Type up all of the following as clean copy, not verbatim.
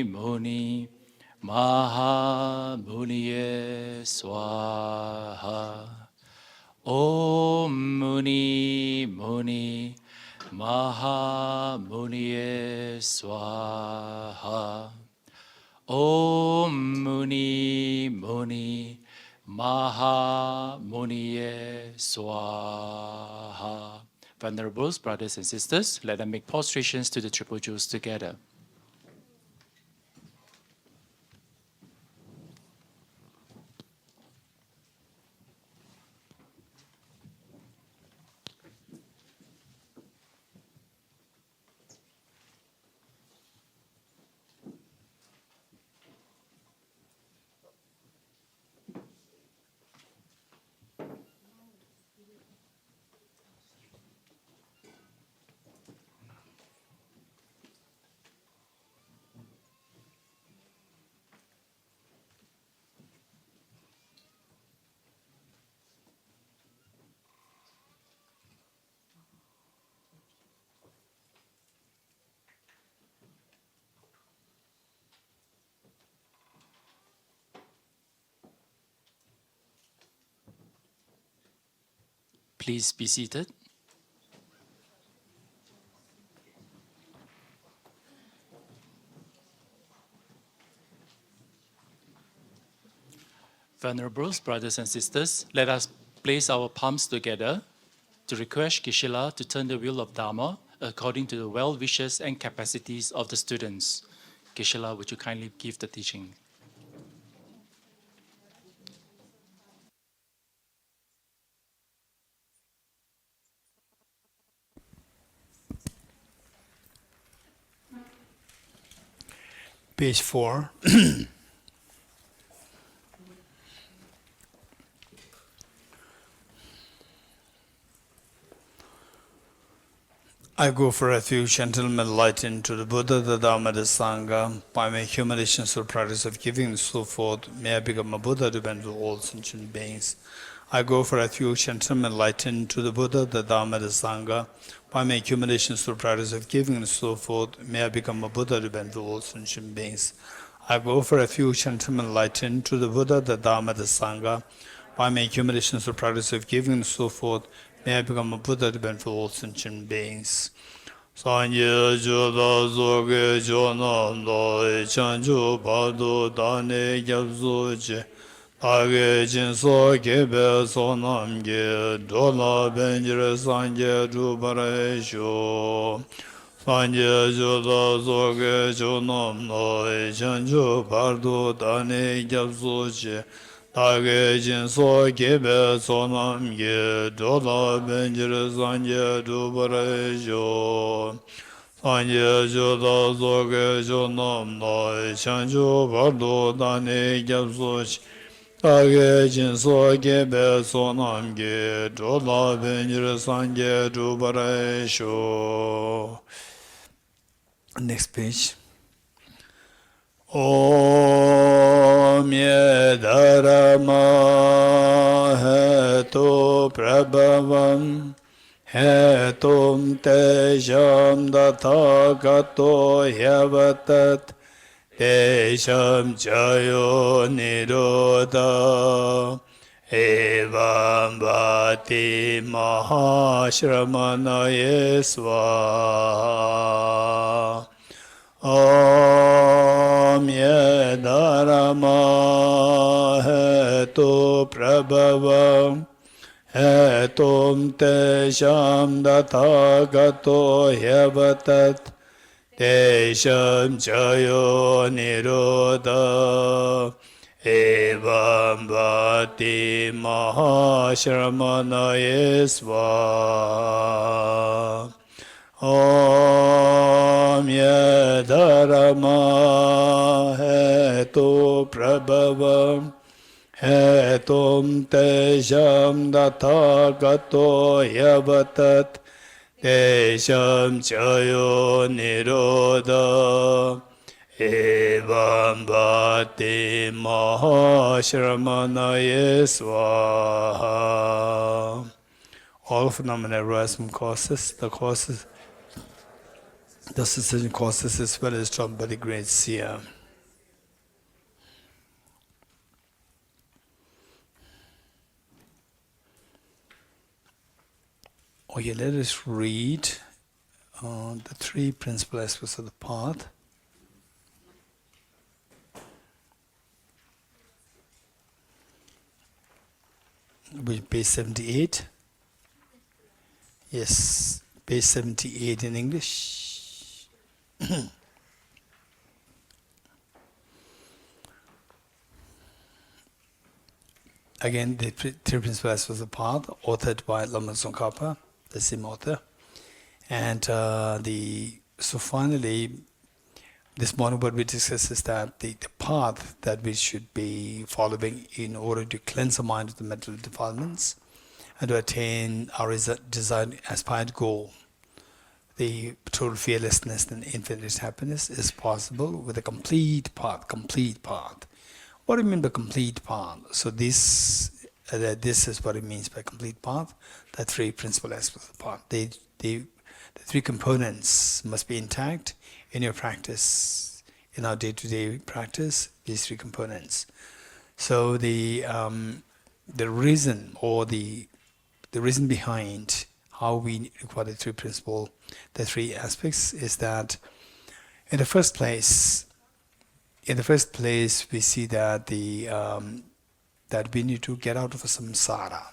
Muni Maha Muniye Swaha. Om Muni Muni Maha Muniye Swaha. Om Muni Muni Maha Muniye Swaha. Venerables, brothers and sisters, let them make prostrations to the triple jewels together. Please be seated. Venerables, brothers and sisters, let us place our palms together to request Geshe to turn the wheel of Dharma according to the well wishes and capacities of the students. Geshe, would you kindly give the teaching? Page 4. I go for refuge until enlightened to the Buddha, the Dhamma, the Sangha. By my humiliation through practice of giving and so forth, may I become a Buddha to benefit all sentient beings. I go for refuge until enlightened to the Buddha, the Dhamma, the Sangha. By my humiliation through practice of giving and so forth, may I become a Buddha to benefit all sentient beings. I go for refuge until enlightened to the Buddha, the Dhamma, the Sangha. By my humiliation through practice of giving and so forth, may I become a Buddha to benefit all sentient beings. Sanye Joda Zoge Jonam Doi Chanju Padu Dane Gyabzu Je Age Jinso Kebe Sonam Ge Dola Benjire Sanje Dubare Sho Sanye Joda Zoge Jonam Doi Chanju Padu Dane Gyabzu Je Age Jinso Kebe Sonam Ge Dola Benjire Sanje Dubare Sho Sanye Joda Zoge Jonam Doi Chanju Padu Dane Gyabzu Je Age Jinso Kebe Sonam Ge Dola Benjire Sanje Dubare Sho. Next page. Om Ye Dharma Hetu Prabhavam Hetum Tejam Dathagato Yavatat Tejam Jayo Nirodha Evam Bhati Mahashramanaye Swaha. Om Ye Dharma Hetu Prabhavam Hetum Tesham Dathagato Yavatat Tesham Jayo Nirodha Evam Bhati Mahashramanaye Swaha. Om Ye Dharma Hetu Prabhavam Hetum Tesham Dathagato Yavatat Tesham Chayo Nirodha Evam Bhati Mahashramanaye Swaha. All phenomena arise from causes. The causes The cessation causes as well as taught by the great seer. Okay, let us read the three principal aspects of the path. Which page 78? Yes, page 78 in English. Again, the three principal aspects of the path, authored by Lama Tsongkhapa, the same author. And so finally, this morning what we discussed is that the path that we should be following in order to cleanse the mind of the mental defilements and to attain our desired aspired goal, the total fearlessness and infinite happiness, is possible with a complete path. Complete path. What do you mean by complete path? So this is what it means by complete path. The three principal aspects of the path. The three components must be intact in your practice, in our day-to-day practice. These three components. So the reason or the reason behind how we require the three aspects is that in the first place we see that that we need to get out of samsara.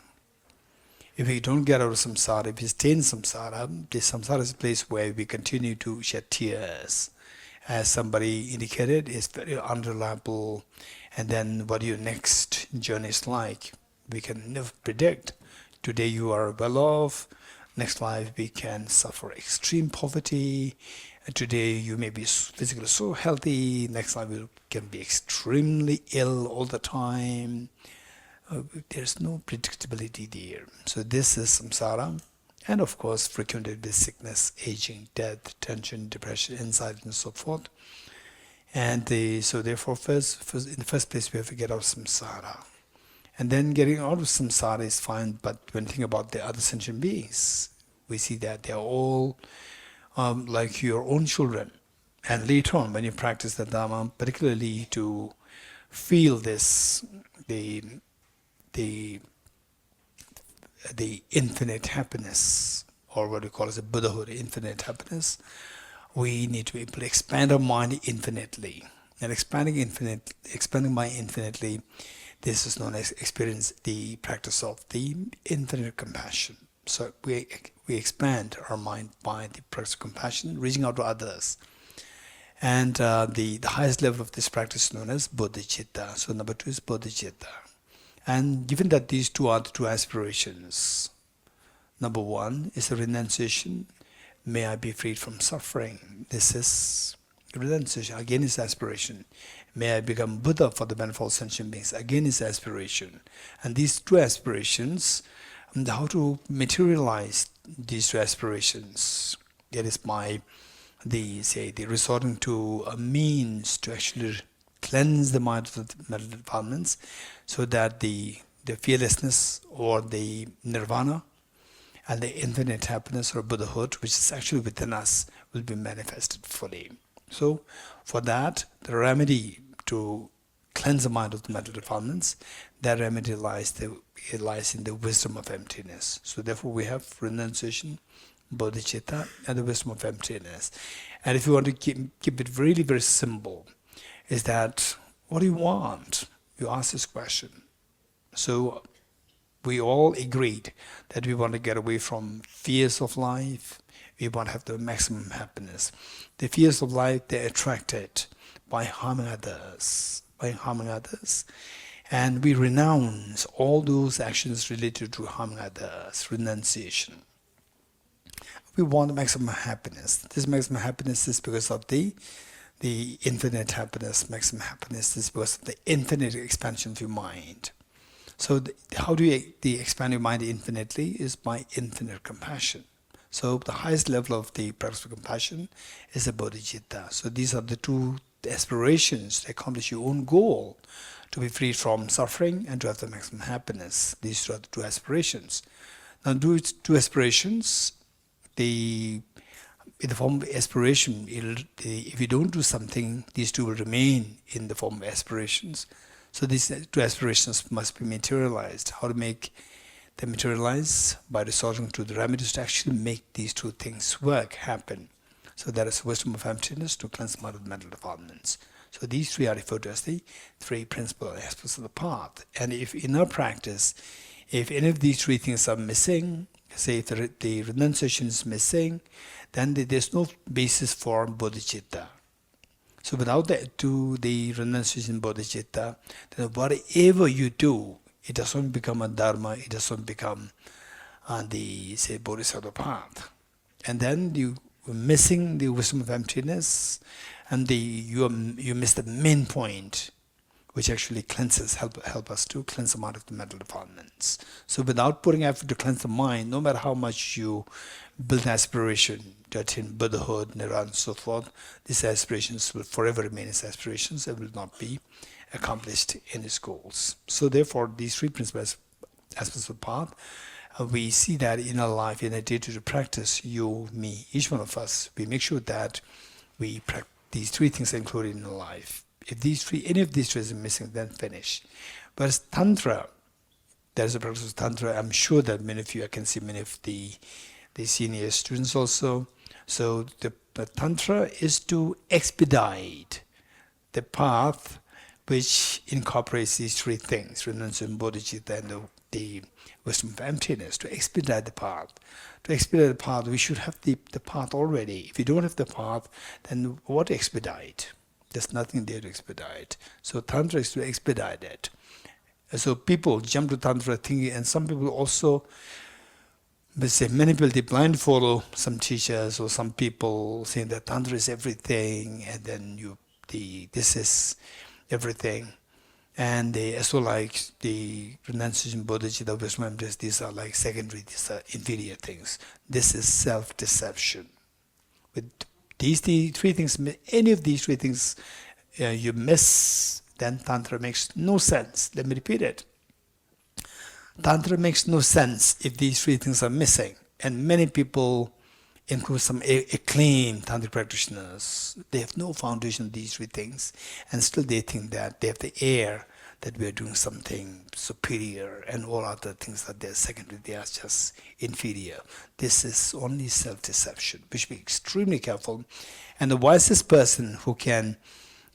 If we don't get out of samsara, if we stay in samsara, the samsara is a place where we continue to shed tears. As somebody indicated, it's very unreliable. And then what your next journey is like, we can never predict. Today you are well off, next life we can suffer extreme poverty. And today you may be physically so healthy, next life you can be extremely ill all the time. There's no predictability there. So this is samsara, and of course frequented with sickness, aging, death, tension, depression, anxiety, and so forth. And so therefore, first in the first place, we have to get out of samsara. And then getting out of samsara is fine, but when we think about the other sentient beings, we see that they are all like your own children. And later on, when you practice the Dhamma, particularly to feel this, the infinite happiness, or what we call as a Buddhahood, infinite happiness, we need to be able to expand our mind infinitely. And expanding mind infinitely, this is known as the practice of the infinite compassion. So we expand our mind by the practice of compassion, reaching out to others. And the highest level of this practice is known as Bodhisattva. So number 2 is Bodhisattva. And given that these two are the two aspirations, number 1 is a renunciation. May I be freed from suffering. This is renunciation. Again is aspiration. May I become Buddha for the benefit of sentient beings. Again is aspiration. And these two aspirations, how to materialize these two aspirations? That is by the resorting to a means to actually cleanse the mind of the mental defilements, so that the fearlessness or the nirvana and the infinite happiness or Buddhahood, which is actually within us, will be manifested fully. So for that, the remedy to cleanse the mind of the mental defilements, that remedy lies in the wisdom of emptiness. So therefore we have renunciation, bodhicitta, and the wisdom of emptiness. And if you want to keep it really very simple, is that, what do you want? You ask this question. So we all agreed that we want to get away from fears of life. We want to have the maximum happiness. The fears of life, they're attracted by harming others. And we renounce all those actions related to harming others, renunciation. We want maximum happiness. This maximum happiness is because of the infinite happiness. Maximum happiness is because of the infinite expansion of your mind. So how do you expand your mind infinitely? Is by infinite compassion. So the highest level of the practice of compassion is a bodhicitta. So these are the two aspirations to accomplish your own goal, to be free from suffering and to have the maximum happiness. These are the two aspirations. Now these two aspirations, the in the form of aspiration. If you don't do something, these two will remain in the form of aspirations. So these two aspirations must be materialized. How to make them materialize? By resorting to the remedies to actually make these two things work, happen. So there is wisdom of emptiness to cleanse the mind of the mental defilements. So these three are referred to as the three principal aspects of the path. And if in our practice, if any of these three things are missing, say if the renunciation is missing, then there's no basis for bodhicitta. So without the renunciation bodhicitta, then whatever you do, it doesn't become a dharma, it doesn't become the, say, bodhisattva path. And then you are missing the wisdom of emptiness, and you miss the main point, which actually cleanses, help us to cleanse the mind of the mental defilements. So without putting effort to cleanse the mind, no matter how much you build an aspiration to attain Buddhahood, Nirvana, and so forth, these aspirations will forever remain as aspirations and will not be accomplished in its goals. So therefore, these three principal aspects of the path, we see that in our life, in a day-to-day practice, you, me, each one of us, we make sure that we practice these three things are included in our life. If any of these three is missing, then finish. Whereas Tantra, there is a practice of Tantra. I'm sure that many of you, I can see many of the senior students also. So the Tantra is to expedite the path which incorporates these three things, renunciation, bodhicitta, and the wisdom of emptiness, to expedite the path. To expedite the path, we should have the path already. If you don't have the path, then what expedite? There's nothing there to expedite. So Tantra is to expedite it. So people jump to Tantra thinking, and some people also, many people, they blind follow some teachers or some people saying that Tantra is everything, and then this is everything. And they also like the renunciation, bodhicitta, wisdom, emptiness, these are like secondary, these are inferior things. This is self-deception. With these three things, any of these three things you miss, then Tantra makes no sense. Let me repeat it. Tantra makes no sense if these three things are missing. And many people, include some acclaimed Tantric practitioners, they have no foundation of these three things, and still they think that they have the air that we are doing something superior, and all other things that they're secondary, they are just inferior. This is only self-deception. We should be extremely careful. And the wisest person who can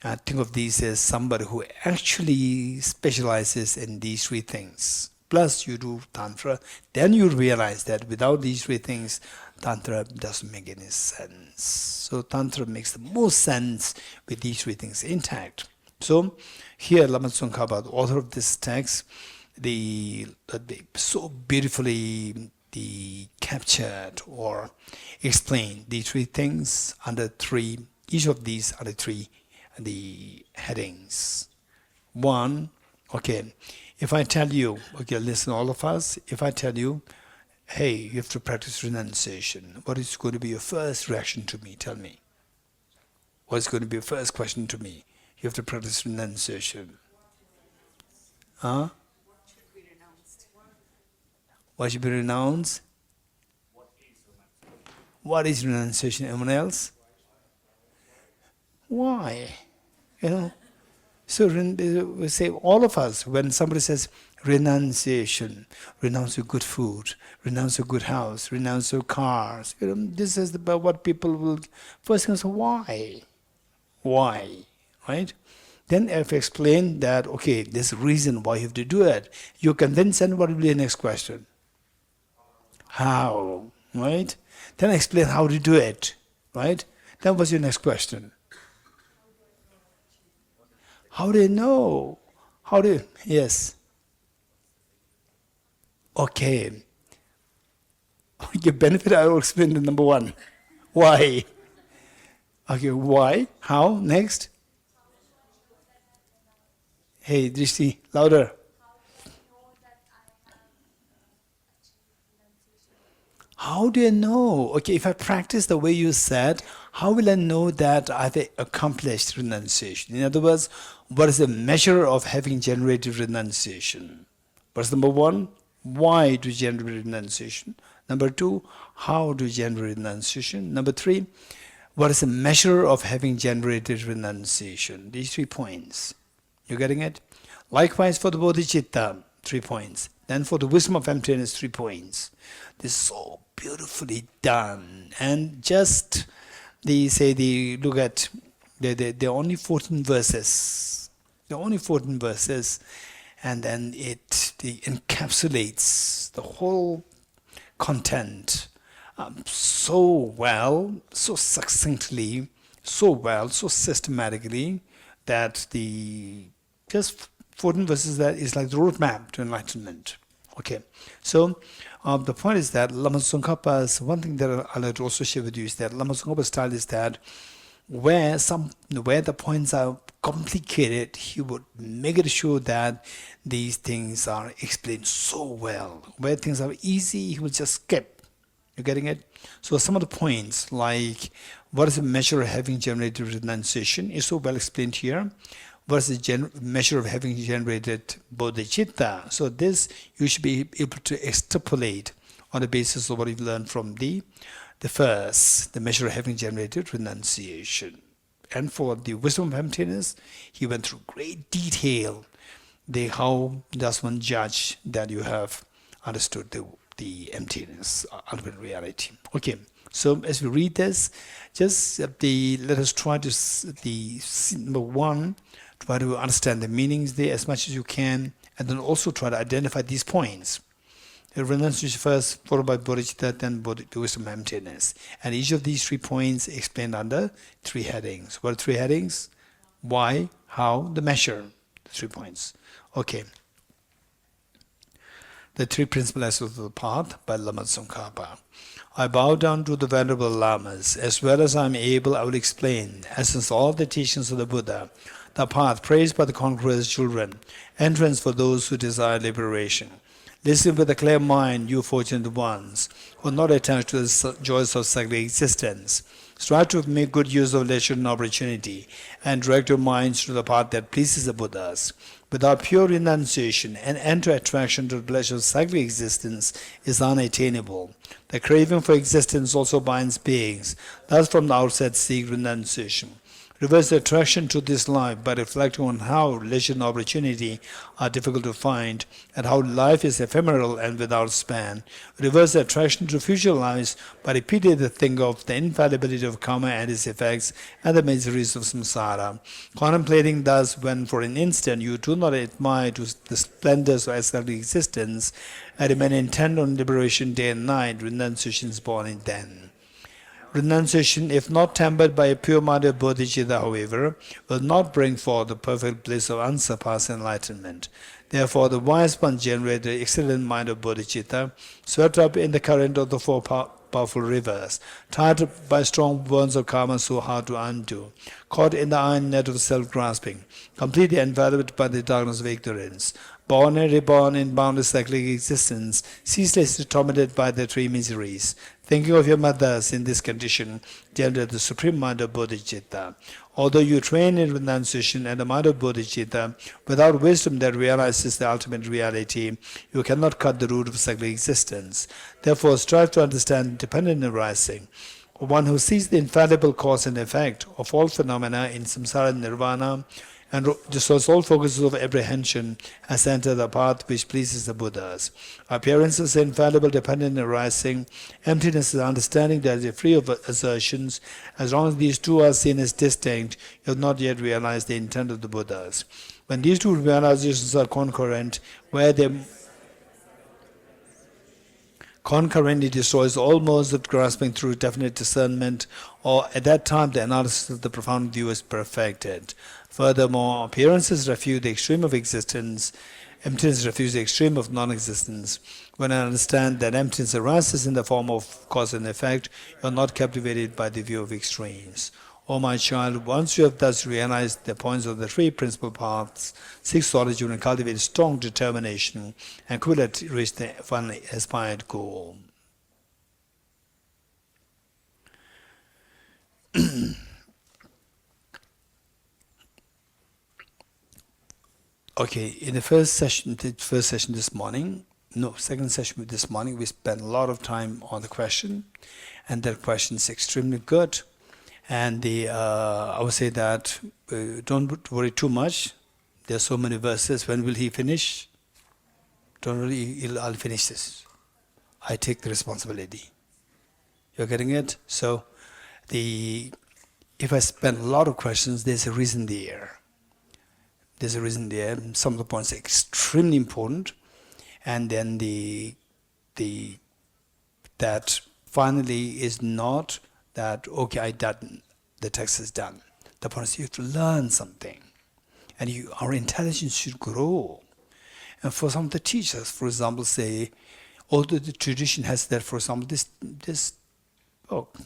think of these as somebody who actually specializes in these three things, plus you do Tantra, then you realize that without these three things, Tantra doesn't make any sense. So Tantra makes the most sense with these three things intact. So here Lama Tsongkhapa, the author of this text, so beautifully captured or explained these three things under three, each of these are the headings. One, okay, if I tell you, okay, listen all of us, if I tell you, hey, you have to practice renunciation, what is going to be your first reaction to me? Tell me. What is going to be your first question to me? You have to practice renunciation. Huh? What should be renounced? What is renunciation? Anyone else? Why? So we say, all of us, when somebody says renunciation, renounce your good food, renounce your good house, renounce your cars, this is about what people will first say, why? Why? Right? Then if I explain that, okay, there's a reason why you have to do it, you can then send what will be the next question? How? Right? Then I explain how to do it. Right? Then what's your next question? How do you know? Yes. Okay. Your benefit, I will explain the number one. Why? Okay, why? How? Next? Hey, Drishti, louder. How do you know? Okay, if I practice the way you said, how will I know that I've accomplished renunciation? In other words, what is the measure of having generated renunciation? What's number one? Why to generate renunciation? Number two, how to generate renunciation. Number 3, what is the measure of having generated renunciation? These 3 points. You getting it? Likewise for the bodhicitta, 3 points. Then for the wisdom of emptiness, 3 points. This is so beautifully done. And just look at the only 14 verses. The only 14 verses, and then it encapsulates the whole content so well, so succinctly, so systematically, that the just 14 verses that is like the roadmap to enlightenment. Okay, so the point is that Lama Tsongkhapa's, one thing that I'd like to also share with you is that Lama Tsongkhapa's style is that where the points are complicated, he would make it sure that these things are explained so well. Where things are easy, he will just skip. You're getting it? So some of the points, like what is the measure of having generated renunciation, is so well explained here. What is the measure of having generated bodhicitta? So this you should be able to extrapolate on the basis of what you've learned from the first, the measure of having generated renunciation. And for the wisdom of emptiness, he went through great detail. How does one judge that you have understood the emptiness, ultimate reality? Okay, so as we read this, just let us try to number 1, try to understand the meanings there as much as you can, and then also try to identify these points. The renunciation first, followed by bodhicitta, then the wisdom of emptiness. And each of these 3 points explained under 3 headings. What are 3 headings? Why, how, the measure. The 3 points. Okay. The 3 principal aspects of the path by Lama Tsongkhapa. I bow down to the Venerable Lamas. As well as I am able, I will explain, as is all the teachings of the Buddha, the path praised by the conqueror's children, entrance for those who desire liberation. Listen with a clear mind, you fortunate ones, who are not attached to the joys of cyclic existence. Strive to make good use of leisure and opportunity, and direct your minds to the path that pleases the Buddhas. Without pure renunciation, an end to attraction to the pleasure of cyclic existence is unattainable. The craving for existence also binds beings. Thus from the outset seek renunciation. Reverse the attraction to this life by reflecting on how leisure and opportunity are difficult to find, and how life is ephemeral and without span. Reverse the attraction to future lives by repeatedly think of the infallibility of karma and its effects and the miseries of samsara. Contemplating thus, when for an instant you do not admire the splendors of ascetic existence and remain intent on liberation day and night, renunciation is born in then. Renunciation, if not tempered by a pure-minded bodhicitta, however, will not bring forth the perfect bliss of unsurpassed enlightenment. Therefore, the wise one generated the excellent mind of bodhicitta, swept up in the current of the 4 powerful rivers, tied by strong bonds of karma so hard to undo, caught in the iron net of self-grasping, completely enveloped by the darkness of ignorance, born and reborn in boundless cyclic existence, ceaselessly tormented by the 3 miseries. Thinking of your mothers in this condition, generate the supreme mind of bodhicitta. Although you train in renunciation and the mind of bodhicitta, without wisdom that realizes the ultimate reality, you cannot cut the root of cyclic existence. Therefore, strive to understand dependent arising. One who sees the infallible cause and effect of all phenomena in samsara and nirvana, and destroys all focuses of apprehension, has entered the path which pleases the Buddhas. Appearances are infallible, dependent arising. Emptiness is understanding that is free of assertions. As long as these 2 are seen as distinct, you have not yet realized the intent of the Buddhas. When these 2 realizations are concurrent, where they concurrently destroys all modes of grasping through definite discernment, or at that time the analysis of the profound view is perfected. Furthermore, appearances refute the extreme of existence, emptiness refutes the extreme of non-existence. When I understand that emptiness arises in the form of cause and effect, you are not captivated by the view of extremes. O my child, once you have thus realized the points of the 3 principal paths, seek solitude and cultivate strong determination, and quickly reach the finally aspired goal. Okay, in the first session this morning, second session this morning, we spent a lot of time on the question, and that question is extremely good. And I would say that don't worry too much. There are so many verses. When will he finish? Don't worry, I'll finish this. I take the responsibility. You're getting it? So, if I spend a lot of questions, there's a reason there. There's a reason there. Some of the points are extremely important, and then that finally is not that okay, I done. The text is done. The point is you have to learn something, and our intelligence should grow. And for some of the teachers, for example, say, although the tradition has that, for example, this book,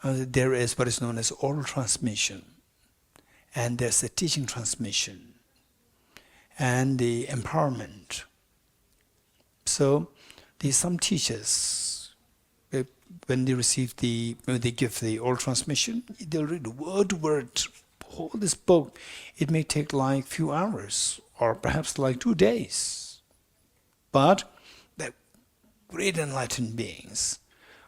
there is what is known as oral transmission, and there's a teaching transmission, and the empowerment. So, some teachers, when they give the oral transmission, they'll read word to word, all this book. It may take like few hours, or perhaps like 2 days. But the great enlightened beings,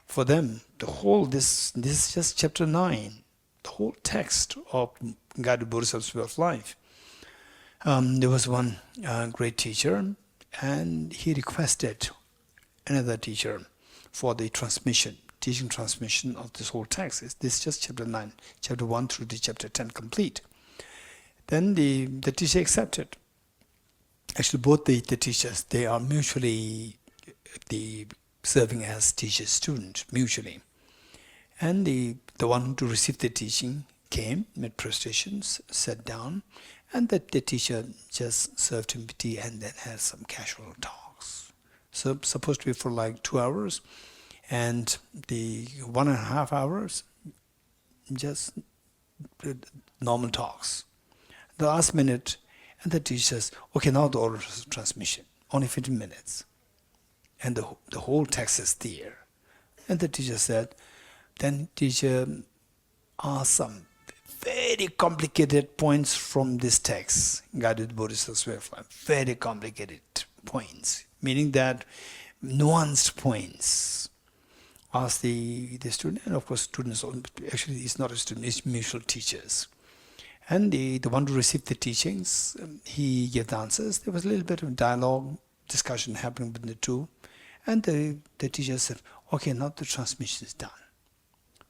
for them, this is just chapter 9, the whole text of Guided Bodhisattva's Way of Life. There was one great teacher, and he requested another teacher for the transmission, teaching transmission of this whole text. This is just chapter 9, chapter 1 through to chapter 10 complete. Then the teacher accepted. Actually, both the teachers, they are mutually serving as teacher-student, mutually. And the one to receive the teaching came, made prestations, sat down, and the teacher just served him tea and then had some casual talks. So supposed to be for like 2 hours, and the 1.5 hours, just normal talks. The last minute, and the teacher says, okay, now the oral transmission, only 15 minutes. And the whole text is there. And the teacher said, then teacher asked some very complicated points from this text, Guided Bodhisattva's Way of Life. Very complicated points, meaning that nuanced points. Asked the student, and of course students, actually it's not a student, it's mutual teachers. And the one who received the teachings, he gave the answers. There was a little bit of dialogue, discussion happening between the two. And the teacher said, okay, now the transmission is done.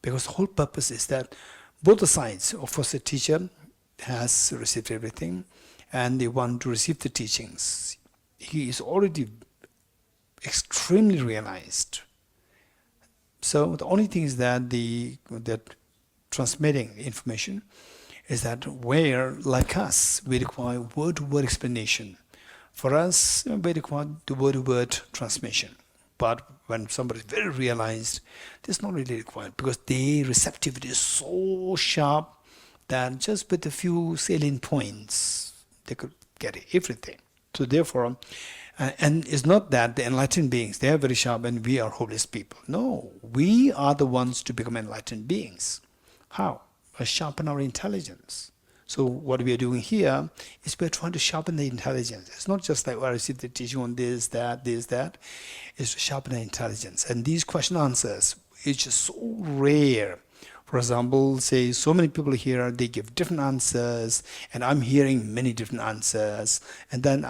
Because the whole purpose is that both the sides, of course the teacher has received everything, and the one to receive the teachings, he is already extremely realized. So the only thing is that that transmitting information is that where, like us, we require word-to-word explanation. For us, we require the word-to-word transmission. But when somebody is very realized, this not really required, because their receptivity is so sharp that just with a few salient points, they could get everything. So therefore, and it's not that the enlightened beings, they are very sharp and we are hopeless people. No, we are the ones to become enlightened beings. How? By sharpen our intelligence. So what we are doing here is we are trying to sharpen the intelligence. It's not just like, I received the teaching on this, that. It's to sharpen the intelligence. And these question answers, it's just so rare. For example, say so many people here, they give different answers, and I'm hearing many different answers. And then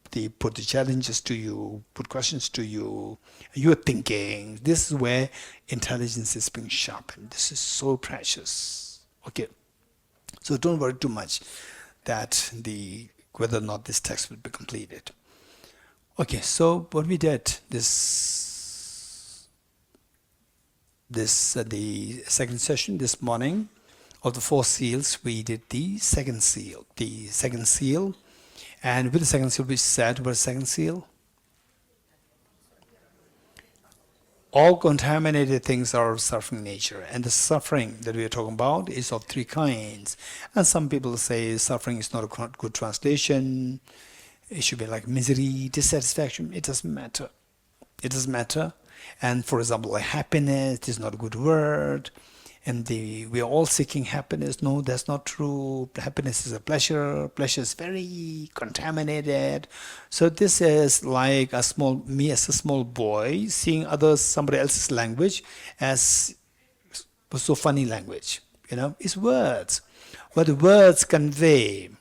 they put the challenges to you, put questions to you, you're thinking. This is where intelligence is being sharpened. This is so precious. Okay. So don't worry too much that whether or not this text will be completed. Okay, so what we did the second session this morning of the 4 seals, we did the second seal. And with the second seal we said, what is the second seal? All contaminated things are of suffering nature, and the suffering that we are talking about is of 3 kinds. And some people say suffering is not a good translation. It should be like misery, dissatisfaction. It doesn't matter. It doesn't matter. And for example, like happiness is not a good word. and we are all seeking happiness. No, that's not true. Happiness is a pleasure. Pleasure is very contaminated. So this is like me as a small boy seeing somebody else's language as so funny language. It's words. What the words convey.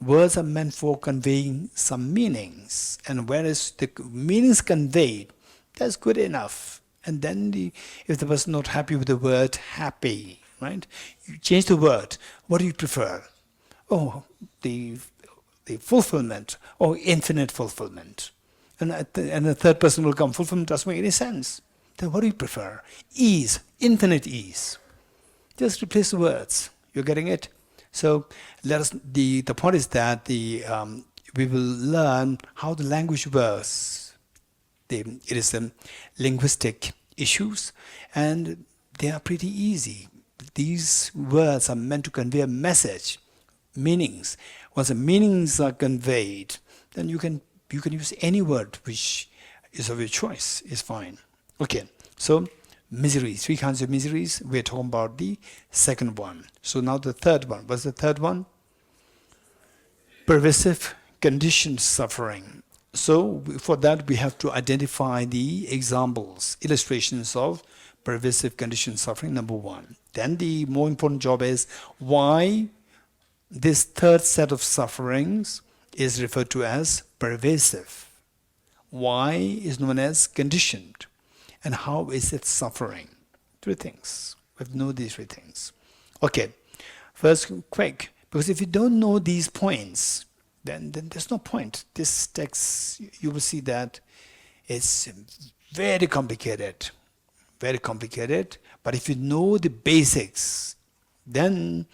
Words are meant for conveying some meanings, and whereas the meanings conveyed, that's good enough. And then if the person not happy with the word happy, right? You change the word. What do you prefer? Oh, the fulfillment, or infinite fulfillment. And the third person will come, fulfillment doesn't make any sense. Then what do you prefer? Ease, infinite ease. Just replace the words. You're getting it? So the point is that we will learn how the language works. It is linguistic issues, and they are pretty easy. These words are meant to convey a message, meanings. Once the meanings are conveyed, then you can use any word which is of your choice. Is fine. Okay. So miseries, 3 kinds of miseries. We're talking about the second one. So now the third one. What's the third one? Pervasive conditioned suffering. So for that we have to identify the examples, illustrations of pervasive conditioned suffering, number one. Then the more important job is why this third set of sufferings is referred to as pervasive. Why is known as conditioned? And how is it suffering? 3 things. We have to know these 3 things. Okay, first quick, because if you don't know these points, then there's no point. This text, you will see that it's very complicated. Very complicated. But if you know the basics, then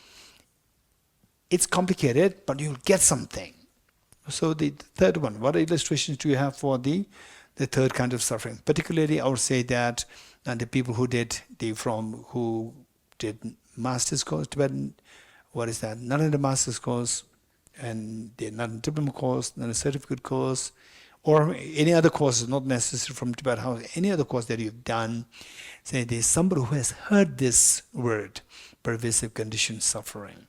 it's complicated, but you'll get something. So the third one, what illustrations do you have for the third kind of suffering? Particularly, I would say that the people who did master's course, Tibetan, what is that? Not in the master's course, and they're not in diploma course, not a certificate course, or any other courses, not necessarily from Tibet House, any other course that you've done. Say there's somebody who has heard this word, pervasive conditioned suffering.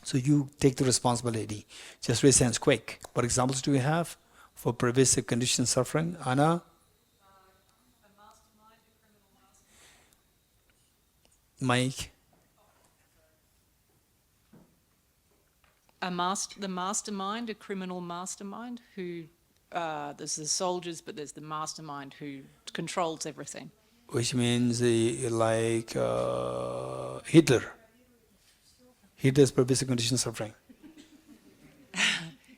So you take the responsibility. Just raise hands quick. What examples do we have for pervasive conditioned suffering? Anna? A mastermind, a criminal mastermind. Mike? The mastermind, a criminal mastermind who, there's the soldiers, but there's the mastermind who controls everything. Which means Hitler. Hitler's pervasive conditioned suffering.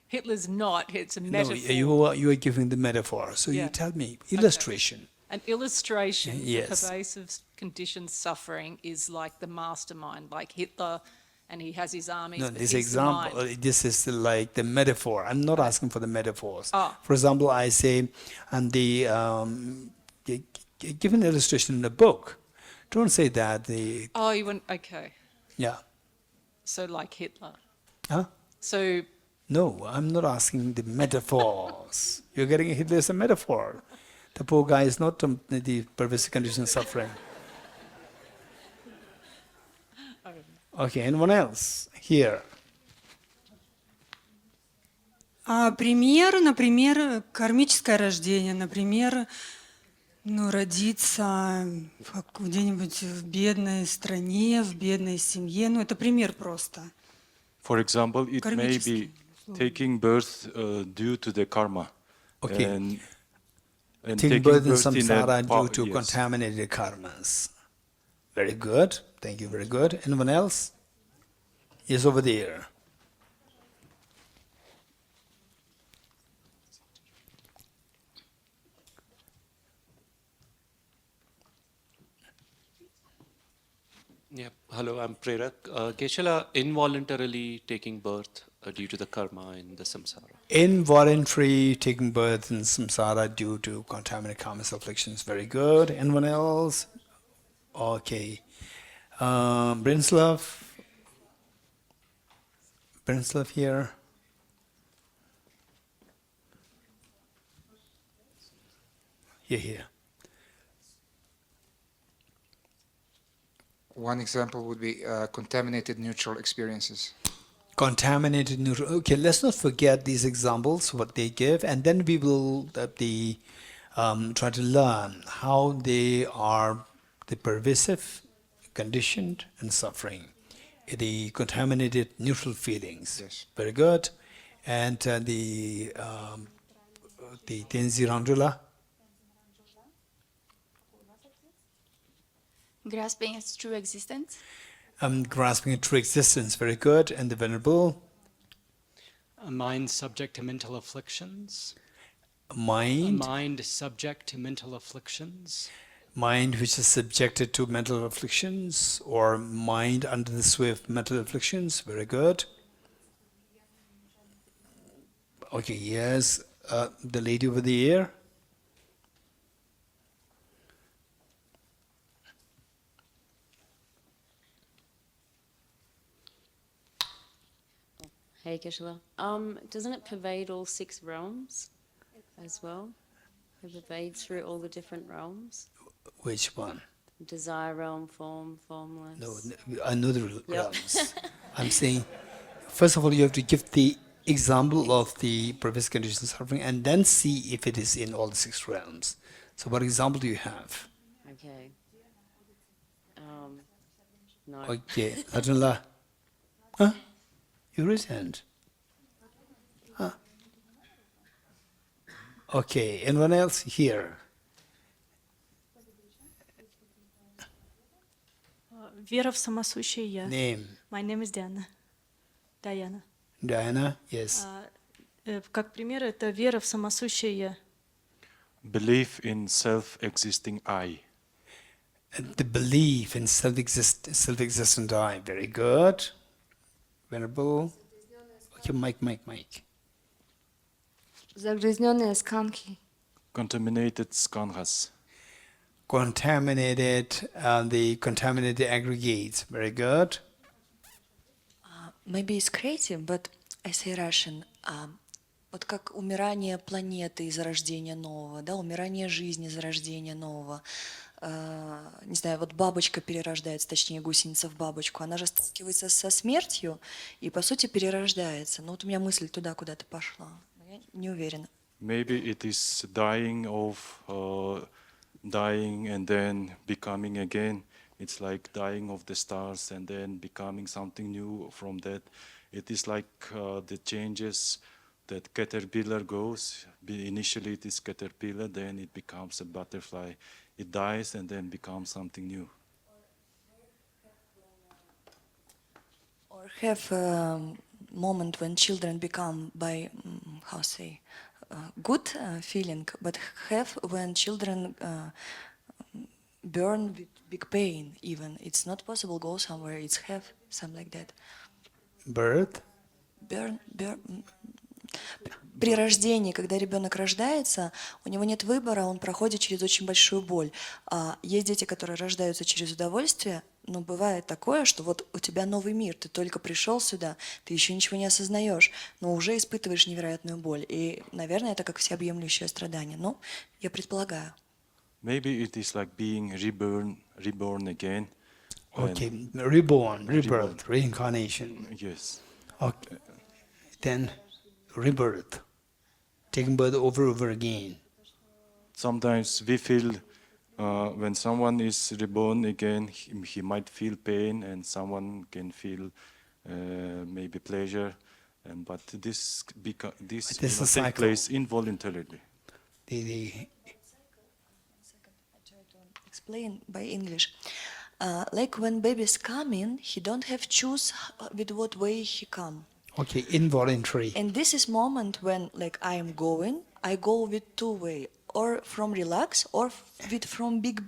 Hitler's not, it's a metaphor. No, you are giving the metaphor. So you tell me, illustration. Okay. An illustration Yes. for pervasive conditioned suffering is like the mastermind, like Hitler, and he has his armies. No, but this he's the example, mind. this is like the metaphor. I'm not asking for the metaphors. Oh. For example, I say, and give an illustration in the book. Don't say that Oh, you want, okay. yeah. So like Hitler. Huh? So, No, I'm not asking the metaphors. You're getting Hitler as a metaphor. The poor guy is not the pervasive condition suffering. Okay, anyone else? Here. Например, кармическое рождение, например, родиться где-нибудь в бедной стране, в бедной семье, это пример просто. For example, it may be taking birth due to the karma. Okay. And Taking birth in a samsara due to yes. contaminated karmas. Very good. Thank you, very good. Anyone else? Yes, over there. Yeah, hello, I'm Prerak. Geshe, involuntarily taking birth due to the karma in the samsara. Involuntary taking birth in samsara due to contaminated karmas afflictions. Very good. Anyone else? Okay. Brinslav here. Here. One example would be contaminated neutral experiences. Contaminated neutral. Okay, let's not forget these examples, what they give, and then we will try to learn how they are the pervasive, conditioned, and suffering. The contaminated neutral feelings. Yes. Very good. And the Tenzi Randula. Grasping its true existence. Grasping a true existence. Very good. And the Venerable. A mind subject to mental afflictions. Mind. A mind subject to mental afflictions. Mind which is subjected to mental afflictions, or mind under the sway of mental afflictions. Very good. Okay, yes, the lady over there. Hey Geshe. Doesn't it pervade all 6 realms as well? It pervades through all the different realms? Which one? Desire realm, form, formless. No, I know the realms. I'm saying, first of all, you have to give the example of the pervasive condition suffering and then see if it is in all the 6 realms. So what example do you have? Okay. No. Okay, Ajahn. Huh? You raise hand. Huh? Okay, anyone else here? Вера в самосущее Я. Name. My name is Diana. Diana. Diana, yes. Как пример, это вера в самосущее Я. Belief in self-existing I. The belief in self-existent I. Very good. Venerable. Okay, mic. Загрязненные сканки. Contaminated skandhas. Contaminated, the contaminated aggregates. Very good. Maybe it's creative, but I say Russian. Вот как умирание планеты из-за рождения нового, да, умирание жизни из-за рождения нового. Не знаю, вот бабочка перерождается, точнее гусеница в бабочку, она же сталкивается со смертью и, по сути, перерождается. Но вот у меня мысль туда куда-то пошла. Я не уверена. Maybe it is dying and then becoming again. It's like dying of the stars and then becoming something new from that. It is like the changes that caterpillar goes. Initially it is caterpillar, then it becomes a butterfly. It dies and then becomes something new. Or have a moment when children become by, how say, good feeling, but have when children burn with big pain even. It's not possible go somewhere, it's have something like that. Birth? Burn. При рождении, когда ребенок рождается, у него нет выбора, он проходит через очень большую боль. А есть дети, которые рождаются через удовольствие, но бывает такое, что вот у тебя новый мир, ты только пришел сюда, ты еще ничего не осознаешь, но уже испытываешь невероятную боль. И, наверное, это как всеобъемлющее страдание. Ну, я предполагаю. Maybe it is like being reborn again. Okay, reborn, rebirth, reincarnation. Yes. Okay. Then rebirth, taking birth over again. Sometimes we feel when someone is reborn again, he might feel pain, and someone can feel maybe pleasure, but this takes place involuntarily. The Explain by English. Like when babies come in, he don't have choose with what way he come. Okay, involuntary. And this is moment when, like, I am going, I go with 2 way, or from relax, or with from big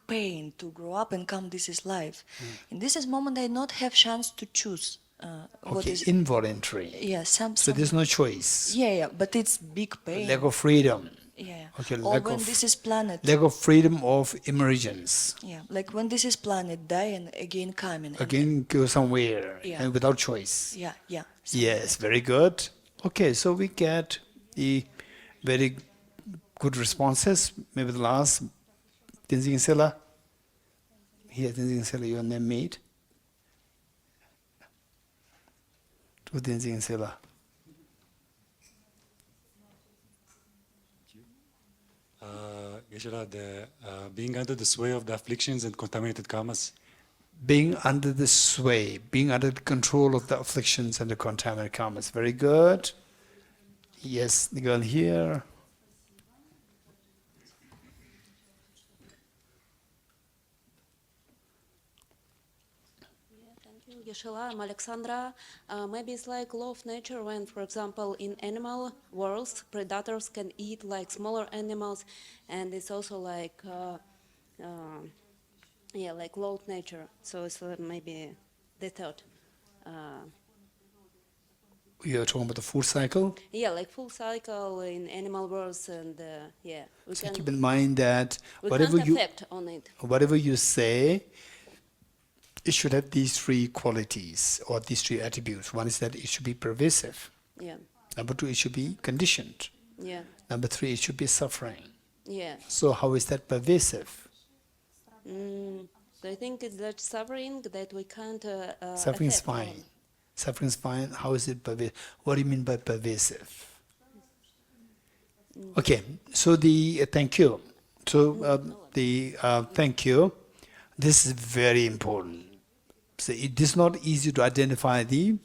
pain to grow up and come. This is life. In this is moment I not have chance to choose. What Okay, is involuntary. Yeah, So there's no choice. Yeah, but it's big pain. Lack of freedom. Yeah. Okay, Or lack when of this is planet. lack of freedom of emergence. Yeah, like when this is planet die and again coming. Again, go somewhere Yeah. and without choice. Yeah. Yes, very good. Okay, so we get the very good responses. Maybe the last, Tenzin Sela. Here, Tenzin Sela, your name mate. To Tenzin Sela. Being under the sway of the afflictions and contaminated karmas. Being under the sway, being under the control of the afflictions and the contaminated karmas. Very good. Yes, the girl here. Geshe-la, I'm Alexandra. Maybe it's like law of nature when, for example, in animal worlds, predators can eat like smaller animals, and it's also like, yeah, like law of nature. So it's maybe the thought. You're talking about the food cycle? Yeah, like full cycle in animal worlds, and yeah, we So can keep in mind that we whatever can't affect on it. whatever you say, it should have these three qualities or these three attributes. One is that it should be pervasive. Yeah. Number two, it should be conditioned. Yeah. Number three, it should be suffering. Yeah. So how is that pervasive? So I think it's that suffering that we can't. Suffering is affect fine. on. Suffering is fine. How is it pervasive? What do you mean by pervasive? Okay, so the thank you. So thank you. This is very important. So it is not easy to identify the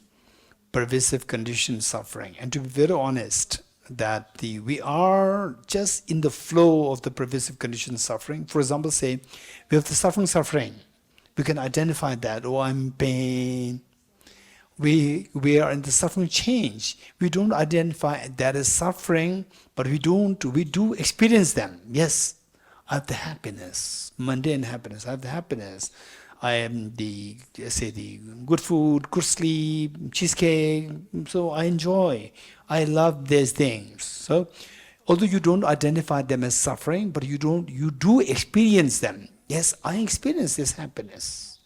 pervasive condition suffering, and to be very honest, that we are just in the flow of the pervasive condition suffering. For example, say we have the suffering. We can identify that. Oh, I'm in pain. We are in the suffering change. We don't identify that as suffering, but we do experience them. Yes, I have the happiness, mundane happiness. I have the happiness. I am the good food, good sleep, cheesecake. So I enjoy. I love these things. So although you don't identify them as suffering, but you do experience them. Yes, I experience this happiness.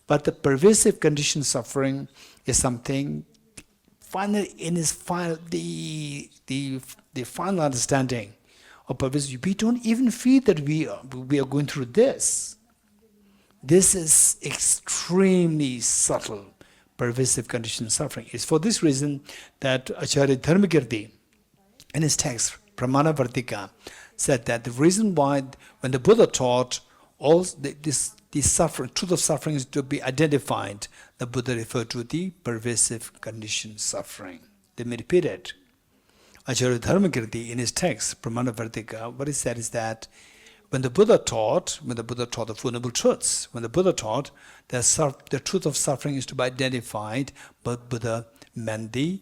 But the pervasive condition suffering is something final in its final the final understanding of pervasive. We don't even feel that we are going through this. This is extremely subtle, pervasive condition suffering. It's for this reason that Acharya Dharmakirti, in his text, Pramana Vartika, said that the reason why, when the Buddha taught all this suffering, truth of suffering is to be identified, the Buddha referred to the pervasive condition suffering. Let me repeat it. Acharya Dharmakirti, in his text, Pramana Vartika, what he said is that when the Buddha taught the Four Noble Truths, when the Buddha taught that the truth of suffering is to be identified, but Buddha meant the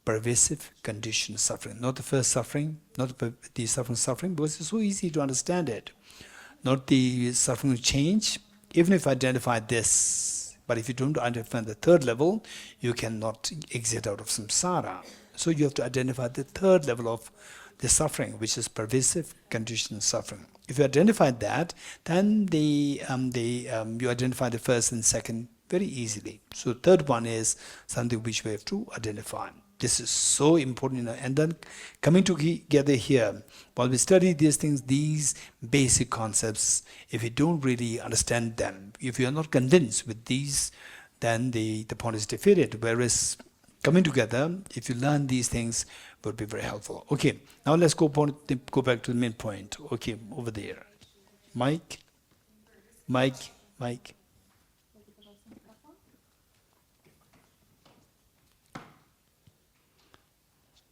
pervasive condition suffering, not the first suffering, not the suffering, because it's so easy to understand it. Not the suffering change, even if I identify this, but if you don't identify the third level, you cannot exit out of samsara. So you have to identify the third level of the suffering, which is pervasive condition suffering. If you identify that, then you identify the first and second very easily. So third one is something which we have to identify. This is so important, and then coming together here, while we study these things, these basic concepts, if you don't really understand them, if you are not convinced with these, then the point is defeated. Whereas coming together, if you learn these things, would be very helpful. Okay, now let's go back to the main point. Okay, over there. Mike.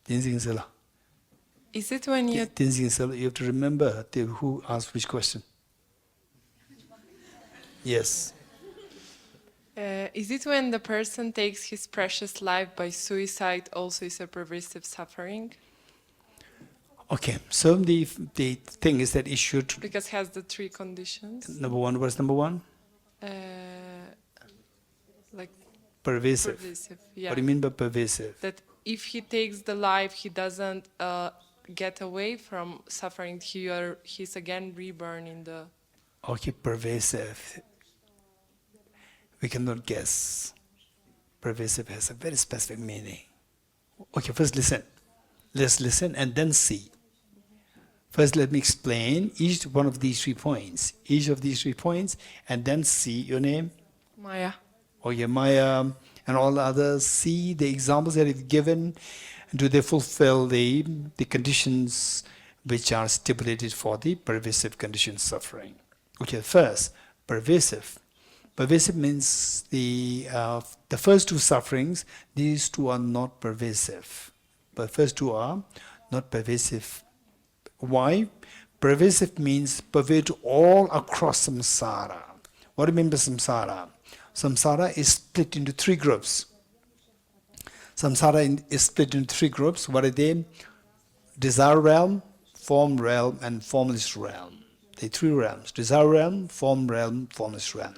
Is it when you... You have to remember who asked which question. Yes. Is it when the person takes his precious life by suicide also is a pervasive suffering? Okay, so the thing is that it should... Because it has the three conditions. Number one, what's number one? Like pervasive. Yeah. What do you mean by pervasive? That if he takes the life, he doesn't get away from suffering. He's again reborn in the... Okay, pervasive. We cannot guess. Pervasive has a very specific meaning. Okay, first listen. Let's listen and then see. First, let me explain each one of these 3 points. Each of these 3 points, and then see your name, Maya. or your Maya, and all the others. See the examples that you've given. Do they fulfill the conditions which are stipulated for the pervasive condition suffering? Okay, first, pervasive. Pervasive means the first 2 sufferings, these 2 are not pervasive. But first 2 are not pervasive. Why? Pervasive means pervade all across samsara. What do you mean by samsara? Samsara is split into 3 groups. Samsara is split into 3 groups. What are they? Desire realm, form realm, and formless realm. The 3 realms: desire realm, formless realm.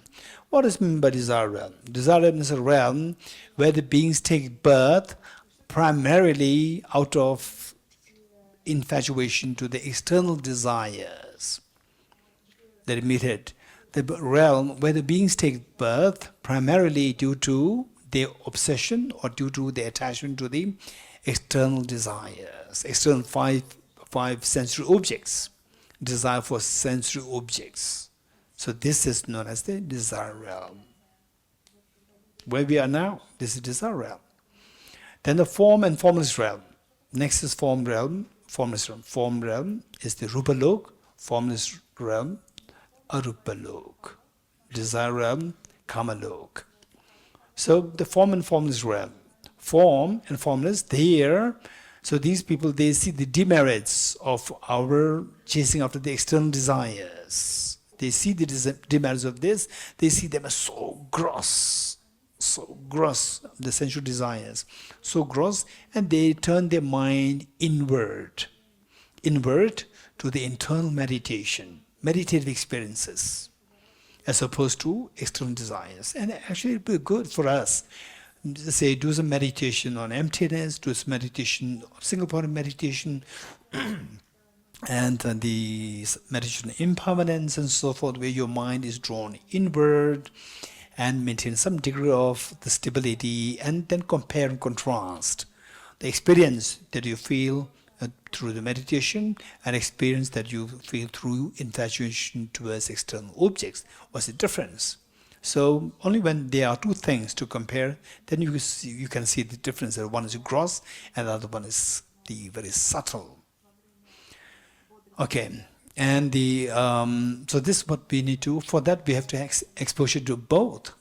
What is meant by desire realm? Desire realm is a realm where the beings take birth primarily out of infatuation to the external desires that emitted. The realm where the beings take birth primarily due to their obsession or due to their attachment to the external desires, external five sensory objects, desire for sensory objects. So this is known as the desire realm. Where we are now, this is desire realm. Then the form and formless realm. Next is form realm, formless realm. Form realm is the Rupa Lok, formless realm, Arupa Lok. Desire realm, Kama Lok. So the form and formless realm. Form and formless, there. So these people, they see the demerits of our chasing after the external desires. They see the demerits of this. They see them as so gross, the sensual desires, so gross, and they turn their mind inward to the internal meditation, meditative experiences, as opposed to external desires. And actually it would be good for us, say, do some meditation on emptiness, do some meditation, single point of meditation, and the meditation on impermanence and so forth, where your mind is drawn inward and maintain some degree of the stability, and then compare and contrast the experience that you feel through the meditation and experience that you feel through infatuation towards external objects. What's the difference? So only when there are 2 things to compare, then you can see the difference. One is gross and the other one is the very subtle. Okay, and so this is what we need to. For that we have to have exposure to both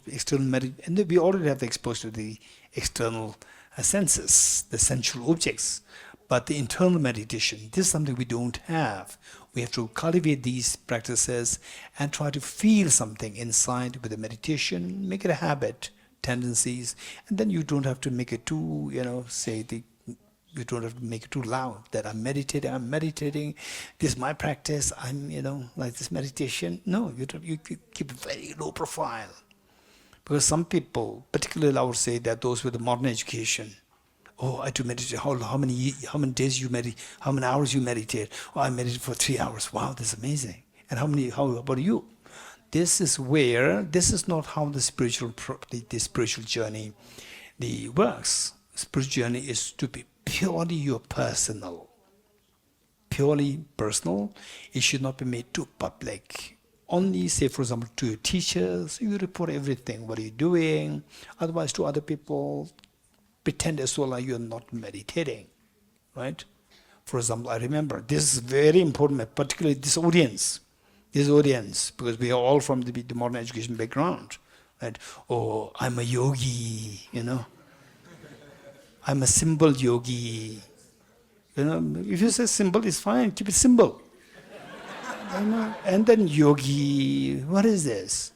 external and we already have the exposure to the external senses, the sensual objects. But the internal meditation, this is something we don't have. We have to cultivate these practices and try to feel something inside with the meditation, make it a habit, tendencies, and then you don't have to make it too, you don't have to make it too loud that I'm meditating, this is my practice, I'm, like this meditation. No, you keep it very low profile. Because some people, particularly I would say that those with the modern education, oh, I do meditate. How many days you meditate? How many hours you meditate? Oh, I meditate for 3 hours. Wow, that's amazing. And how about you? This is not how the spiritual journey works. Spiritual journey is to be purely personal. Purely personal. It should not be made too public. Only, say, for example, to your teachers, you report everything. What are you doing? Otherwise, to other people, pretend as well like you're not meditating, right? For example, I remember, this is very important, particularly this audience, because we are all from the modern education background, right? Oh, I'm a yogi, I'm a symbol yogi. If you say symbol, it's fine, keep it simple. And then yogi, what is this?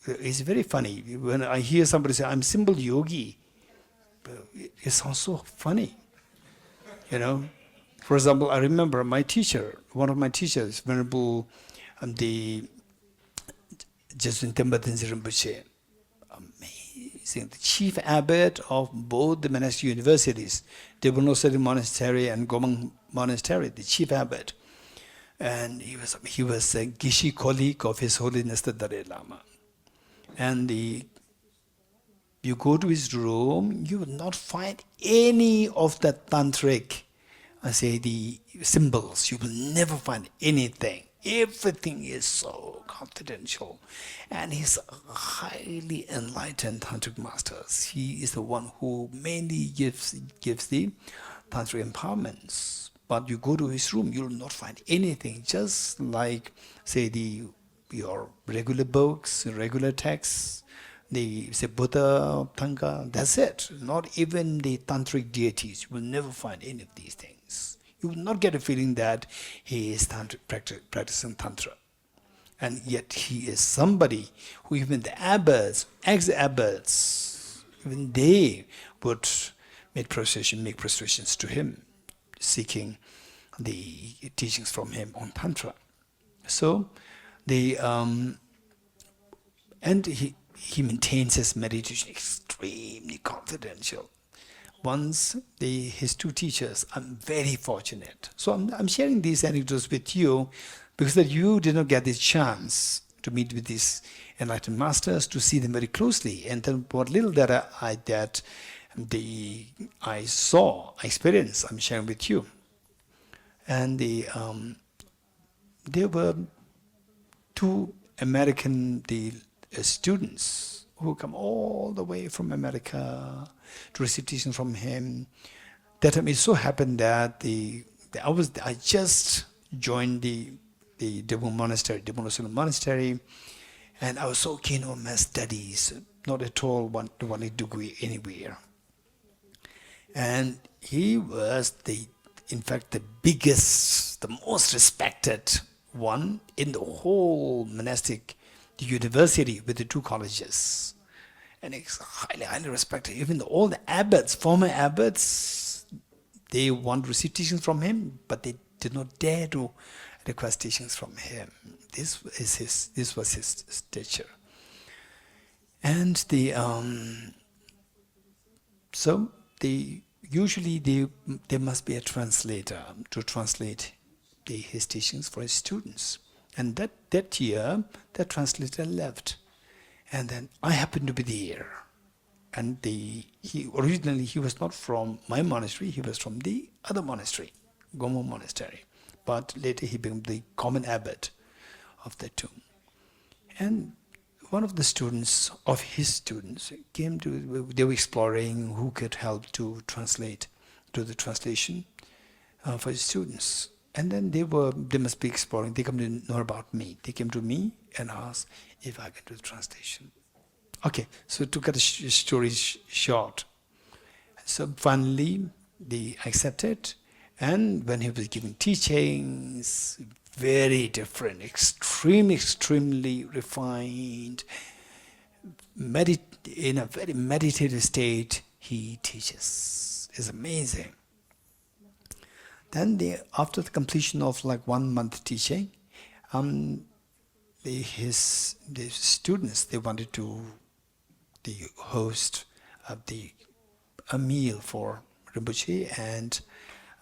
It's very funny. When I hear somebody say, I'm symbol yogi, it sounds so funny. For example, I remember one of my teachers, Venerable, the Jesuit Rinpoche, amazing, the chief abbot of both the monastic universities, Devonosari Monastery and Gomang Monastery, the chief abbot. And he was a Geshe colleague of His Holiness the Dalai Lama. And you go to his room, you will not find any of the tantric, the symbols. You will never find anything. Everything is so confidential. And he's a highly enlightened tantric master. He is the one who mainly gives the tantric empowerments. But you go to his room, you will not find anything. Just like, say, your regular books, regular texts, the Buddha, Thanga, that's it. Not even the tantric deities. You will never find any of these things. You will not get a feeling that he is practicing Tantra. And yet he is somebody who even the abbots, ex-abbots, even they would make prostrations to him, seeking the teachings from him on Tantra. So, and he maintains his meditation extremely confidential. Once his two teachers, I'm very fortunate. So I'm sharing these anecdotes with you because that you did not get this chance to meet with these enlightened masters, to see them very closely. And then what little that I saw, I experienced, I'm sharing with you. And there were two American students who come all the way from America to receive teaching from him. That time it so happened that I just joined the Damdul monastery, and I was so keen on my studies, not at all wanting to go anywhere. And he was in fact the biggest, the most respected one in the whole monastic university with the two colleges. And it's highly, highly respected. Even all the abbots, former abbots, they want to receive teachings from him, but they did not dare to request teachings from him. This was his teacher. And usually there must be a translator to translate his teachings for his students. And that year, the translator left. And then I happened to be there. And originally he was not from my monastery, he was from the other monastery, Gomo monastery. But later he became the common abbot of the two. And one of the students of his students they were exploring who could help to translate, do the translation for his students. And then they must be exploring, they come to know about me. They came to me and asked if I can do the translation. Okay, so to cut the story short, so finally they accepted, and when he was giving teachings, very different, extremely refined, in a very meditative state, he teaches. It's amazing. Then after the completion of like 1 month teaching, the students, they wanted to host a meal for Rinpoche and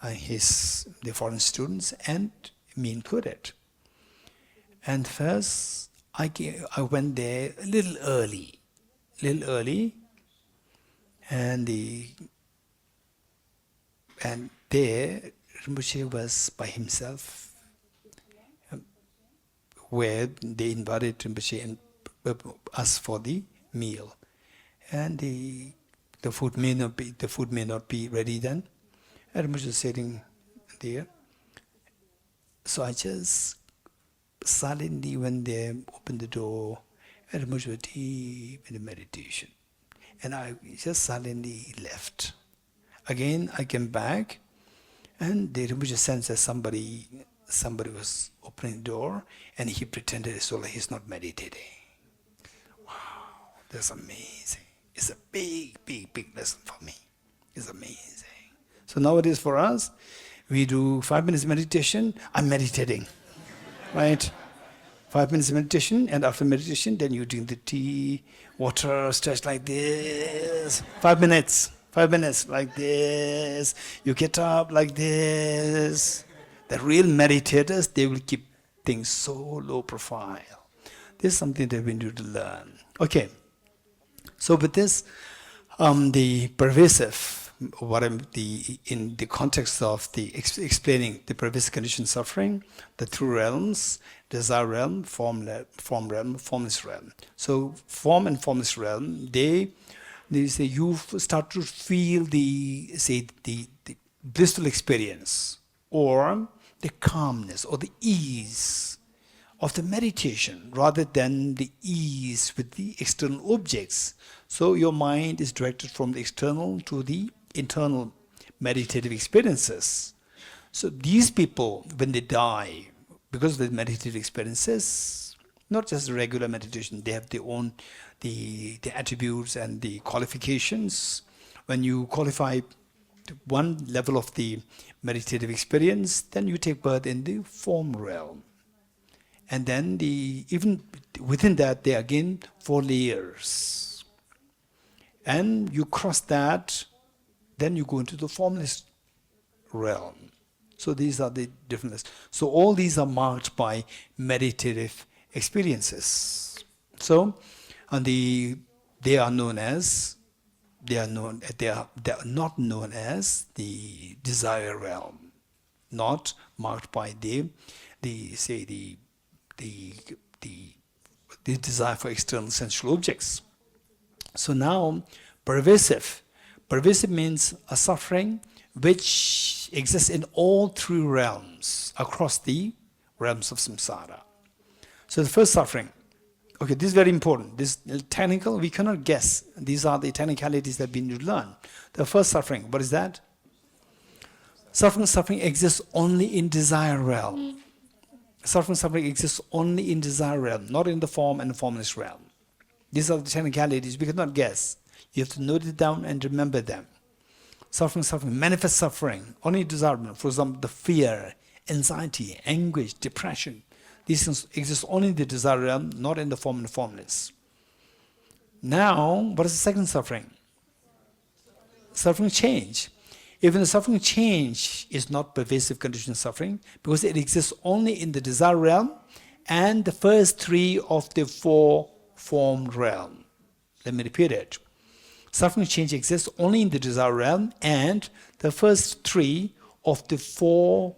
the foreign students, and me included. And first I went there a little early, and there Rinpoche was by himself, where they invited Rinpoche and us for the meal, and the food may not be ready then. And Rinpoche was sitting there, so I just silently went there, opened the door, and Rinpoche was deep in the meditation, and I just silently left. Again I came back, and the Rinpoche sensed that somebody was opening the door, and he pretended as though he's not meditating. Wow, that's amazing. It's a big lesson for me. It's amazing. So nowadays for us, we do 5 minutes meditation, I'm meditating, right? 5 minutes meditation, and after meditation, then you drink the tea, water, stretch like this, 5 minutes like this, you get up like this. The real meditators, they will keep things so low profile. This is something that we need to learn. Okay, So with this, the pervasive, in the context of the explaining the pervasive condition suffering, the three realms, desire realm, form realm, formless realm. So form and formless realm, they say you start to feel the blissful experience, or the calmness, or the ease of the meditation, rather than the ease with the external objects. So your mind is directed from the external to the internal meditative experiences. So these people, when they die, because of the meditative experiences, not just regular meditation, they have their own the attributes and the qualifications. When you qualify to one level of the meditative experience, then you take birth in the form realm. And then even within that, there are again 4 layers. And you cross that, then you go into the formless realm. So these are the different levels. So all these are marked by meditative experiences. So, and they are not known as the desire realm, not marked by the desire for external sensual objects. So now, pervasive means a suffering which exists in all 3 realms, across the realms of samsara. So the first suffering, okay, this is very important. This is technical, we cannot guess. These are the technicalities that we need to learn. The first suffering, what is that? Suffering exists only in desire realm. Suffering exists only in desire realm, not in the form and the formless realm. These are the technicalities we cannot guess. You have to note it down and remember them. Suffering, manifest suffering, only desire realm. For example, the fear, anxiety, anguish, depression. These things exist only in the desire realm, not in the form and the formless. Now, what is the second suffering? Suffering change. Even the suffering change is not pervasive conditioned suffering, because it exists only in the desire realm and the first 3 of the 4 formed realm. Let me repeat it. Suffering change exists only in the desire realm and the first 3 of the 4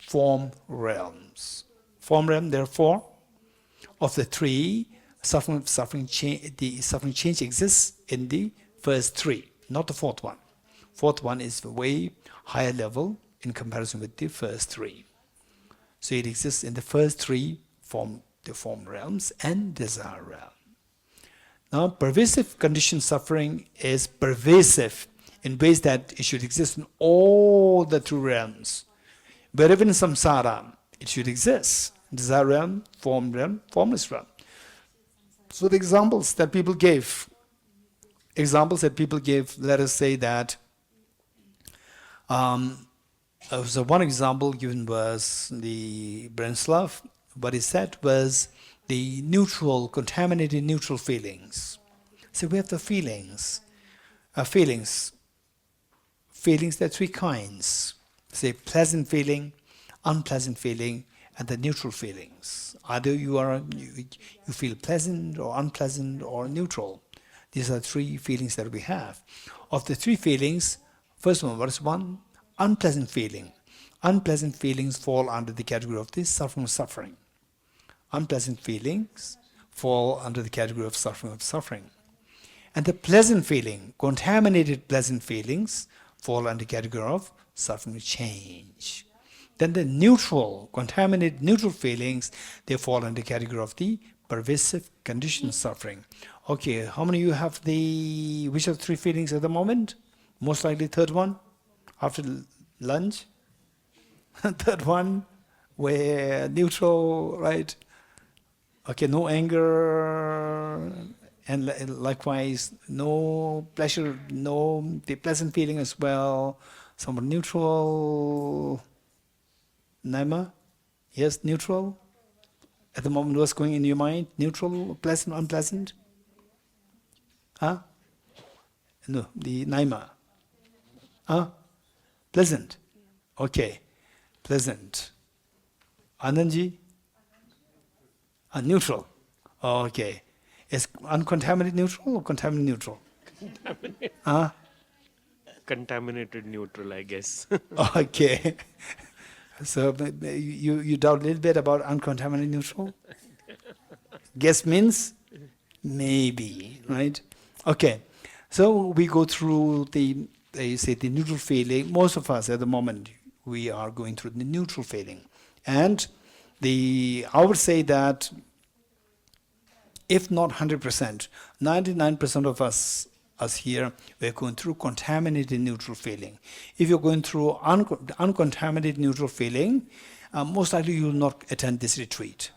form realms. Form realm, there are 4. Of the 3, suffering change exists in the first 3, not the 4th one. 4th one is a way higher level in comparison with the first 3. So it exists in the first 3 the form realms and desire realm. Now, pervasive conditioned suffering is pervasive in ways that it should exist in all the 3 realms. Wherever in samsara, it should exist. Desire realm, formless realm. So the examples that people gave, let us say that, so one example given was the Branislav. What he said was the contaminated neutral feelings. So we have the feelings. Feelings, there are 3 kinds. Say pleasant feeling, unpleasant feeling, and the neutral feelings. Either you feel pleasant or unpleasant or neutral. These are 3 feelings that we have. Of the 3 feelings, first one, what is one? Unpleasant feeling. Unpleasant feelings fall under the category of the suffering. Unpleasant feelings fall under the category of suffering. And the pleasant feeling, contaminated pleasant feelings, fall under the category of suffering change. Then the contaminated neutral feelings, they fall under the category of the pervasive conditioned suffering. Okay, how many of you have which of the 3 feelings at the moment? Most likely 3rd one, after lunch. 3rd one, where neutral, right? Okay, no anger, and likewise, no pleasure, no the pleasant feeling as well. Somewhat neutral. Naima? Yes, neutral? At the moment, what's going in your mind? Neutral, pleasant, unpleasant? Huh? No, the Naima. Huh? Pleasant. Okay, pleasant. Anandji? Neutral. Okay. Is uncontaminated neutral or contaminated neutral? Contaminated neutral, I guess. Okay. So you doubt a little bit about uncontaminated neutral? Guess means maybe, right? Okay. So we go through the neutral feeling. Most of us at the moment, we are going through the neutral feeling. And I would say that if not 100%, 99% of us here, we're going through contaminated neutral feeling. If you're going through uncontaminated neutral feeling, most likely you will not attend this retreat.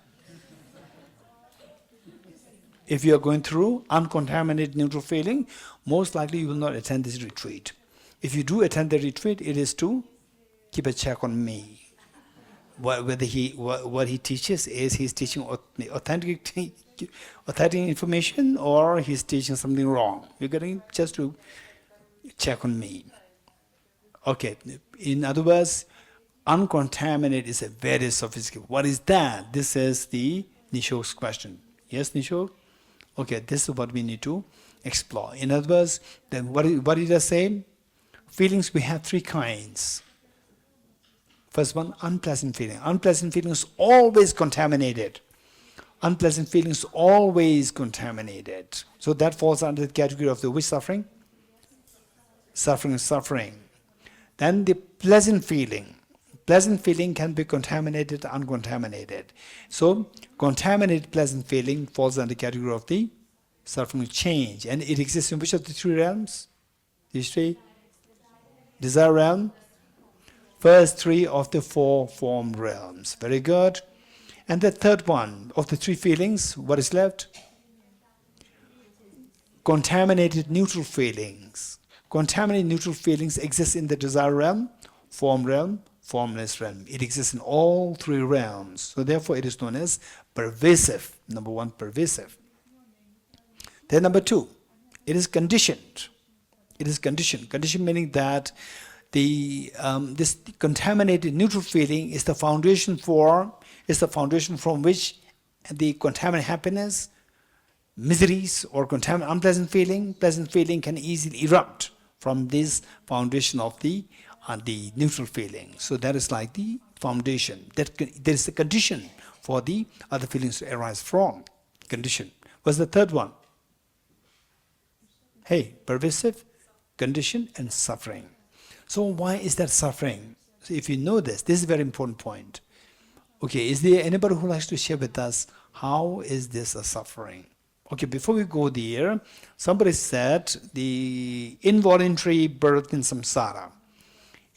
If you are going through uncontaminated neutral feeling, most likely you will not attend this retreat. If you do attend the retreat, it is to keep a check on me. What he teaches is he's teaching authentic information or he's teaching something wrong. You're getting just to check on me. Okay. In other words, uncontaminated is a very sophisticated. What is that? This is the Nishok's question. Yes, Nishok? Okay, this is what we need to explore. In other words, then what did I say? Feelings, we have three kinds. First one, unpleasant feeling. Unpleasant feelings always contaminated. Unpleasant feelings always contaminated. So that falls under the category of the which suffering? Suffering. Then the pleasant feeling. Pleasant feeling can be contaminated, uncontaminated. So contaminated pleasant feeling falls under the category of the suffering change. And it exists in which of the three realms? These three? Desire realm? First three of the four form realms. Very good. And the third one of the three feelings, what is left? Contaminated neutral feelings. Contaminated neutral feelings exist in the desire realm, formless realm. It exists in all three realms. So therefore it is known as pervasive. Number one, pervasive. Then number two, it is conditioned. It is conditioned. Conditioned meaning that this contaminated neutral feeling is the foundation from which the contaminated happiness, miseries, or unpleasant feeling, pleasant feeling can easily erupt from this foundation of the neutral feeling. So that is like the foundation. There is a condition for the other feelings to arise from. Condition. What's the third one? Hey, pervasive, condition, and suffering. So why is that suffering? So if you know this is a very important point. Okay, is there anybody who likes to share with us how is this a suffering? Okay, before we go there, somebody said the involuntary birth in samsara.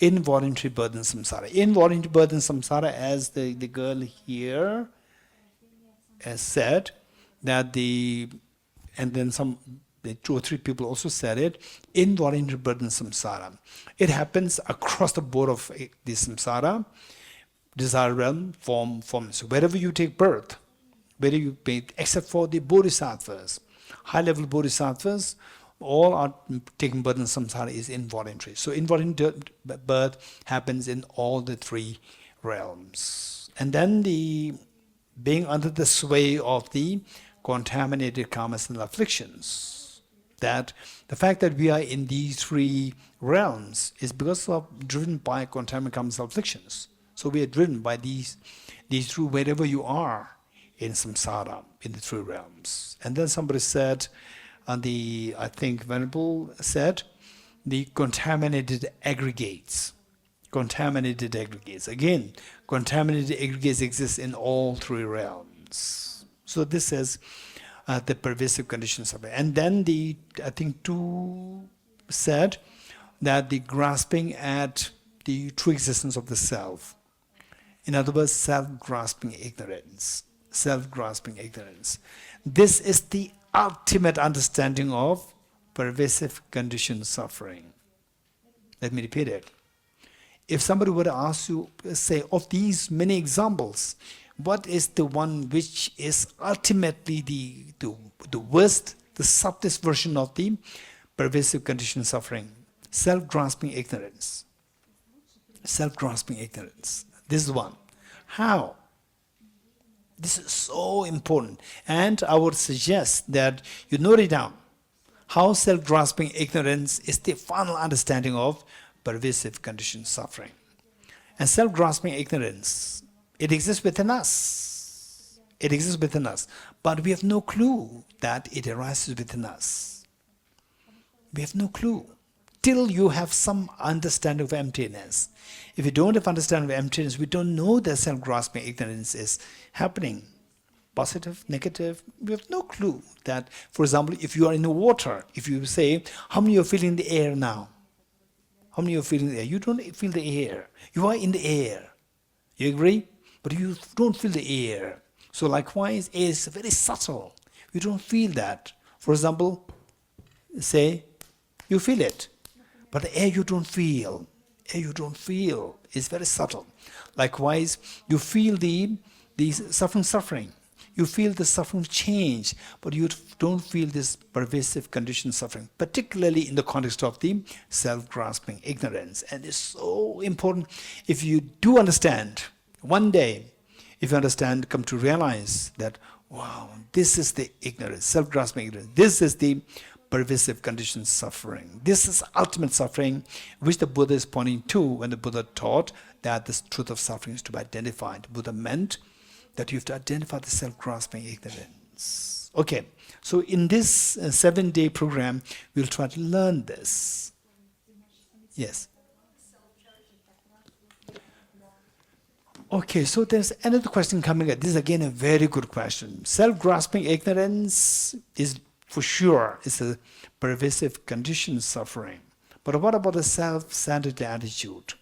Involuntary birth in samsara. Involuntary birth in samsara, as the girl here has said, that and then the two or three people also said it, involuntary birth in samsara. It happens across the board of the samsara, desire realm, form. So wherever you take birth, except for the bodhisattvas, high-level bodhisattvas, all are taking birth in samsara is involuntary. So involuntary birth happens in all the three realms. And then being under the sway of the contaminated karmas and afflictions, that the fact that we are in these three realms is because of driven by contaminated karmas and afflictions. So we are driven by these through wherever you are in samsara, in the three realms. And then somebody said, I think Venerable said, the contaminated aggregates. Contaminated aggregates. Again, contaminated aggregates exist in all three realms. So this is the pervasive conditions of it. And then I think two said that the grasping at the true existence of the self. In other words, self-grasping ignorance. Self-grasping ignorance. This is the ultimate understanding of pervasive conditioned suffering. Let me repeat it. If somebody were to ask you, say, of these many examples, what is the one which is ultimately the worst, the subtlest version of the pervasive conditioned suffering? Self-grasping ignorance. Self-grasping ignorance. This is one. How? This is so important. And I would suggest that you note it down. How self-grasping ignorance is the final understanding of pervasive conditioned suffering. And self-grasping ignorance, it exists within us. It exists within us. But we have no clue that it arises within us. We have no clue. Till you have some understanding of emptiness. If you don't have understanding of emptiness, we don't know that self-grasping ignorance is happening. Positive, negative, we have no clue that, for example, if you are in the water, if you say, how many are feeling the air now? How many are feeling the air? You don't feel the air. You are in the air. You agree? But you don't feel the air. So likewise, air is very subtle. You don't feel that. For example, say, you feel it. But the air you don't feel. Air you don't feel. It's very subtle. Likewise, you feel the suffering. You feel the suffering change, but you don't feel this pervasive conditioned suffering, particularly in the context of the self-grasping ignorance. And it's so important. If you do understand, one day, if you understand, come to realize that, wow, this is the ignorance, self-grasping ignorance. This is the pervasive conditioned suffering. This is ultimate suffering, which the Buddha is pointing to when the Buddha taught that the truth of suffering is to be identified. The Buddha meant that you have to identify the self-grasping ignorance. Okay, so in this 7-day program, we'll try to learn this. Yes. Okay, so there's another question coming up. This is again a very good question. Self-grasping ignorance is for sure is a pervasive conditioned suffering. But what about the self-centered attitude?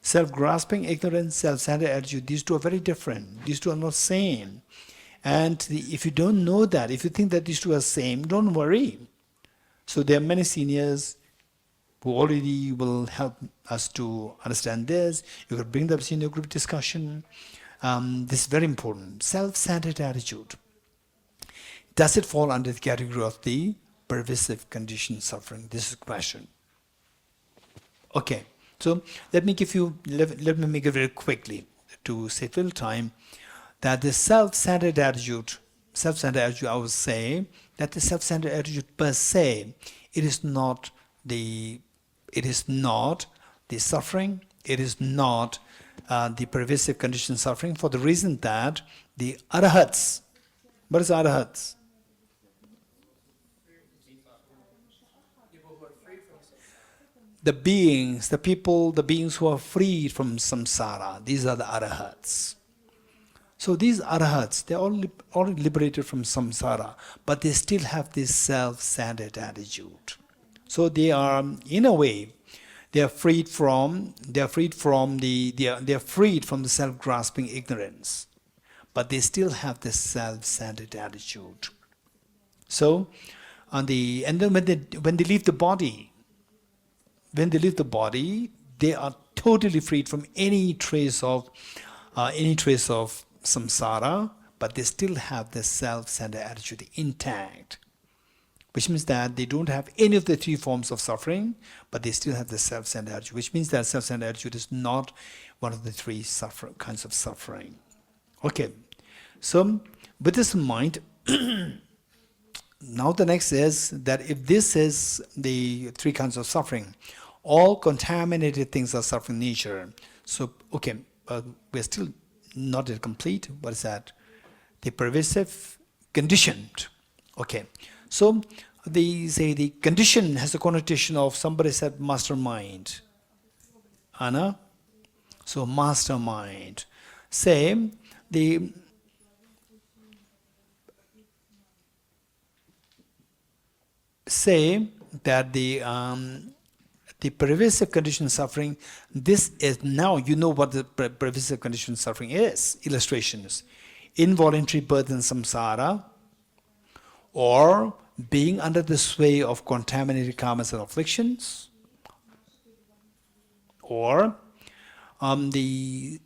Self-grasping ignorance, self-centered attitude, these two are very different. These two are not same. And if you don't know that, if you think that these two are same, don't worry. So there are many seniors who already will help us to understand this. You can bring the senior group discussion. This is very important. Self-centered attitude. Does it fall under the category of the pervasive conditioned suffering? This is the question. Okay. So let me make it very quickly to save a little time, that the self-centered attitude, I would say that the self-centered attitude per se, it is not the suffering, it is not the pervasive conditioned suffering, for the reason that the arahats, what is arahats? The beings who are freed from samsara, these are the arahats. So these arahats, they're all liberated from samsara, but they still have this self-centered attitude. So they are, in a way, they are freed from the self-grasping ignorance, but they still have this self-centered attitude. So, and then when they leave the body. When they leave the body, they are totally freed from any trace of samsara, but they still have the self-centered attitude intact, which means that they don't have any of the three forms of suffering, but they still have the self-centered attitude, which means that self-centered attitude is not one of the three kinds of suffering. Okay, so with this in mind, now the next is that if this is the three kinds of suffering, all contaminated things are suffering nature. So, okay, we're still not yet complete. What is that? The pervasive conditioned. Okay, so they say the condition has a connotation of, somebody said mastermind. Anna? So mastermind. Say that the pervasive conditioned suffering, this is, now you know what the pervasive conditioned suffering is. Illustrations. Involuntary birth in samsara, or being under the sway of contaminated karmas and afflictions, or the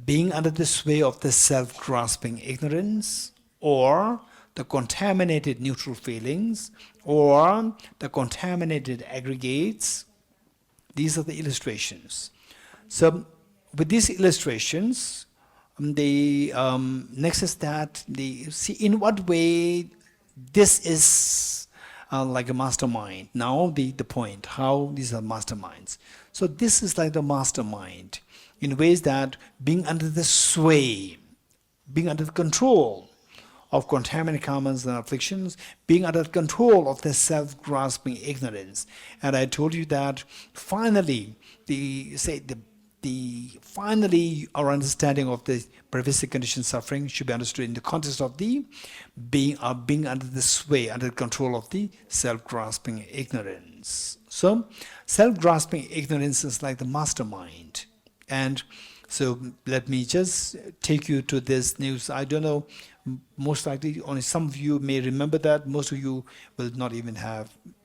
being under the sway of the self-grasping ignorance, or the contaminated neutral feelings, or the contaminated aggregates. These are the illustrations. So with these illustrations, Next is that see in what way this is like a mastermind. Now the point, how these are masterminds. So this is like the mastermind in ways that being under the sway, being under the control of contaminated karmas and afflictions, being under the control of the self-grasping ignorance. And I told you that finally, finally our understanding of the pervasive conditioned suffering should be understood in the context of the being under the sway, under the control of the self-grasping ignorance. So self-grasping ignorance is like the mastermind. And so let me just take you to this news. I don't know, most likely only some of you may remember that. Most of you will not even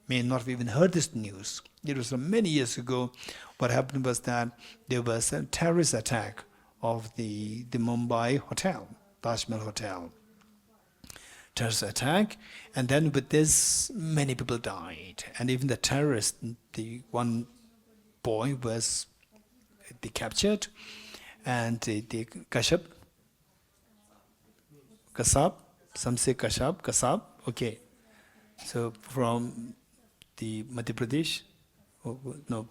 may not have even heard this news. It was many years ago. What happened was that there was a terrorist attack of the Mumbai hotel, Taj Mahal Hotel. Terrorist attack, and then with this many people died. And even the terrorist, the one boy was captured, and the Kasab, some say Kasab, okay. So from the Madhya Pradesh, no,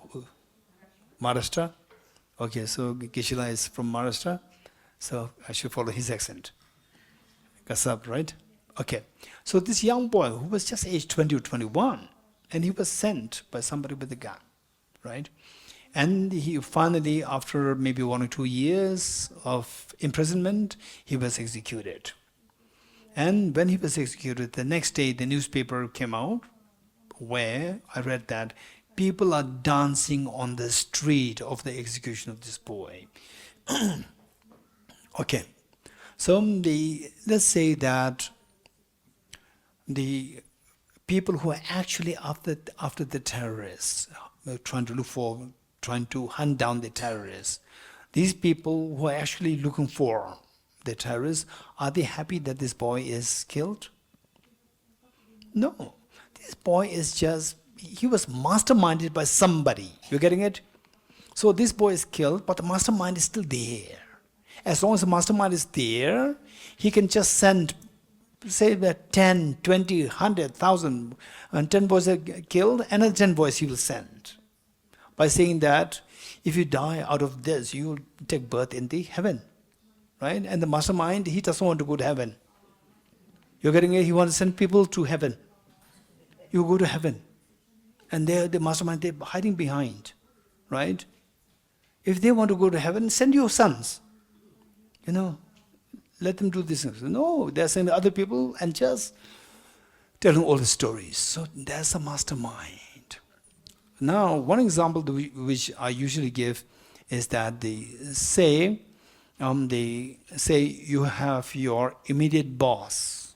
Maharashtra, okay, so Geshe is from Maharashtra, so I should follow his accent. Kasab, right? Okay, so this young boy who was just aged 20 or 21, and he was sent by somebody with a gun, right? And he finally, after maybe 1 or 2 years of imprisonment, he was executed. And when he was executed, the next day the newspaper came out where I read that people are dancing on the street of the execution of this boy. Okay, so let's say that the people who are actually after the terrorists, trying to hunt down the terrorists, these people who are actually looking for the terrorists, are they happy that this boy is killed? No. This boy is he was masterminded by somebody. You're getting it? So this boy is killed, but the mastermind is still there. As long as the mastermind is there, he can just send, say that 10, 20, 100,000, and 10 boys are killed, another 10 boys he will send. By saying that, if you die out of this, you will take birth in the heaven. Right? And the mastermind, he doesn't want to go to heaven. You're getting it? He wants to send people to heaven. You go to heaven. And the mastermind, they're hiding behind. Right? If they want to go to heaven, send your sons. Let them do this. No, they're sending other people and just telling all the stories. So that's a mastermind. Now, one example which I usually give is that they say you have your immediate boss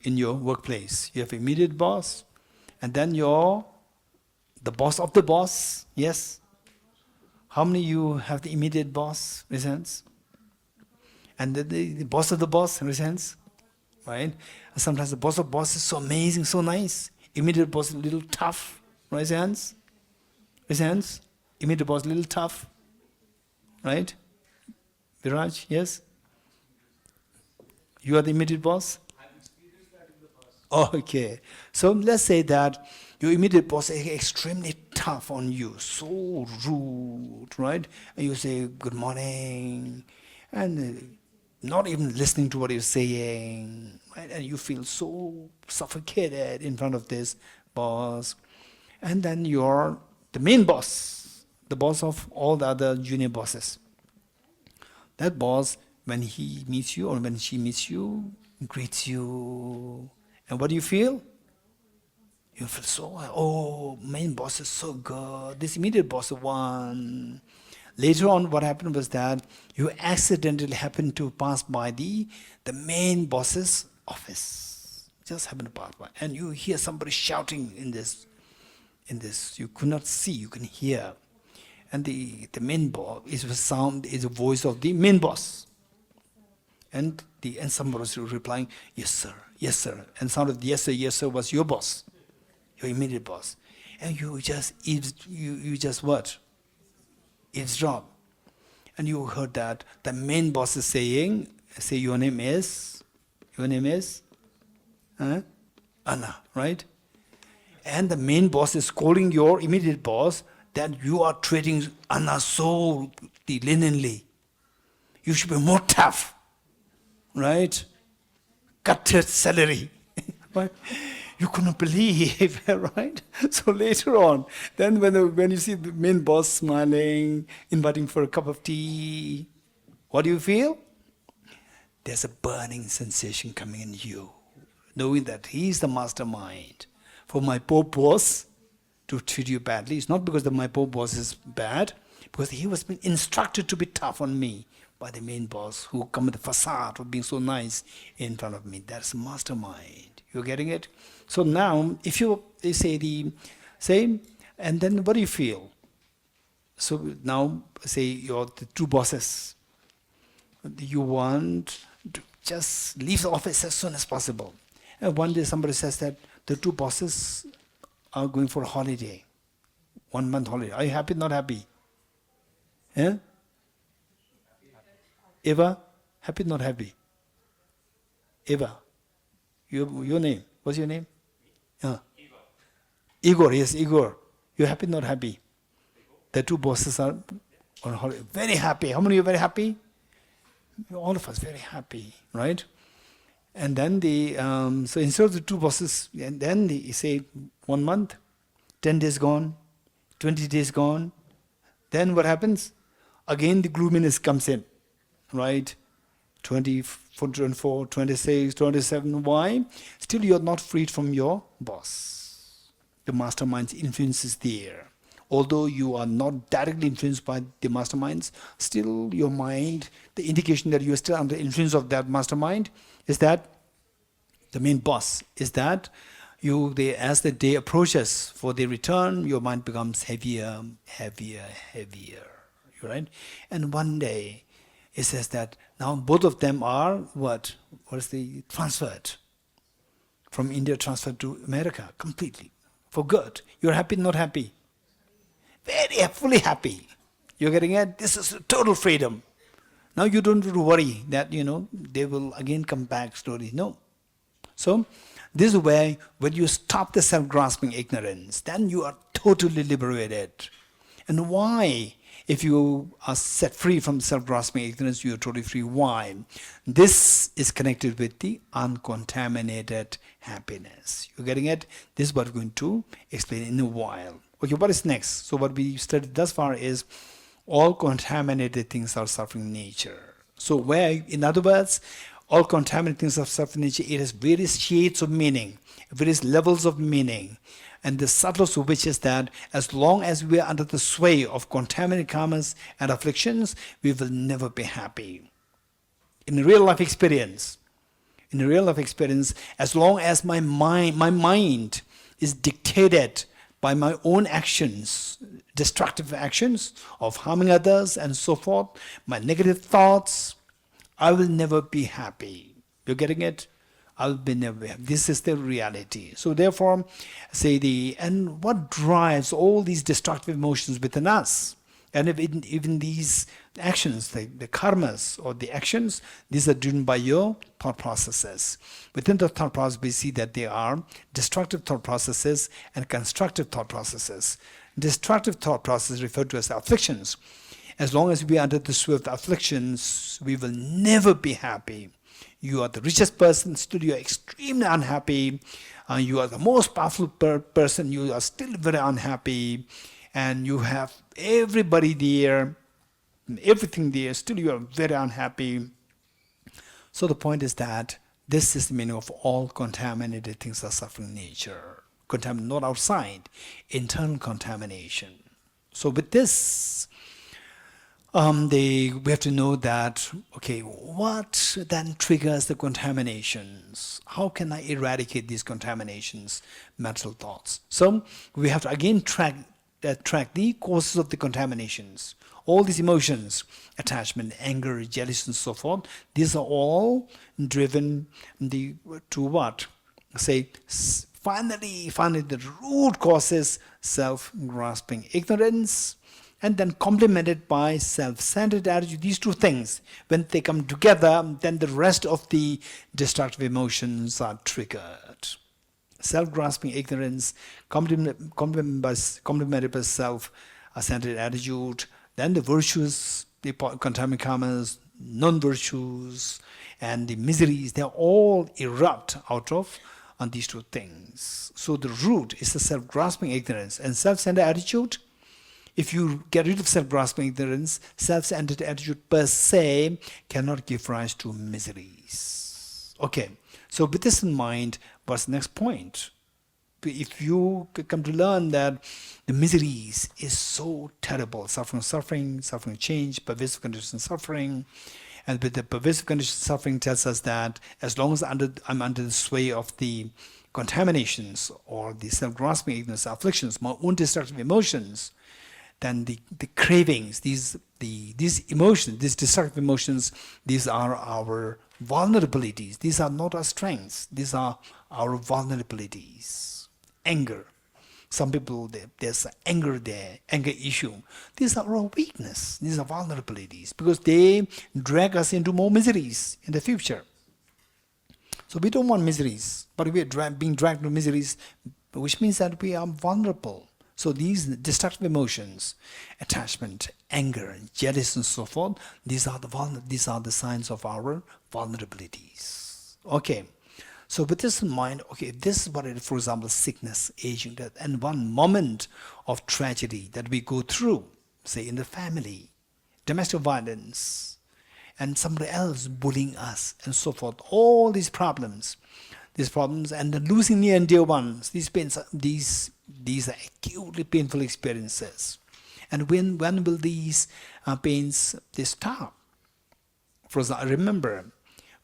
in your workplace. You have immediate boss, and then the boss of the boss. Yes. How many of you have the immediate boss? Raise hands. And the boss of the boss, raise hands. Right? And sometimes the boss of the boss is so amazing, so nice. Immediate boss is a little tough. Raise hands. Raise hands. Immediate boss a little tough. Right? Viraj, yes? You are the immediate boss? I've experienced that in the past. Okay. So let's say that your immediate boss is extremely tough on you, so rude, right? And you say, good morning, and not even listening to what you're saying, right? And you feel so suffocated in front of this boss. And then you're the main boss, the boss of all the other junior bosses. That boss, when he meets you or when she meets you, greets you. And what do you feel? You feel so, main boss is so good. This immediate boss won. Later on, what happened was that you accidentally happened to pass by the main boss's office. Just happened to pass by. And you hear somebody shouting in this. You could not see, you can hear. And the main boss is the voice of the main boss. And somebody was replying, yes sir, yes sir. And sound of the yes sir was your boss, your immediate boss. And you just what? Eavesdrop. and you heard that the main boss is saying, say your name is Anna, right? And the main boss is calling your immediate boss that you are treating Anna so leniently. You should be more tough, right? Cut your salary. Right? You couldn't believe, right? So later on, then when you see the main boss smiling, inviting for a cup of tea, what do you feel? There's a burning sensation coming in you, knowing that he's the mastermind. For my poor boss to treat you badly, it's not because my poor boss is bad, because he was being instructed to be tough on me by the main boss who come with the facade of being so nice in front of me. That's a mastermind. You're getting it? So now, if you say, and then what do you feel? So now, say you're the two bosses. You want to just leave the office as soon as possible. And one day somebody says that the two bosses are going for a holiday, 1 month holiday. Are you happy, not happy? Yeah? Eva, happy, not happy? Eva, your name, what's your name? Igor, yes, Igor. You're happy, not happy? The two bosses are on holiday. Very happy. How many of you are very happy? All of us very happy, right? And then so instead of the two bosses, and then they say 1 month, 10 days gone, 20 days gone. Then what happens? Again the gloominess comes in, right? 24, 24, 26, 27. Why? Still you're not freed from your boss. The mastermind's influence is there. Although you are not directly influenced by the masterminds, still your mind, the indication that you are still under the influence of that mastermind is that the main boss is that as the day approaches for the return, your mind becomes heavier, heavier, heavier. Right? And one day it says that now both of them are what? What is the transferred? From India transferred to America completely. For good. You're happy, not happy? Very fully happy. You're getting it? This is total freedom. Now you don't have to worry that, they will again come back slowly. No. So, this is where, when you stop the self-grasping ignorance, then you are totally liberated. And why? If you are set free from self-grasping ignorance, you are totally free. Why? This is connected with the uncontaminated happiness. You're getting it? This is what we're going to explain in a while. Okay, what is next? So what we studied thus far is all contaminated things are suffering nature. So where, in other words, all contaminated things are suffering nature, it has various shades of meaning, various levels of meaning. And the subtlest of which is that as long as we are under the sway of contaminated karmas and afflictions, we will never be happy. In a real life experience, as long as my mind is dictated by my own actions, destructive actions of harming others and so forth, my negative thoughts, I will never be happy. You're getting it? I'll be never happy. This is the reality. So therefore, and what drives all these destructive emotions within us? And even these actions, the karmas or the actions, these are driven by your thought processes. Within the thought process, we see that there are destructive thought processes and constructive thought processes. Destructive thought processes referred to as afflictions. As long as we are under the sway of the afflictions, we will never be happy. You are the richest person, still you are extremely unhappy. You are the most powerful person, you are still very unhappy. And you have everybody there, everything there, still you are very unhappy. So the point is that this is the meaning of all contaminated things are suffering nature. Not outside, internal contamination. So with this, we have to know that, okay, what then triggers the contaminations? How can I eradicate these contaminations, mental thoughts? So we have to again track the causes of the contaminations. All these emotions, attachment, anger, jealousy, and so forth, these are all driven to what? Finally, the root cause is self-grasping ignorance. and then complemented by self-centered attitude. These two things, when they come together, then the rest of the destructive emotions are triggered. Self-grasping ignorance, complemented by self-centered attitude, then the virtues, the contaminant karmas, non-virtues, and the miseries, they all erupt out of on these two things. So the root is the self-grasping ignorance and self-centered attitude. If you get rid of self-grasping ignorance, self-centered attitude per se cannot give rise to miseries. Okay, so with this in mind, what's the next point? If you come to learn that the miseries is so terrible, suffering, change, pervasive condition suffering, and with the pervasive condition suffering tells us that as long as I'm under the sway of the contaminations or the self-grasping ignorance, afflictions, my own destructive emotions, then the cravings, these emotions, these destructive emotions, these are our vulnerabilities. These are not our strengths. These are our vulnerabilities. Anger. Some people, there's anger there, anger issue. These are our weakness. These are vulnerabilities because they drag us into more miseries in the future. So we don't want miseries, but we are being dragged into miseries, which means that we are vulnerable. So these destructive emotions, attachment, anger, jealousy, and so forth, these are the signs of our vulnerabilities. Okay. So with this in mind, okay, this is what it is, for example, sickness, aging, death, and one moment of tragedy that we go through, say in the family, domestic violence, and somebody else bullying us, and so forth. All these problems, and then losing near and dear ones, these pains, these are acutely painful experiences. And when will these pains they stop? For example, I remember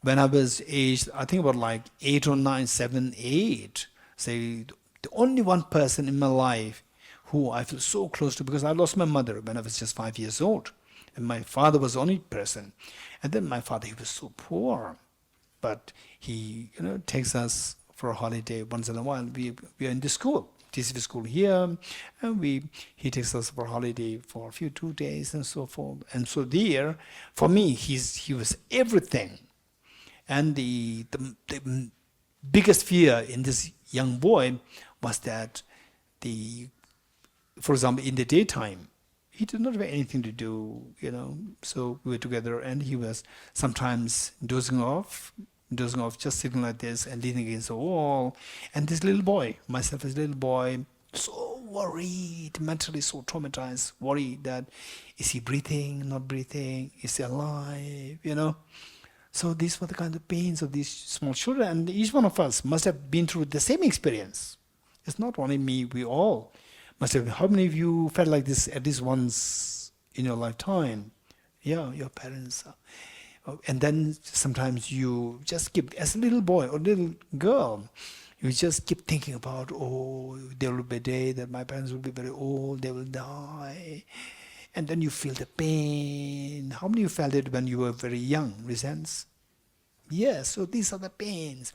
when I was aged, I think about like 8 or 9, 7, 8, say, the only one person in my life who I feel so close to, because I lost my mother when I was just 5 years old. And my father was the only person. And then my father, he was so poor. But he, takes us for a holiday once in a while. We are in the school, TCV school here, and he takes us for a holiday for a few 2 days and so forth. And so there, for me, he was everything. And the biggest fear in this young boy was that for example, in the daytime, he did not have anything to do, So we were together, and he was sometimes dozing off, just sitting like this and leaning against the wall. And this little boy, myself as a little boy, so worried, mentally so traumatized, worried that, is he breathing, not breathing, is he alive, So these were the kind of pains of these small children, and each one of us must have been through the same experience. It's not only me, we all must have. How many of you felt like this at least once in your lifetime? Yeah, your parents. And then sometimes you just keep, as a little boy or little girl, you just keep thinking about, there will be a day that my parents will be very old, they will die. And then you feel the pain. How many of you felt it when you were very young? Resents? Yes, so these are the pains.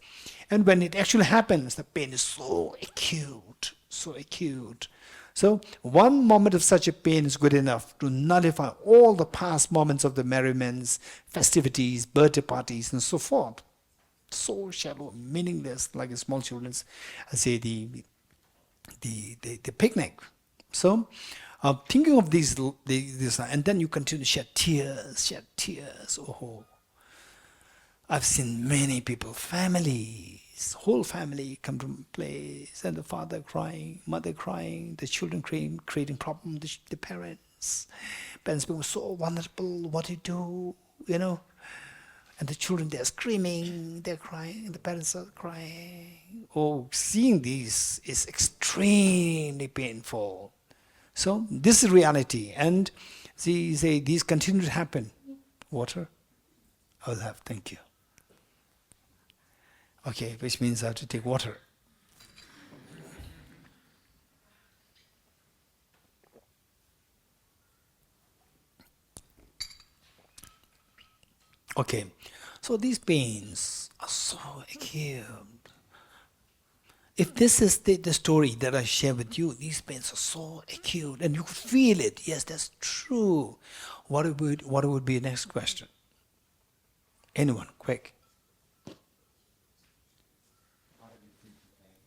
And when it actually happens, the pain is so acute, so acute. So one moment of such a pain is good enough to nullify all the past moments of the merriments, festivities, birthday parties, and so forth. So shallow, meaningless, like a small children's, I say the picnic. So thinking of these, and then you continue to shed tears. Oh, I've seen many people, families, whole family come to place, and the father crying, mother crying, the children creating problems, the parents become so vulnerable, what do you do, and the children, they're screaming, they're crying, the parents are crying. Oh, seeing this is extremely painful. So this is reality, and these continue to happen. Water? I will have, thank you. Okay, which means I have to take water. Okay, so these pains are so acute. If this is the story that I share with you, these pains are so acute and you feel it. Yes, that's true. What would be the next question? Anyone, quick.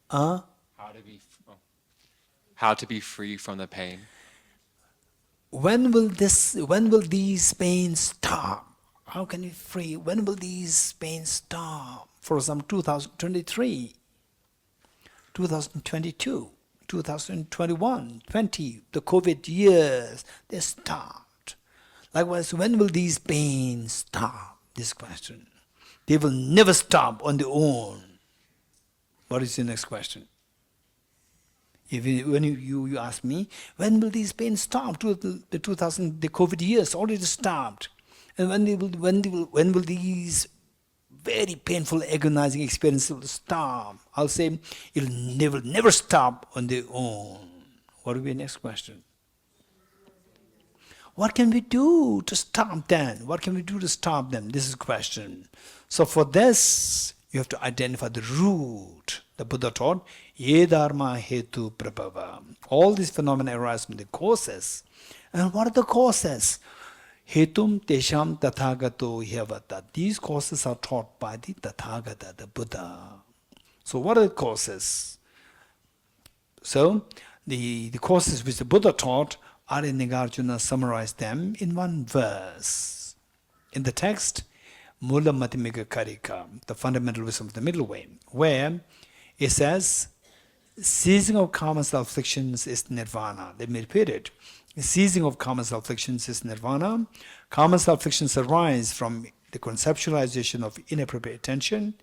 How to be free from the pain. When will these pains stop? How can you free? When will these pains stop? For some 2023, 2022, 2021, 20, the COVID years, they stopped. Likewise, when will these pains stop? This question. They will never stop on their own. What is the next question? When you ask me, when will these pains stop? The COVID years already stopped. And when will these very painful, agonizing experiences stop? I'll say, it'll never stop on their own. What will be the next question? What can we do to stop them? What can we do to stop them? This is the question. So for this, you have to identify the root. The Buddha taught, Ye dharma hetu prabhava. All these phenomena arise from the causes. And what are the causes? Hetum tesham tathagato hyavata. These causes are taught by the Tathagata, the Buddha. So what are the causes? So the causes which the Buddha taught, Nagarjuna summarized them in one verse. In the text, Mula Madhyamika Karika, the fundamental wisdom of the middle way, where it says, ceasing of karma afflictions is nirvana. Let me repeat it. Ceasing of karma afflictions is nirvana. Karma afflictions arise from the conceptualization of inappropriate attention,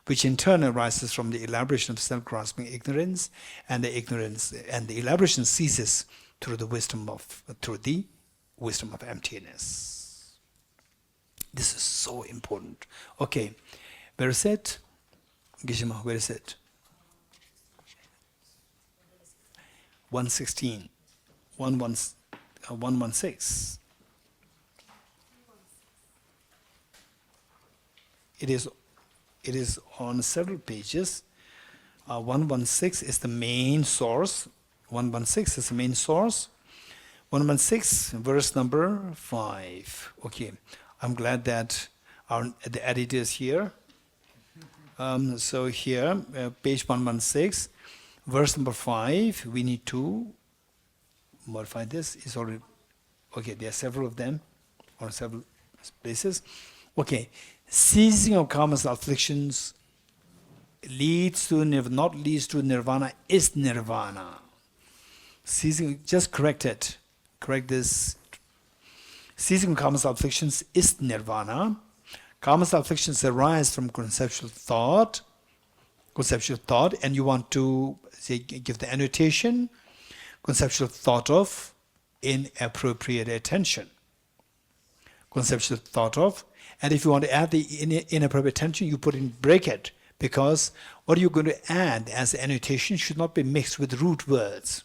which in turn arises from the elaboration of self-grasping ignorance, and the elaboration ceases through the wisdom of emptiness. This is so important. Okay, where is it? Gishima, where is it? 116, 116. It is on several pages. 116 is the main source. 116 is the main source. 116, verse number 5. Okay, I'm glad that the editor is here. So here, page 116, verse number 5, we need to modify this. It's already, okay, there are several of them on several places. Okay, ceasing of karma afflictions leads to not leads to nirvana, is nirvana. Ceasing, just correct it. Correct this. Ceasing of karma afflictions is nirvana. Karma afflictions arise from conceptual thought, and you want to say, give the annotation, conceptual thought of inappropriate attention. Conceptual thought of, and if you want to add the inappropriate attention, you put in bracket, because what you're going to add as annotation should not be mixed with root words,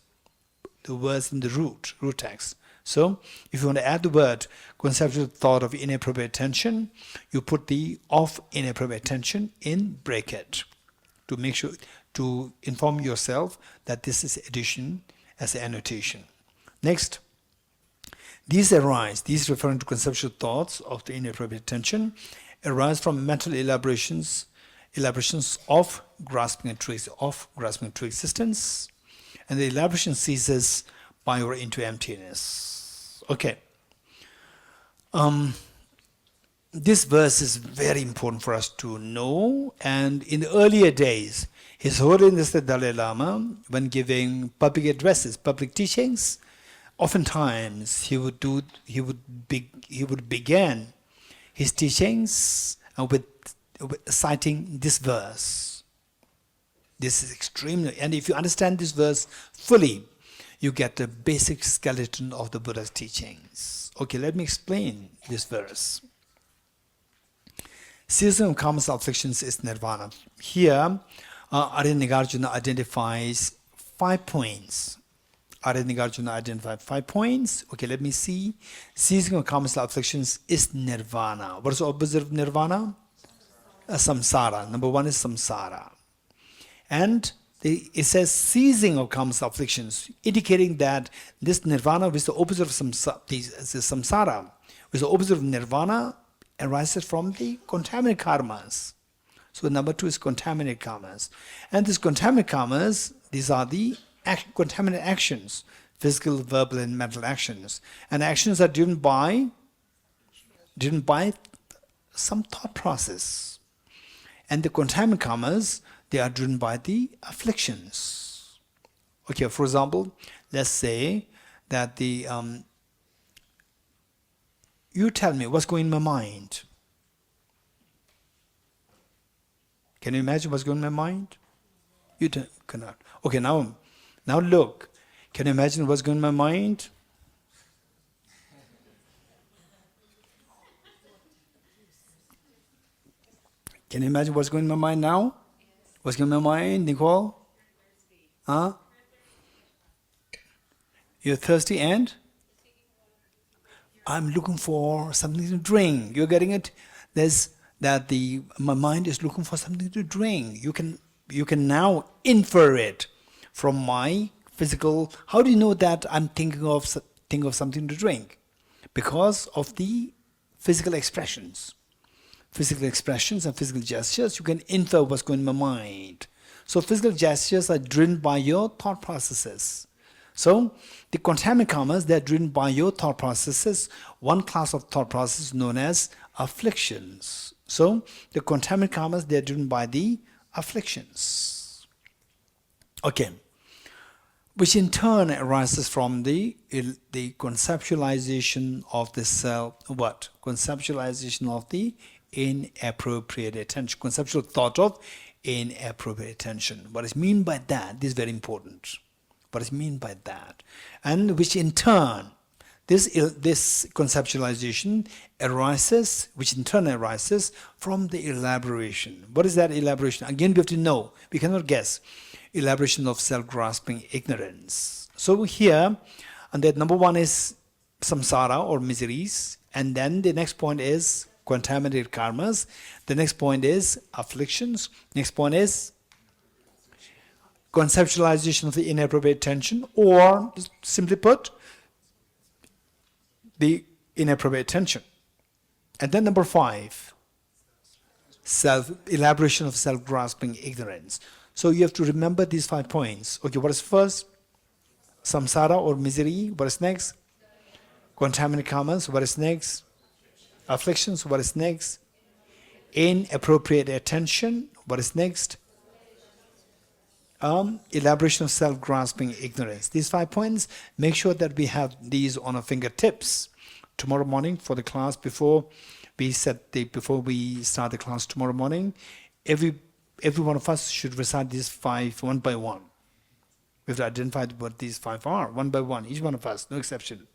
the words in the root text. So, if you want to add the word conceptual thought of inappropriate attention, you put the of inappropriate attention in bracket to make sure, to inform yourself that this is addition as an annotation. Next, these referring to conceptual thoughts of the inappropriate attention, arise from mental elaborations of grasping a true existence, and the elaboration ceases by or into emptiness. Okay. This verse is very important for us to know, and in the earlier days, His Holiness the Dalai Lama, when giving public addresses, public teachings, oftentimes he would begin his teachings with citing this verse. This is extremely, and if you understand this verse fully, you get the basic skeleton of the Buddha's teachings. Okay, let me explain this verse. Ceasing of karma afflictions is nirvana. Here, Nagarjuna identifies 5 points. Nagarjuna identified 5 points. Okay, let me see. Ceasing of karma afflictions is nirvana. What is the opposite of nirvana? Samsara. Number 1 is samsara. And It says ceasing of karma's afflictions, indicating that this nirvana, which is the opposite of samsara, which is the opposite of nirvana, arises from the contaminated karmas. So number 2 is contaminated karmas. And these contaminated karmas, these are the contaminated actions, physical, verbal, and mental actions. And actions are driven by some thought process. And the contaminated karmas, they are driven by the afflictions. Okay, for example, let's say that you tell me what's going in my mind. Can you imagine what's going in my mind? You cannot. Okay, now look. Can you imagine what's going in my mind? Can you imagine what's going in my mind now? What's going in my mind, Nicole? Huh? You're thirsty and? I'm looking for something to drink. You're getting it? My mind is looking for something to drink. You can now infer it from my physical. How do you know that I'm thinking of something to drink? Because of the physical expressions. Physical expressions and physical gestures, you can infer what's going in my mind. So physical gestures are driven by your thought processes. So the contaminated karmas, they are driven by your thought processes. One class of thought process known as afflictions. So the contaminated karmas, they are driven by the afflictions. Okay. Which in turn arises from the conceptualization of the self. What? Conceptualization of the inappropriate attention. Conceptual thought of inappropriate attention. What is meant by that? This is very important. What is meant by that? And which in turn, this conceptualization arises, which in turn arises from the elaboration. What is that elaboration? Again, we have to know. We cannot guess. Elaboration of self-grasping ignorance. So here, and that number 1 is samsara or miseries, and then the next point is contaminated karmas. The next point is afflictions. Next point is conceptualization of the inappropriate attention, or simply put, the inappropriate attention. And then number 5, elaboration of self-grasping ignorance. So you have to remember these 5 points. Okay, what is first? Samsara or misery. What is next? Contaminated karmas. What is next? Afflictions. What is next? Inappropriate attention. What is next? Elaboration of self-grasping ignorance. These 5 points, make sure that we have these on our fingertips. Tomorrow morning for the class, before we start the class tomorrow morning, every one of us should recite these 5 one by one. We have to identify what these 5 are, one by one, each one of us, no exception.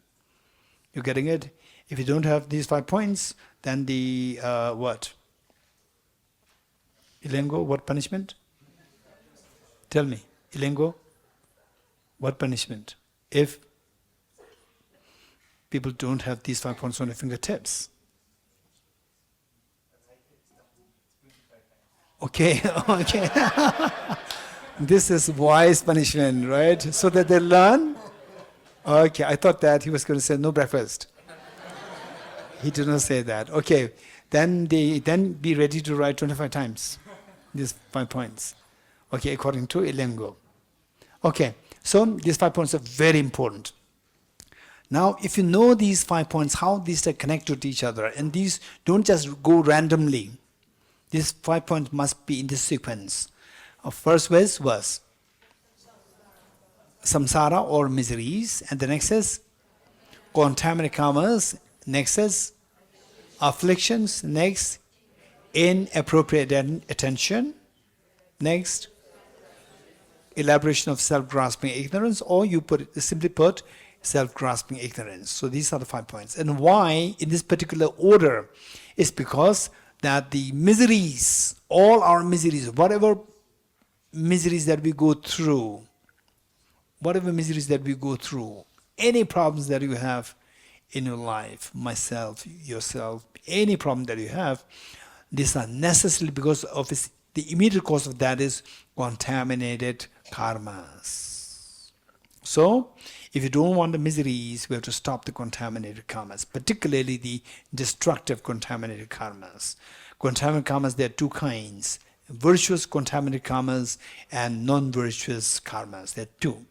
You're getting it? If you don't have these 5 points, then the what? Ilengo, what punishment? Tell me, Ilengo, what punishment? If people don't have these 5 points on their fingertips. Okay, okay. This is wise punishment, right? So that they learn. Okay, I thought that he was going to say no breakfast. He did not say that. Okay, then be ready to write 25 times these 5 points. Okay, according to Ilengo. Okay, so these 5 points are very important. Now, if you know these 5 points, how these are connected to each other, and these don't just go randomly. These 5 points must be in this sequence. First was samsara or miseries, and the next is contaminated karmas, next is afflictions, next inappropriate attention, next elaboration of self-grasping ignorance, or you simply put self-grasping ignorance. So these are the 5 points. And why in this particular order is because that the miseries, all our miseries, whatever miseries that we go through, any problems that you have in your life, myself, yourself, any problem that you have, these are necessarily because of the immediate cause of that is contaminated karmas. So, if you don't want the miseries, we have to stop the contaminated karmas, particularly the destructive contaminated karmas. Contaminated karmas, there are two kinds: virtuous contaminated karmas and non-virtuous karmas. There are two.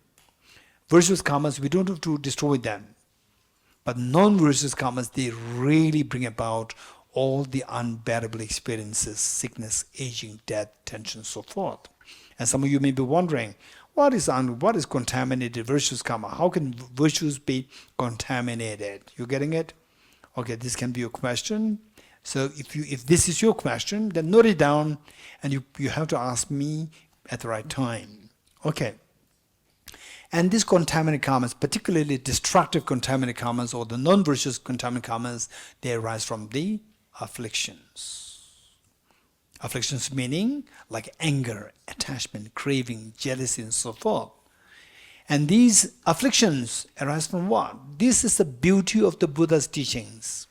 Virtuous karmas, we don't have to destroy them. But non-virtuous karmas, they really bring about all the unbearable experiences: sickness, aging, death, tension, so forth. And some of you may be wondering, what is contaminated virtuous karma? How can virtues be contaminated? You getting it? Okay, this can be your question. So if this is your question, then note it down, and you have to ask me at the right time. Okay. And these contaminated karmas, particularly destructive contaminated karmas or the non-virtuous contaminated karmas, they arise from the afflictions. Afflictions meaning like anger, attachment, craving, jealousy, and so forth. And these afflictions arise from what? This is the beauty of the Buddha's teachings.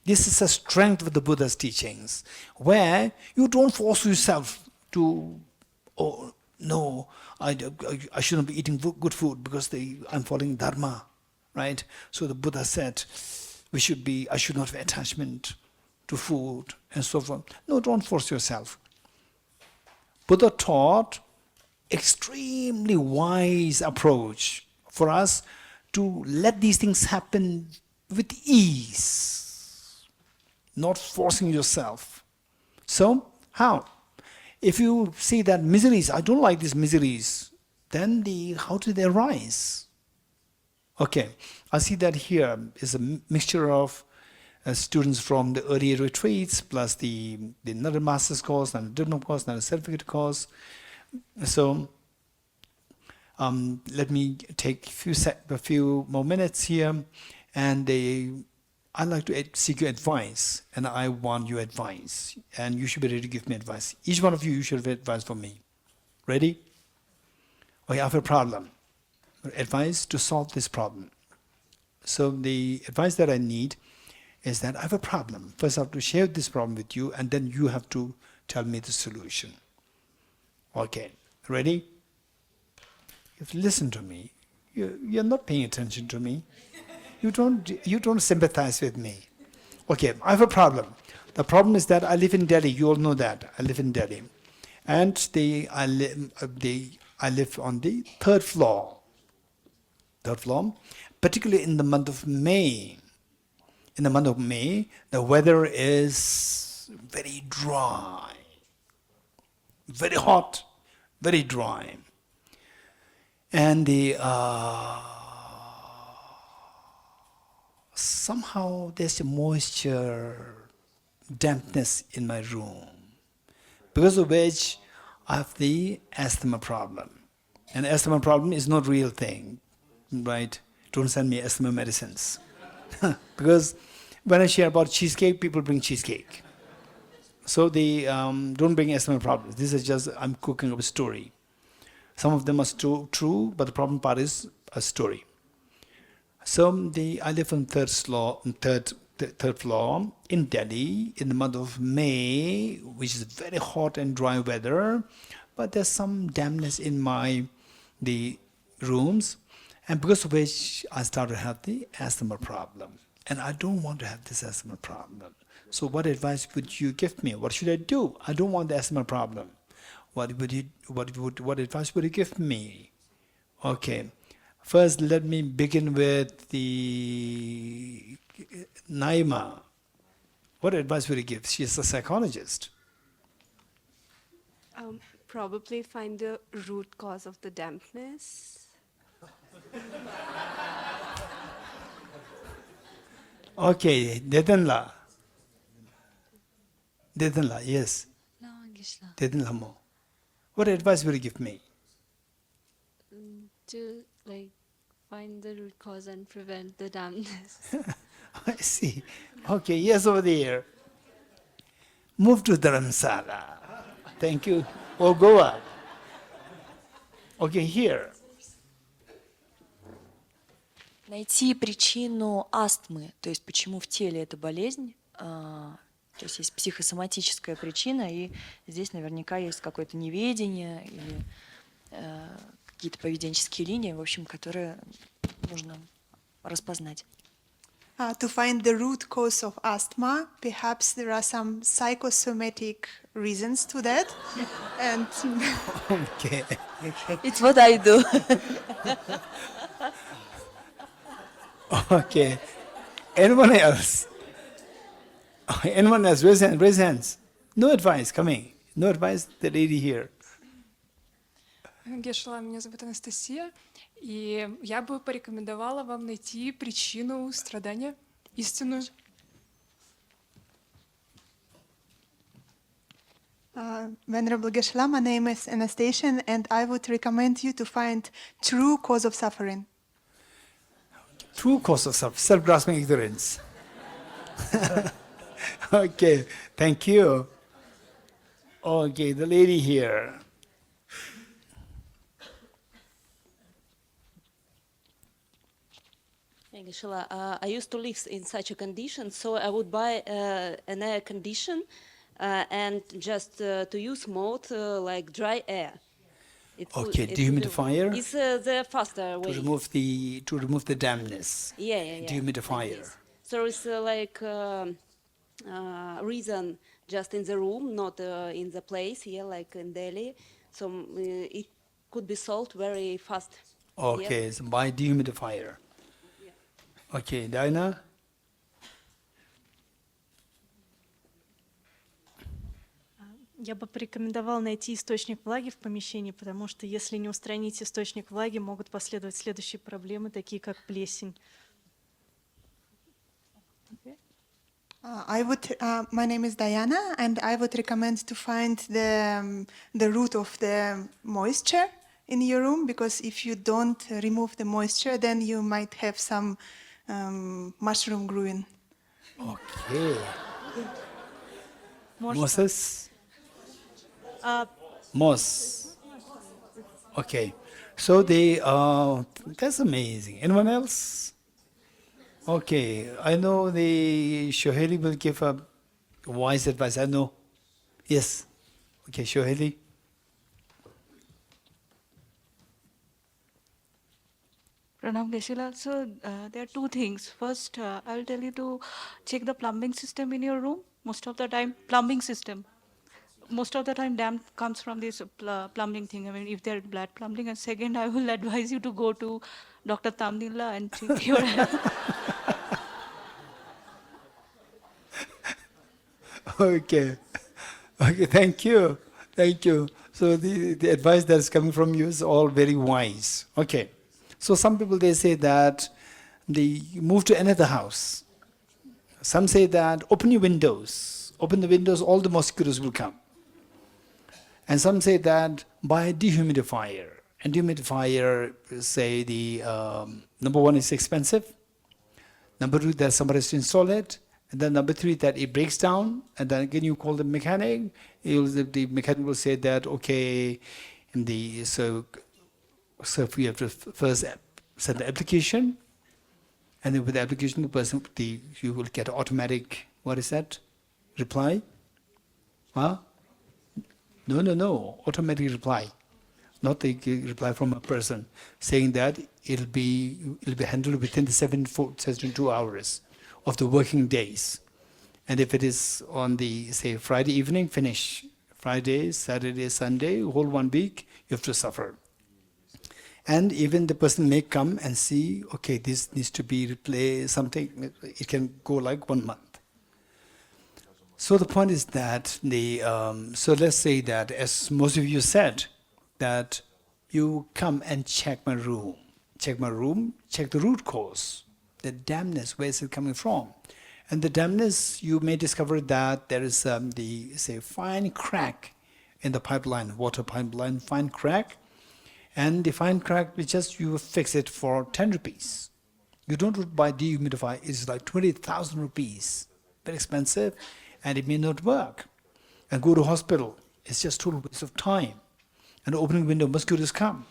This is the strength of the Buddha's teachings, where you don't force yourself to, oh no, I shouldn't be eating good food because I'm following Dharma, right? So the Buddha said I should not have attachment to food and so forth. No, don't force yourself. Buddha taught extremely wise approach for us to let these things happen with ease, not forcing yourself. So, how? If you see that miseries, I don't like these miseries, then how do they arise? Okay, I see that here is a mixture of students from the early retreats plus the another master's course and a Dhamramkot course and a certificate course. So let me take a few more minutes here, and I'd like to seek your advice, and I want your advice, and you should be ready to give me advice. Each one of you should have advice for me. Ready? Okay, I have a problem. Advice to solve this problem. So the advice that I need is that I have a problem. First I have to share this problem with you, and then you have to tell me the solution. Okay, ready? You have to listen to me. You're not paying attention to me. You don't sympathize with me. Okay, I have a problem. The problem is that I live in Delhi. You all know that. I live in Delhi. And I live on the third floor. Particularly in the month of May. In the month of May, the weather is very dry. Very hot, very dry. And somehow there's a moisture, dampness in my room, because of which I have the asthma problem. And asthma problem is not real thing, right? Don't send me asthma medicines. Because when I share about cheesecake, people bring cheesecake. So they don't bring asthma problems. This is just, I'm cooking up a story. Some of them are true, but the problem part is a story. So I live on third floor in Delhi in the month of May, which is very hot and dry weather, but there's some dampness in the rooms, and because of which I started to have the asthma problem. And I don't want to have this asthma problem. So what advice would you give me? What should I do? I don't want the asthma problem. What advice would you give me? Okay. First, let me begin with the Naima. What advice would you give? She's a psychologist. Probably find the root cause of the dampness. Okay, Dedanla, yes. Dedanla mo. What advice would you give me? To find the root cause and prevent the dampness. I see. Okay, yes, over there. Move to Dharamsala. Thank you. Or go up. Okay, here. Найти причину астмы, то есть почему в теле эта болезнь, то есть есть психосоматическая причина, и здесь наверняка есть какое-то неведение или какие-то поведенческие линии, в общем, которые нужно распознать. To find the root cause of asthma, perhaps there are some psychosomatic reasons to that. And Okay. It's what I do. Okay. Anyone else? Anyone else? Raise hands. No advice coming. No advice, the lady here. Гешла, меня зовут Анастасия, и я бы порекомендовала вам найти причину страдания, истинную. Venerable Geshe, my name is Anastasia, and I would recommend you to find true cause of suffering. True cause of self-grasping ignorance. Okay, thank you. Okay, the lady here. I used to live in such a condition, so I would buy an air condition and just to use mode like dry air. Okay, dehumidifier. It's the faster way. To remove the dampness. Yeah. Dehumidifier. Like so it's like reason just in the room, not in the place here, like in Delhi. So it could be solved very fast. Okay, so by dehumidifier. Okay, Diana? Я бы порекомендовала найти источник влаги в помещении, потому что если не устранить источник влаги, могут последовать следующие проблемы, такие как плесень. My name is Diana, and I would recommend to find the root of the moisture in your room, because if you don't remove the moisture, then you might have some mushroom growing. Okay. Moses? Moss. Okay. So that's amazing. Anyone else? Okay. I know the Shoheli will give a wise advice. I know. Yes. Okay, Shoheli. Pranam Geshe, so there are two things. First, I'll tell you to check the plumbing system in your room. Most of the time, damp comes from this plumbing thing. I mean, if they're bad plumbing. And second, I will advise you to go to Dr. Tamdilla and check your Okay. Okay, thank you. Thank you. So the advice that is coming from you is all very wise. Okay. So some people, they say that they move to another house. Some say that open your windows. Open the windows, all the mosquitoes will come. And some say that buy a dehumidifier. And dehumidifier, say the number one is expensive. Number two, that somebody has to install it. And then number three, that it breaks down. And then again, you call the mechanic. The mechanic will say that, okay, so you have to first send the application. And then with the application, you will get automatic, what is that? Reply? Huh? No, automatic reply. Not the reply from a person saying that it'll be handled within the 72 hours of the working days. And if it is on the, say, Friday evening, finish. Friday, Saturday, Sunday, whole 1 week, you have to suffer. And even the person may come and see, okay, this needs to be replaced, something, it can go like 1 month. So the point is that so let's say that, as most of you said, that you come and check my room, check the root cause, the dampness, where is it coming from? And the dampness, you may discover that there is fine crack in the pipeline, water pipeline, fine crack. And the fine crack, you fix it for 10 rupees. You don't buy dehumidifier, it's like 20,000 rupees. Very expensive, and it may not work. And go to hospital, it's just total waste of time. And opening window, mosquitoes come.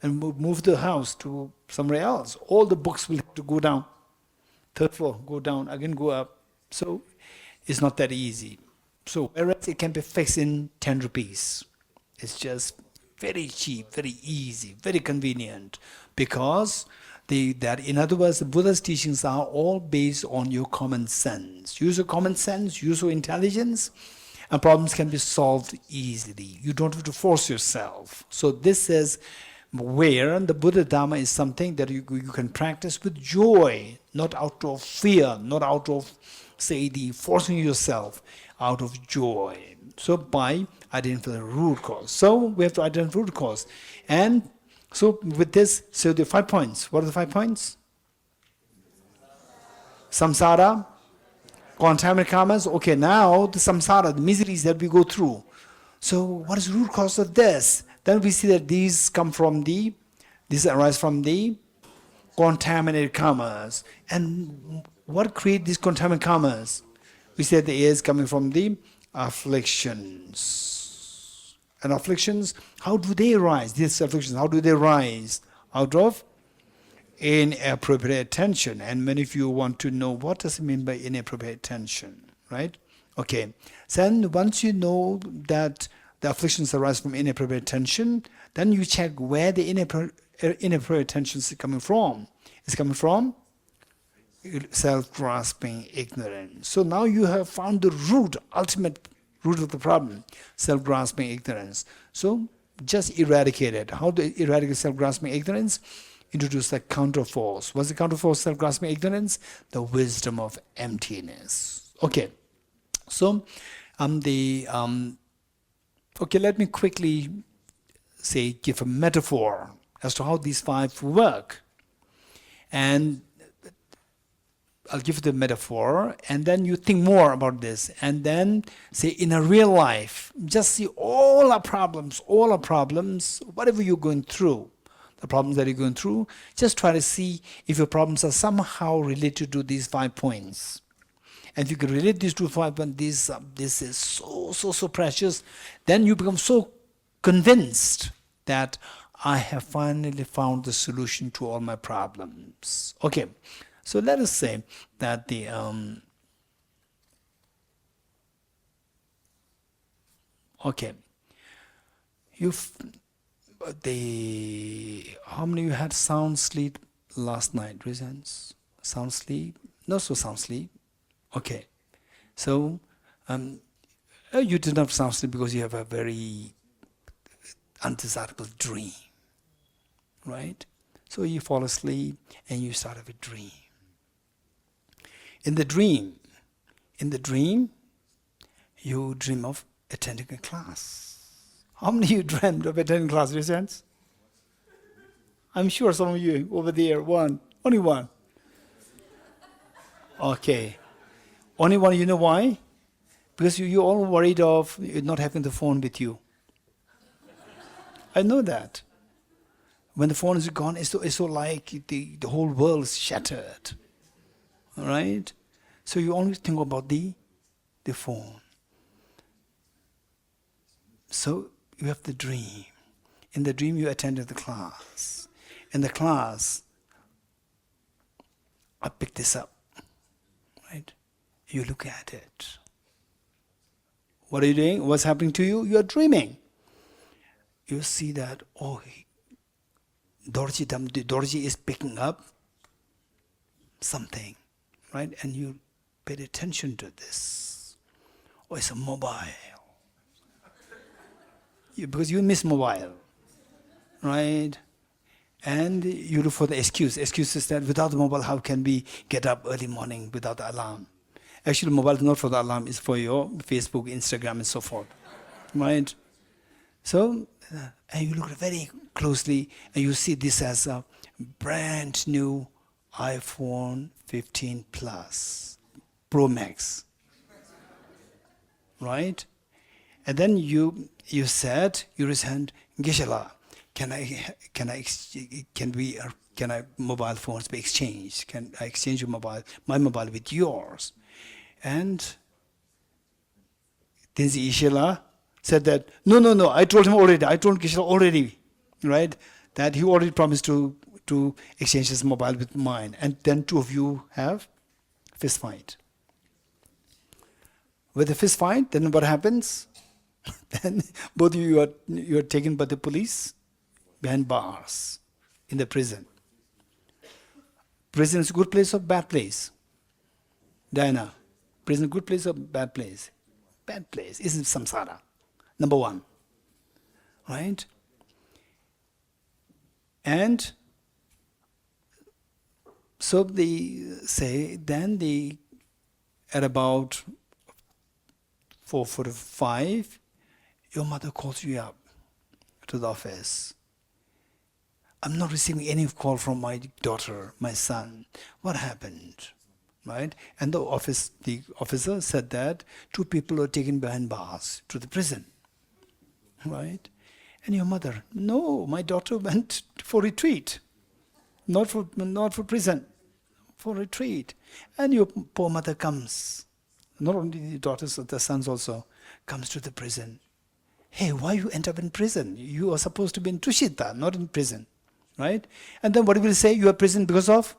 And move the house to somewhere else. All the books will have to go down. Third floor, go down, again go up. So it's not that easy. So whereas it can be fixed in 10 rupees, it's just very cheap, very easy, very convenient, because in other words, the Buddha's teachings are all based on your common sense. Use your common sense, use your intelligence, and problems can be solved easily. You don't have to force yourself. So this is where the Buddha Dharma is something that you can practice with joy, not out of fear, not out of, say, the forcing yourself, out of joy. So by identifying the root cause. So we have to identify the root cause. And so with this, so the 5 points. What are the 5 points? Samsara, contaminated karmas. Okay, now the samsara, the miseries that we go through. So what is the root cause of this? Then we see that these arise from the contaminated karmas. And what create these contaminated karmas? We said the is coming from the afflictions. And afflictions, how do they rise? These afflictions, how do they rise? Out of inappropriate attention. And many of you want to know what does it mean by inappropriate attention, right? Okay. Then once you know that the afflictions arise from inappropriate attention, then you check where the inappropriate attention is coming from. It's coming from self-grasping ignorance. So now you have found the root, ultimate root of the problem, self-grasping ignorance. So just eradicate it. How to eradicate self-grasping ignorance? Introduce the counterforce. What's the counterforce self-grasping ignorance? The wisdom of emptiness. Okay. So okay, let me quickly give a metaphor as to how these 5 work. And I'll give you the metaphor, and then you think more about this. And then say, in a real life, just see all our problems, whatever you're going through, the problems that you're going through, just try to see if your problems are somehow related to these 5 points. And if you can relate these to 5 points, this is so precious, then you become so convinced that I have finally found the solution to all my problems. Okay. So let us say that how many of you had sound sleep last night? Reasons? Sound sleep? Not so sound sleep. Okay. So you did not have sound sleep because you have a very undesirable dream, right? So you fall asleep and you start with a dream. In the dream, you dream of attending a class. How many of you dreamed of attending class? Raise your hands. I'm sure some of you over there, only one. Okay. Only one, you know why? Because you're all worried of not having the phone with you. I know that. When the phone is gone, it's so like the whole world is shattered. All right? So you always think about the phone. So you have the dream. In the dream, you attended the class. In the class, I picked this up. Right? You look at it. What are you doing? What's happening to you? You are dreaming. You see that, Dorji is picking up something, right? And you paid attention to this. It's a mobile. Because you miss mobile, right? And you look for the excuse. Excuse is that without the mobile, how can we get up early morning without the alarm? Actually, mobile is not for the alarm, it's for your Facebook, Instagram, and so forth, right? So, and you look very closely, and you see this as a brand new iPhone 15 Plus, Pro Max, right? And then you said, you raised hand, Geshe, can mobile phones be exchanged? Can I exchange my mobile with yours? And Tenzin Ishila said that, no, I told him already, I told Geshe already, right? That he already promised to exchange his mobile with mine. And then 2 of you have fist fight. With a fist fight, then what happens? then both of you are taken by the police behind bars in the prison. Prison is a good place or bad place? Diana, prison good place or bad place? Bad place. Isn't samsara. Number one. Right? And so they say, then at about 4:45, your mother calls you up to the office. I'm not receiving any call from my daughter, my son. What happened? Right? And the officer said that 2 people were taken behind bars to the prison. Right? And your mother, no, my daughter went for retreat. Not for prison, for retreat. And your poor mother comes. Not only the daughters, the sons also comes to the prison. Hey, why you end up in prison? You are supposed to be in Tushita, not in prison. Right? And then what will you say? You are in prison because of?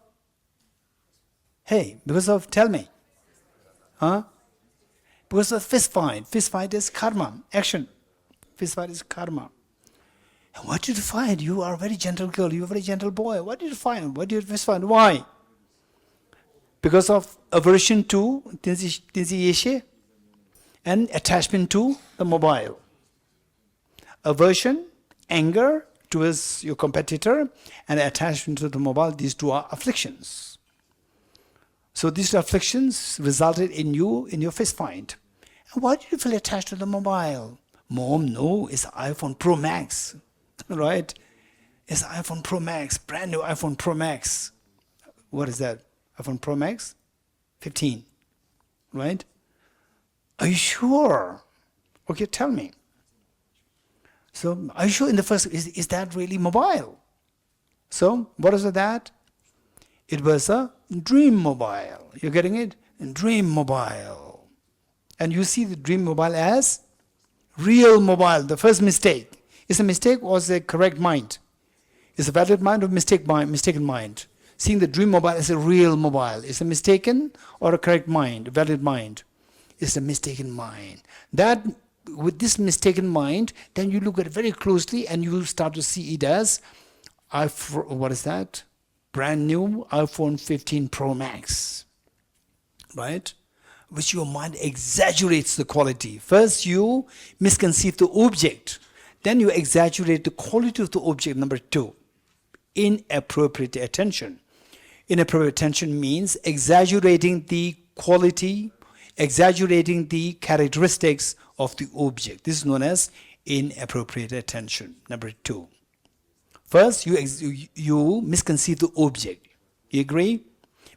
Hey, because of, tell me. Huh? Because of fist fight. Fist fight is karma, action. Fist fight is karma. And what did you find? You are a very gentle girl, you are a very gentle boy. What did you find? What did you fist find? Why? Because of aversion to Geshe and attachment to the mobile. Aversion, anger towards your competitor, and attachment to the mobile, these 2 are afflictions. So these afflictions resulted in your fist fight. And why did you feel attached to the mobile? Mom, no, it's iPhone Pro Max. Right? It's iPhone Pro Max, brand new iPhone Pro Max. What is that? iPhone Pro Max? 15. Right? Are you sure? Okay, tell me. So, are you sure in the first, is that really mobile? So, what is that? It was a dream mobile. You're getting it? Dream mobile. And you see the dream mobile as real mobile. The first mistake. Is a mistake or is a correct mind? Is a valid mind or mistaken mind? Seeing the dream mobile as a real mobile. Is a mistaken or a correct mind, a valid mind? It's a mistaken mind. That, with this mistaken mind, then you look at it very closely and you will start to see it as, what is that? Brand new iPhone 15 Pro Max. Right? Which your mind exaggerates the quality. First you misconceive the object. Then you exaggerate the quality of the object. Number 2, inappropriate attention. Inappropriate attention means exaggerating the quality, exaggerating the characteristics of the object. This is known as inappropriate attention. Number 2. First, you misconceive the object. You agree?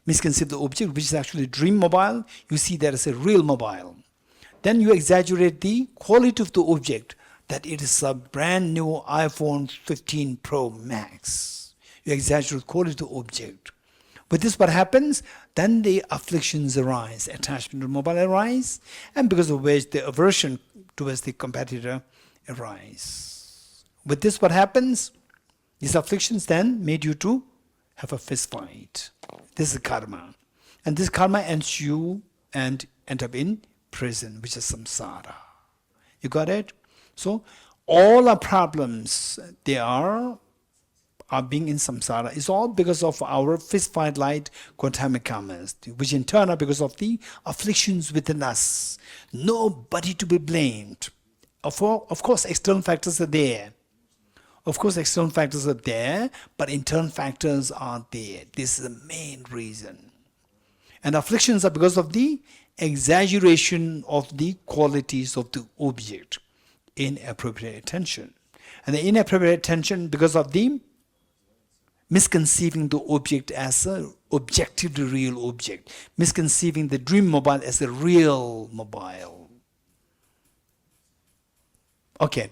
Misconceive the object, which is actually a dream mobile. You see that as a real mobile. Then you exaggerate the quality of the object, that it is a brand new iPhone 15 Pro Max. You exaggerate the quality of the object. With this, what happens? Then the afflictions arise, attachment to mobile arise, and because of which the aversion towards the competitor arise. With this, what happens? These afflictions then made you to have a fist fight. This is karma. And this karma ends you and end up in prison, which is samsara. You got it? So all our problems, they are being in samsara, is all because of our fist fight light quantamic karmas, which in turn are because of the afflictions within us. Nobody to be blamed. Of course, external factors are there. Of course, external factors are there, but internal factors are there. This is the main reason. And afflictions are because of the exaggeration of the qualities of the object. Inappropriate attention. And the inappropriate attention because of the misconceiving the object as an objectively real object. Misconceiving the dream mobile as a real mobile. Okay.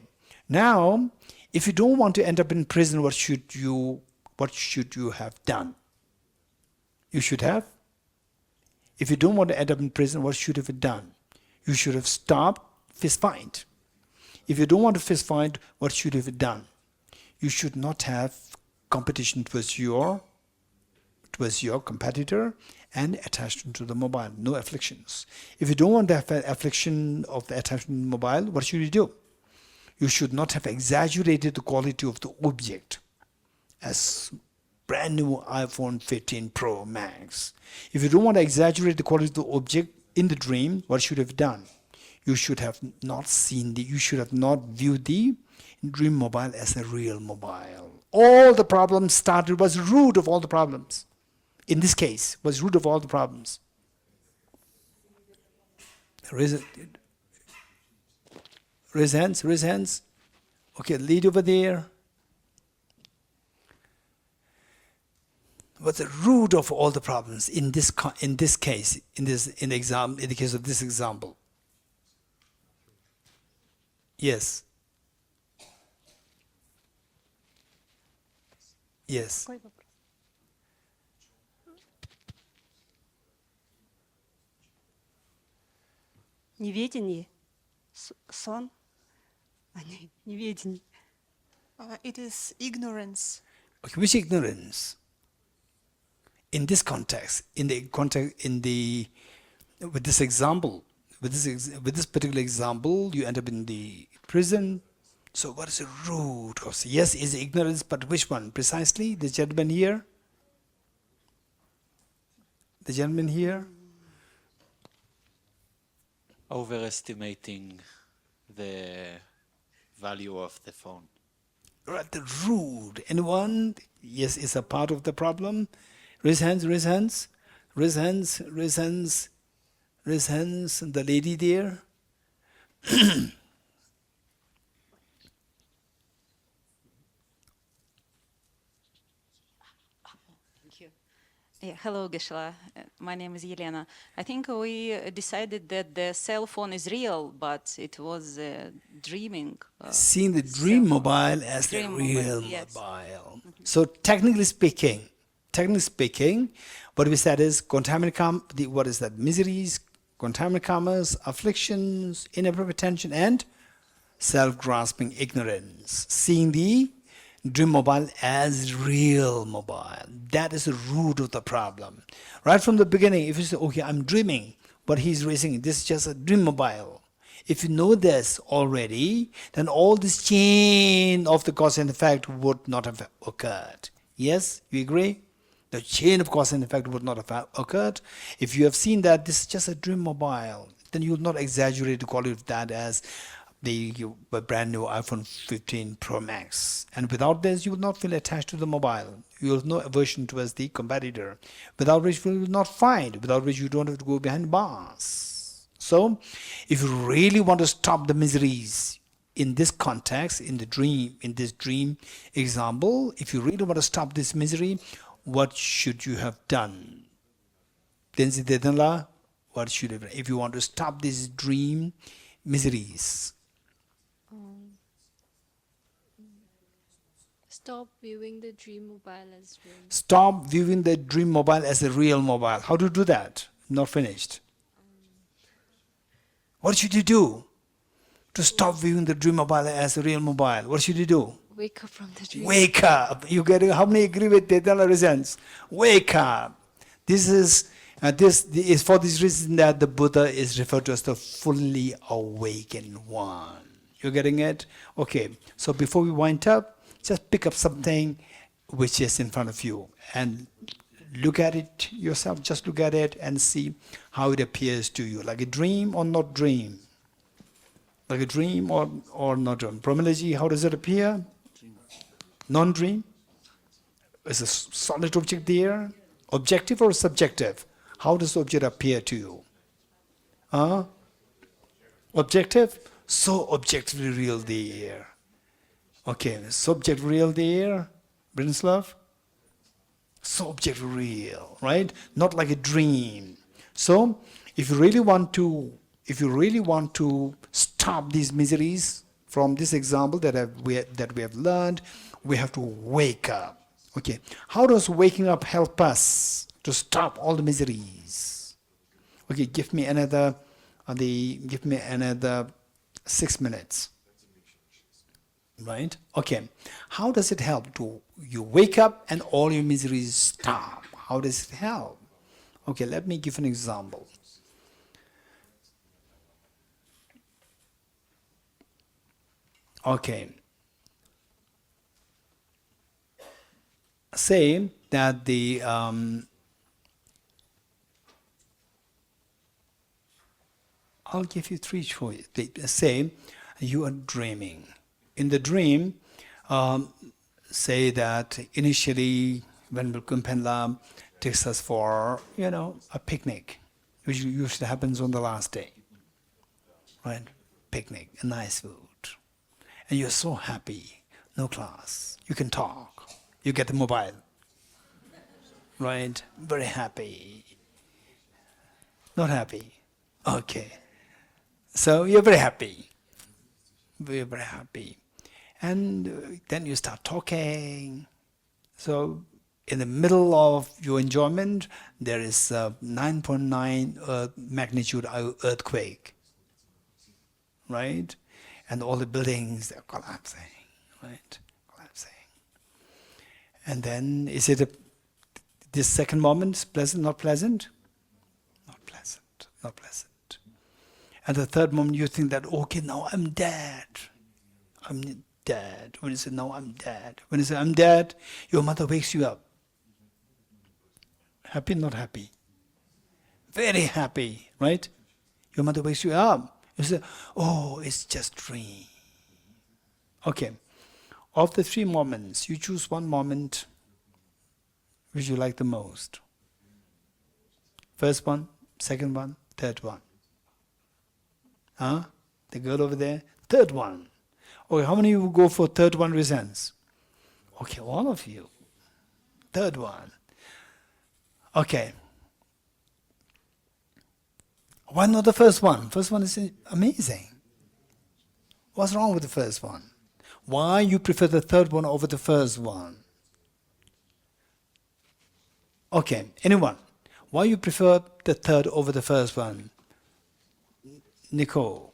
Now, if you don't want to end up in prison, what should you have done? You should have. If you don't want to end up in prison, what should you have done? You should have stopped fist fight. If you don't want to fist fight, what should you have done? You should not have competition towards towards your competitor and attachment to the mobile. No afflictions. If you don't want to have an affliction of the attachment to the mobile, what should you do? You should not have exaggerated the quality of the object as brand new iPhone 15 Pro Max. If you don't want to exaggerate the quality of the object in the dream, what should you have done? You should have not you should have not viewed the dream mobile as a real mobile. All the problems started, was root of all the problems. In this case, was root of all the problems. Raise hands. Okay, lead over there. What's the root of all the problems in this case, in the case of this example? Yes. Yes. Неведение, сон, неведение. It is ignorance. Okay, which ignorance? In this context, with this example, with this particular example, you end up in the prison. So what is the root of? Yes, is ignorance, but which one precisely? The gentleman here. The gentleman here. Overestimating the value of the phone. Right, the root. Anyone? Yes, is a part of the problem. Raise hands, raise hands, raise hands, raise hands, raise hands. The lady there. Yeah, hello, Geshe. My name is Yelena. I think we decided that the cell phone is real, but it was dreaming. Seeing the dream mobile as the real mobile. So technically speaking, what we said is what is that? Miseries, contaminant karmas, afflictions, inappropriate attention, and self-grasping ignorance. Seeing the dream mobile as real mobile. That is the root of the problem. Right from the beginning, if you say, okay, I'm dreaming, but he's racing, this is just a dream mobile. If you know this already, then all this chain of the cause and effect would not have occurred. Yes, you agree? The chain of cause and effect would not have occurred. If you have seen that this is just a dream mobile, then you will not exaggerate the quality of that as the brand new iPhone 15 Pro Max. And without this, you will not feel attached to the mobile. You will have no aversion towards the competitor, without which you will not fight, without which you don't have to go behind bars. So, if you really want to stop the miseries in this context, in this dream example, if you really want to stop this misery, what should you have done? What should you have done? If you want to stop these dream miseries, Stop viewing the dream mobile as real. stop viewing the dream mobile as a real mobile. How to do that? Not finished. What should you do to stop viewing the dream mobile as a real mobile? What should you do? Wake up from the dream. Wake up. You get it? How many agree with Tetala reasons? Wake up. This is for this reason that the Buddha is referred to as the fully awakened one. You getting it? Okay. So before we wind up, just pick up something which is in front of you and look at it yourself. Just look at it and see how it appears to you. Like a dream or not dream? Like a dream or not dream? Brahmalaji, how does it appear? Non-dream? Is a solid object there? Objective or subjective? How does the object appear to you? Objective? So objectively real there. Okay, subject real there, Brinislav? So object real, right? Not like a dream. So, if you really want to stop these miseries from this example that we have learned, we have to wake up. Okay, how does waking up help us to stop all the miseries? Okay, give me another 6 minutes. Right? Okay. How does it help to you wake up and all your miseries stop? How does it help? Okay, let me give an example. Okay. Say that I'll give you three choices. Say you are dreaming. In the dream, say that initially Venerable Kumpenla takes us for, a picnic, which usually happens on the last day. Right? Picnic, a nice food. And you're so happy, no class, you can talk, you get the mobile. Right? Very happy. Not happy? Okay. So you're very happy. Very, very happy. And then you start talking. So in the middle of your enjoyment, there is a 9.9 magnitude earthquake. Right? And all the buildings are collapsing. Right? Collapsing. And then is it this second moment pleasant, not pleasant? Not pleasant, not pleasant. And the third moment you think that, okay, now I'm dead. I'm dead. When you say, no, I'm dead. When you say, I'm dead, your mother wakes you up. Happy, not happy? Very happy, right? Your mother wakes you up. You say, oh, it's just dream. Okay. Of the three moments, you choose one moment which you like the most. First one, second one, third one. Huh? The girl over there, third one. Okay, how many of you go for third one resents? Okay, all of you. Third one. Okay. Why not the first one? First one is amazing. What's wrong with the first one? Why you prefer the third one over the first one? Okay, anyone? Why you prefer the third over the first one? Nicole.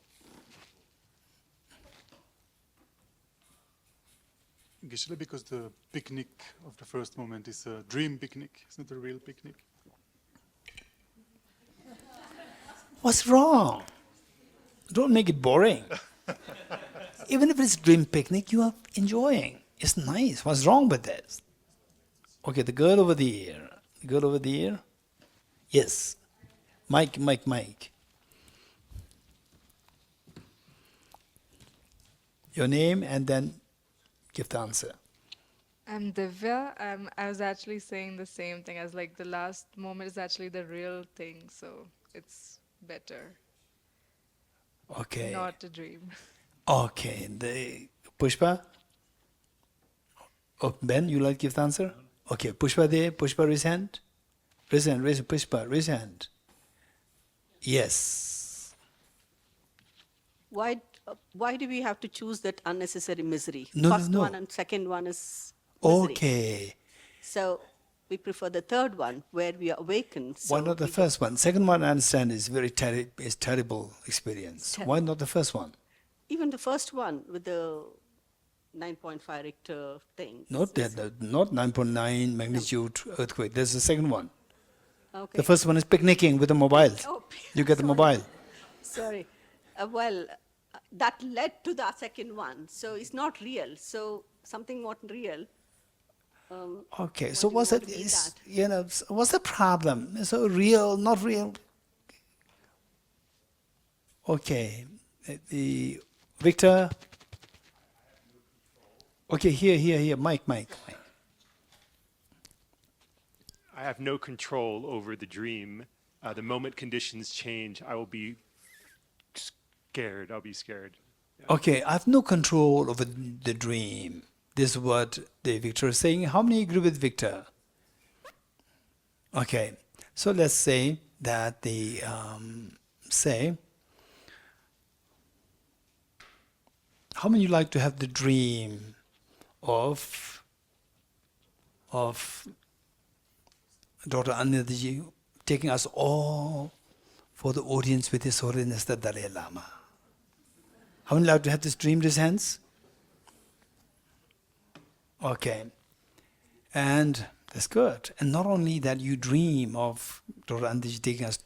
Geshe, because the picnic of the first moment is a dream picnic. It's not a real picnic. What's wrong? Don't make it boring. Even if it's dream picnic, you are enjoying. It's nice. What's wrong with this? Okay, the girl over there. The girl over there? Yes. Mike. Your name and then give the answer. I'm Divya. I was actually saying the same thing as like the last moment is actually the real thing, so it's better. Okay. Not a dream. Okay. The Pushpa? Oh, Ben, you like to give the answer? Okay, Pushpa there. Pushpa, raise hand. Raise hand, Pushpa, raise hand. Yes. Why do we have to choose that unnecessary misery? No. First one and second one is misery. Okay. So we prefer the third one where we are awakened. So Why not the first one? Second one, I understand, is very terrible experience. Why not the first one? even the first one with the 9.5 Richter thing. Not 9.9 magnitude earthquake. There's the second one. Okay. The first one is picnicking with the mobile. Oh, You get the mobile. Sorry. That led to the second one. So it's not real. So something not real. Okay, so what's it? What's the problem? So real, not real. Okay, the Victor. Okay, here, Mike. I have no control over the dream. The moment conditions change, I will be scared. I'll be scared. Okay, I have no control over the dream. This is what the Victor is saying. How many agree with Victor? Okay, so let's say that the how many like to have the dream of Dr. Anandji taking us all for the audience with His Holiness the Dalai Lama? How many like to have this dream? Raise hands. Okay. And That's good. And not only that, you dream of Dr. Andij taking us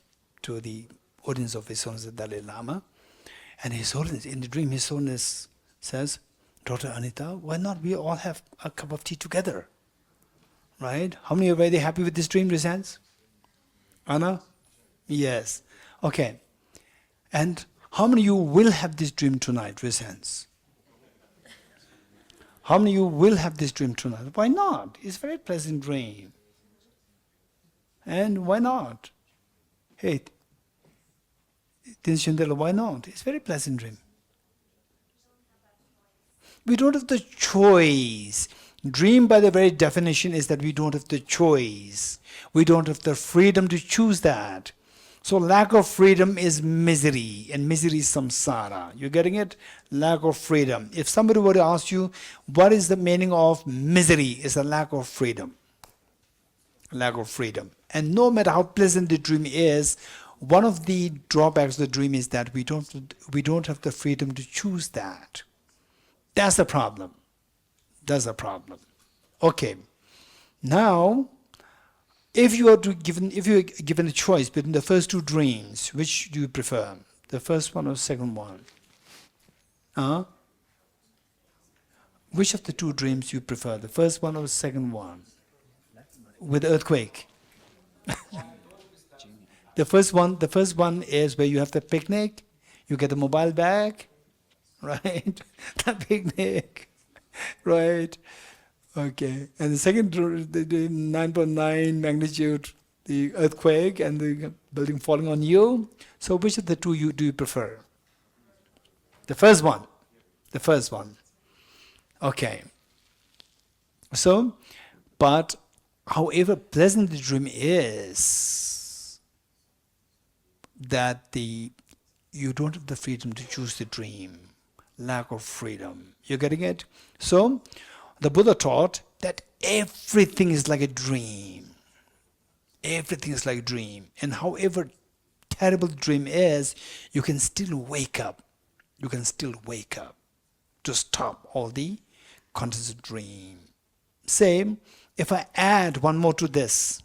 to the audience of His Holiness the Dalai Lama. And His Holiness, in the dream, His Holiness says, Dr. Anita, why not we all have a cup of tea together? Right? How many are very happy with this dream? Raise hands. Anna? Yes. Okay. And how many of you will have this dream tonight? Raise hands. How many of you will have this dream tonight? Why not? It's a very pleasant dream. And why not? Hey, Tinshindala, why not? It's a very pleasant dream. We don't have the choice. Dream, by the very definition, is that we don't have the choice. We don't have the freedom to choose that. So lack of freedom is misery, and misery is samsara. You getting it? Lack of freedom. If somebody were to ask you, what is the meaning of misery? It's a lack of freedom. Lack of freedom. And no matter how pleasant the dream is, one of the drawbacks of the dream is that we don't have the freedom to choose that. That's the problem. That's the problem. Okay. Now, if you are given a choice between the first two dreams, which do you prefer? The first one or the second one? Which of the two dreams do you prefer? The first one or the second one? With earthquake. The first one is where you have the picnic, you get the mobile bag, right? The picnic, right? Okay. And the second, the 9.9 magnitude, the earthquake and the building falling on you. So which of the two do you prefer? The first one. The first one. Okay. So, but however pleasant the dream is, that you don't have the freedom to choose the dream. Lack of freedom. You're getting it? So, the Buddha taught that everything is like a dream. Everything is like a dream. And however terrible the dream is, you can still wake up. You can still wake up to stop all the contents of the dream. Same, if I add one more to this,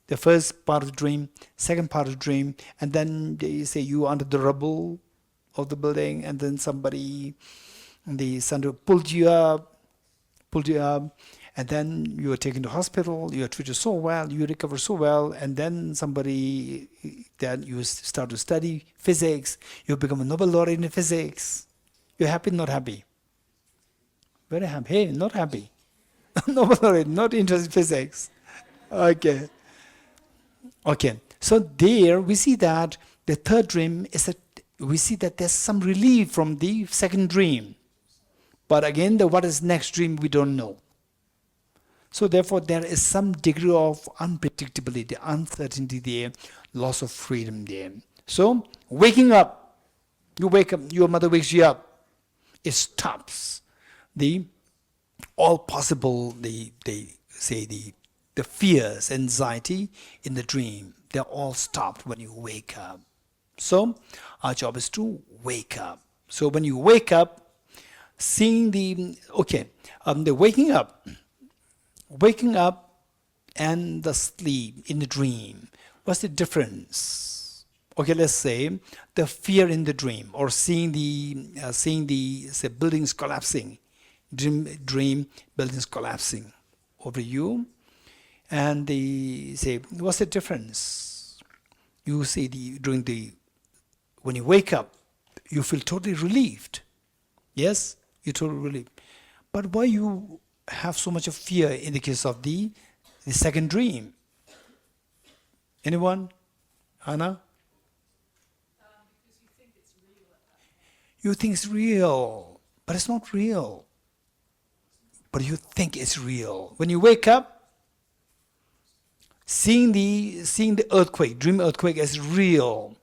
the first part of the dream, second part of the dream, and then they say you are under the rubble of the building, and then somebody, the Sandhu pulled you up, and then you were taken to hospital, you are treated so well, you recover so well, and then then you start to study physics, you become a Nobel laureate in physics. You're happy, not happy? Very happy. Hey, not happy. Nobel laureate, not interested in physics. Okay. Okay. So there we see that the third dream is that we see that there's some relief from the second dream. But again, what is next dream, we don't know. So therefore, there is some degree of unpredictability, uncertainty there, loss of freedom there. So, waking up, you wake up, your mother wakes you up, it stops all possible, the fears, anxiety in the dream. They're all stopped when you wake up. So, our job is to wake up. So when you wake up, seeing the waking up and the sleep in the dream, what's the difference? Okay, let's say the fear in the dream, or seeing the say buildings collapsing, dream buildings collapsing over you, and they say, what's the difference? You see when you wake up, you feel totally relieved. Yes, you're totally relieved. But why you have so much of fear in the case of the second dream? Anyone? Anna? Because you think it's real. You think it's real, but it's not real. But you think it's real. When you wake up, seeing the earthquake, dream earthquake as real,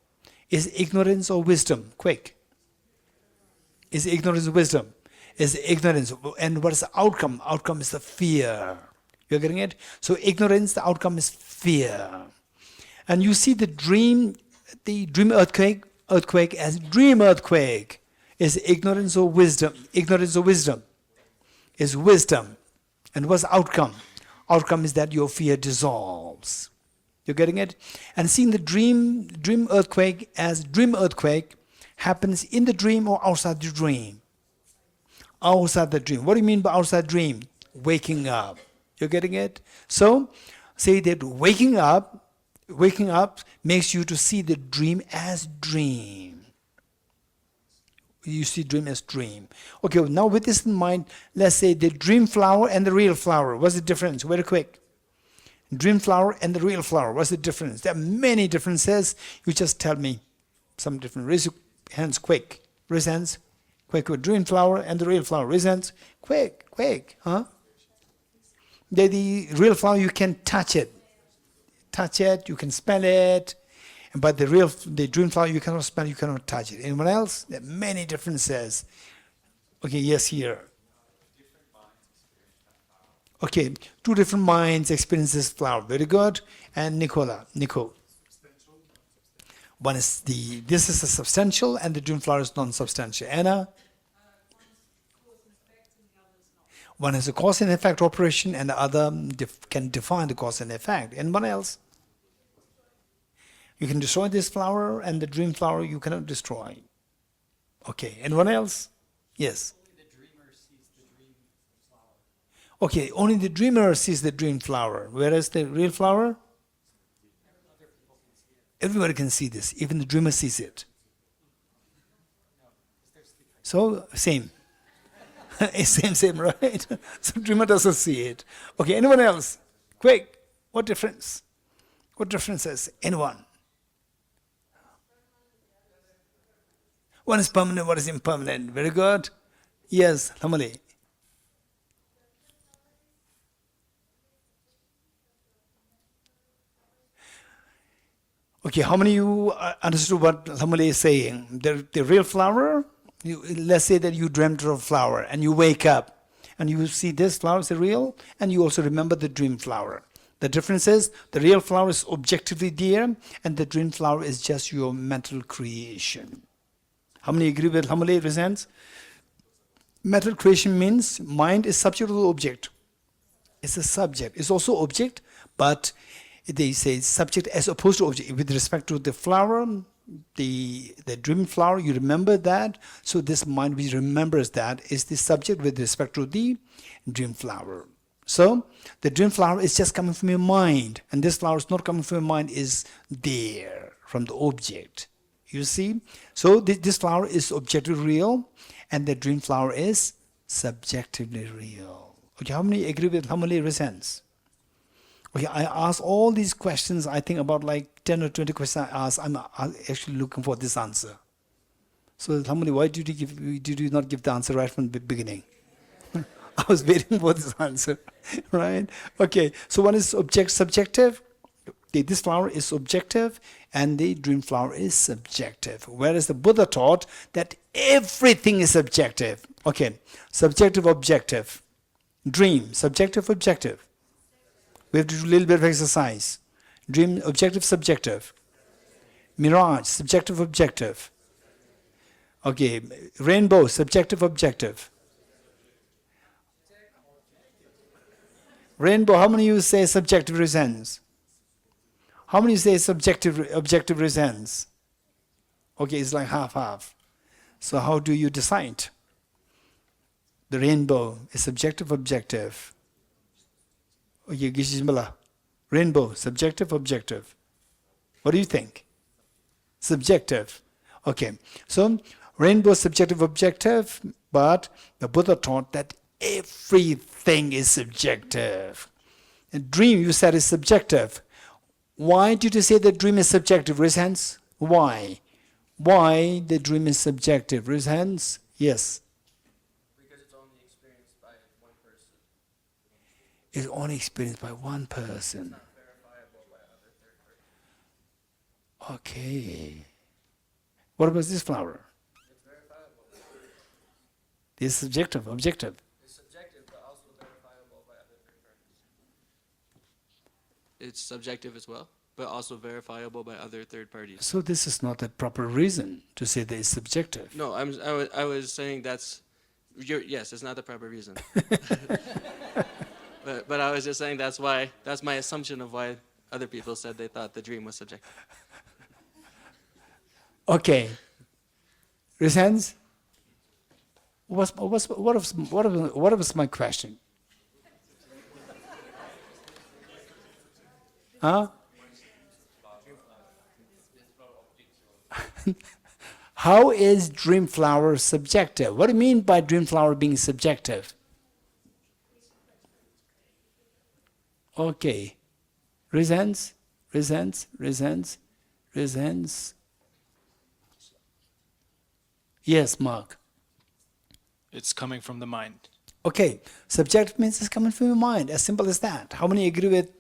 is ignorance or wisdom? Quick. Is ignorance or wisdom? Is ignorance. And what is the outcome? Outcome is the fear. You're getting it? So ignorance, the outcome is fear. And you see the dream earthquake as dream earthquake. Is ignorance or wisdom? Ignorance or wisdom? Is wisdom. And what's the outcome? outcome is that your fear dissolves. You're getting it? And seeing the dream earthquake as dream earthquake happens in the dream or outside the dream. Outside the dream. What do you mean by outside dream? Waking up. You're getting it? So, say that waking up makes you to see the dream as dream. You see dream as dream. Okay, now with this in mind, let's say the dream flower and the real flower. What's the difference? Very quick. Dream flower and the real flower. What's the difference? There are many differences. You just tell me some different. Raise your hands quick. Raise hands. Quick. Dream flower and the real flower. Raise hands. Quick. Huh? The real flower, you can touch it. Touch it, you can smell it. But the dream flower, you cannot smell, you cannot touch it. Anyone else? There are many differences. Okay, yes, here. Okay, two different minds experience this flower. Very good. And Nico. One is this is a substantial and the dream flower is non-substantial. Anna? One has a cause and effect operation and the other can define the cause and effect. Anyone else? You can destroy this flower and the dream flower you cannot destroy. Okay, anyone else? Yes. Okay, only the dreamer sees the dream flower, whereas the real flower, everybody can see this, even the dreamer sees it. So, same. Same, right? So dreamer doesn't see it. Okay, anyone else? Quick, what difference? What differences? Anyone? One is permanent, one is impermanent. Very good. Yes, Lamali. Okay, how many of you understood what Lamali is saying? The real flower, let's say that you dreamt of a flower and you wake up and you see this flower is real and you also remember the dream flower. The difference is the real flower is objectively there and the dream flower is just your mental creation. How many agree with Lamali resents? Mental creation means mind is subject to the object. It's a subject. It's also object, but they say subject as opposed to object. With respect to the flower, the dream flower, you remember that. So this mind which remembers that is the subject with respect to the dream flower. So the dream flower is just coming from your mind, and this flower is not coming from your mind, is there from the object. You see? So this flower is objectively real, and the dream flower is subjectively real. Okay, how many agree with how many resents? Okay, I ask all these questions, I think about like 10 or 20 questions I ask, I'm actually looking for this answer. So how many, why did you not give the answer right from the beginning? I was waiting for this answer, right? Okay, so one is subjective. This flower is objective and the dream flower is subjective. Whereas the Buddha taught that everything is subjective. Okay, subjective, objective. Dream, subjective, objective. We have to do a little bit of exercise. Dream, objective, subjective. Mirage, subjective, objective. Okay, rainbow, subjective, objective. Rainbow, how many of you say subjective resents? How many say subjective, objective resents? Okay, it's like half-half. So how do you decide? The rainbow is subjective, objective. Okay, Geshe, rainbow, subjective, objective. What do you think? Subjective. Okay, so rainbow, subjective, objective, but the Buddha taught that everything is subjective. A dream, you said, is subjective. Why did you say the dream is subjective? Raise hands. Why? Why the dream is subjective? Raise hands. Yes. Because it's only experienced by one person. It's only experienced by one person. It's not verifiable by other third parties. Okay. What about this flower? It's verifiable. It's subjective, objective. It's subjective, but also verifiable by other third parties. It's subjective as well, but also verifiable by other third parties. So this is not a proper reason to say that it's subjective. No, I was saying that's, yes, it's not the proper reason. But I was just saying that's my assumption of why other people said they thought the dream was subjective. Okay. Resents? What was my question? Huh? How is dream flower subjective? What do you mean by dream flower being subjective? Okay. Resents? Yes, Mark. It's coming from the mind. Okay, subjective means it's coming from your mind, as simple as that. How many agree with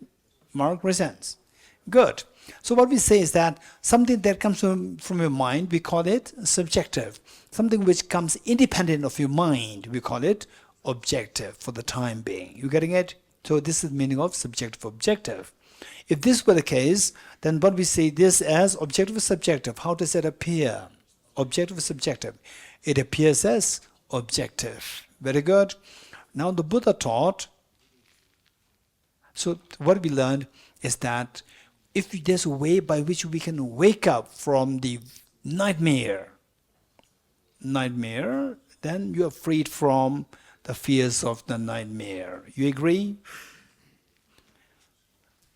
Mark? Resents? Good. So what we say is that something that comes from your mind, we call it subjective. Something which comes independent of your mind, we call it objective for the time being. You getting it? So this is the meaning of subjective objective. If this were the case, then what we say this as objective subjective. How does it appear? Objective subjective. It appears as objective. Very good. Now the Buddha taught, so what we learned is that if there's a way by which we can wake up from the nightmare, then you are freed from the fears of the nightmare. You agree?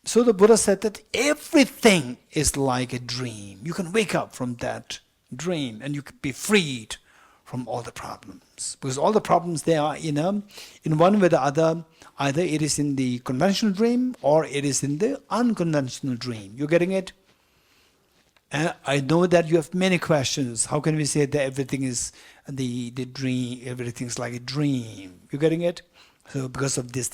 So the Buddha said that everything is like a dream. You can wake up from that dream and you can be freed from all the problems. Because all the problems they are in one way or the other, either it is in the conventional dream or it is in the unconventional dream. You getting it? And I know that you have many questions. How can we say that everything is the dream, everything is like a dream? You getting it? So because of this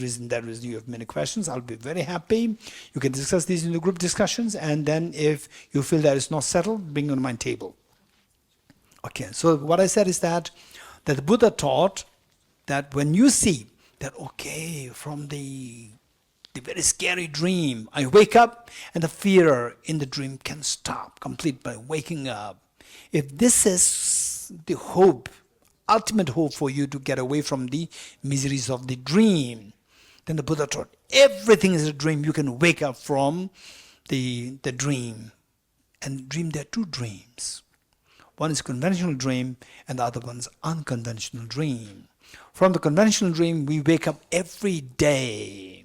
reason, that reason, you have many questions. I'll be very happy. You can discuss these in the group discussions, and then if you feel that it's not settled, bring it on my table. Okay, so what I said is that the Buddha taught that when you see that, okay, from the very scary dream, I wake up and the fear in the dream can stop complete by waking up. If this is the hope, ultimate hope for you to get away from the miseries of the dream, then the Buddha taught everything is a dream. You can wake up from the dream. And dream, there are two dreams. One is conventional dream and the other one is unconventional dream. From the conventional dream, we wake up every day.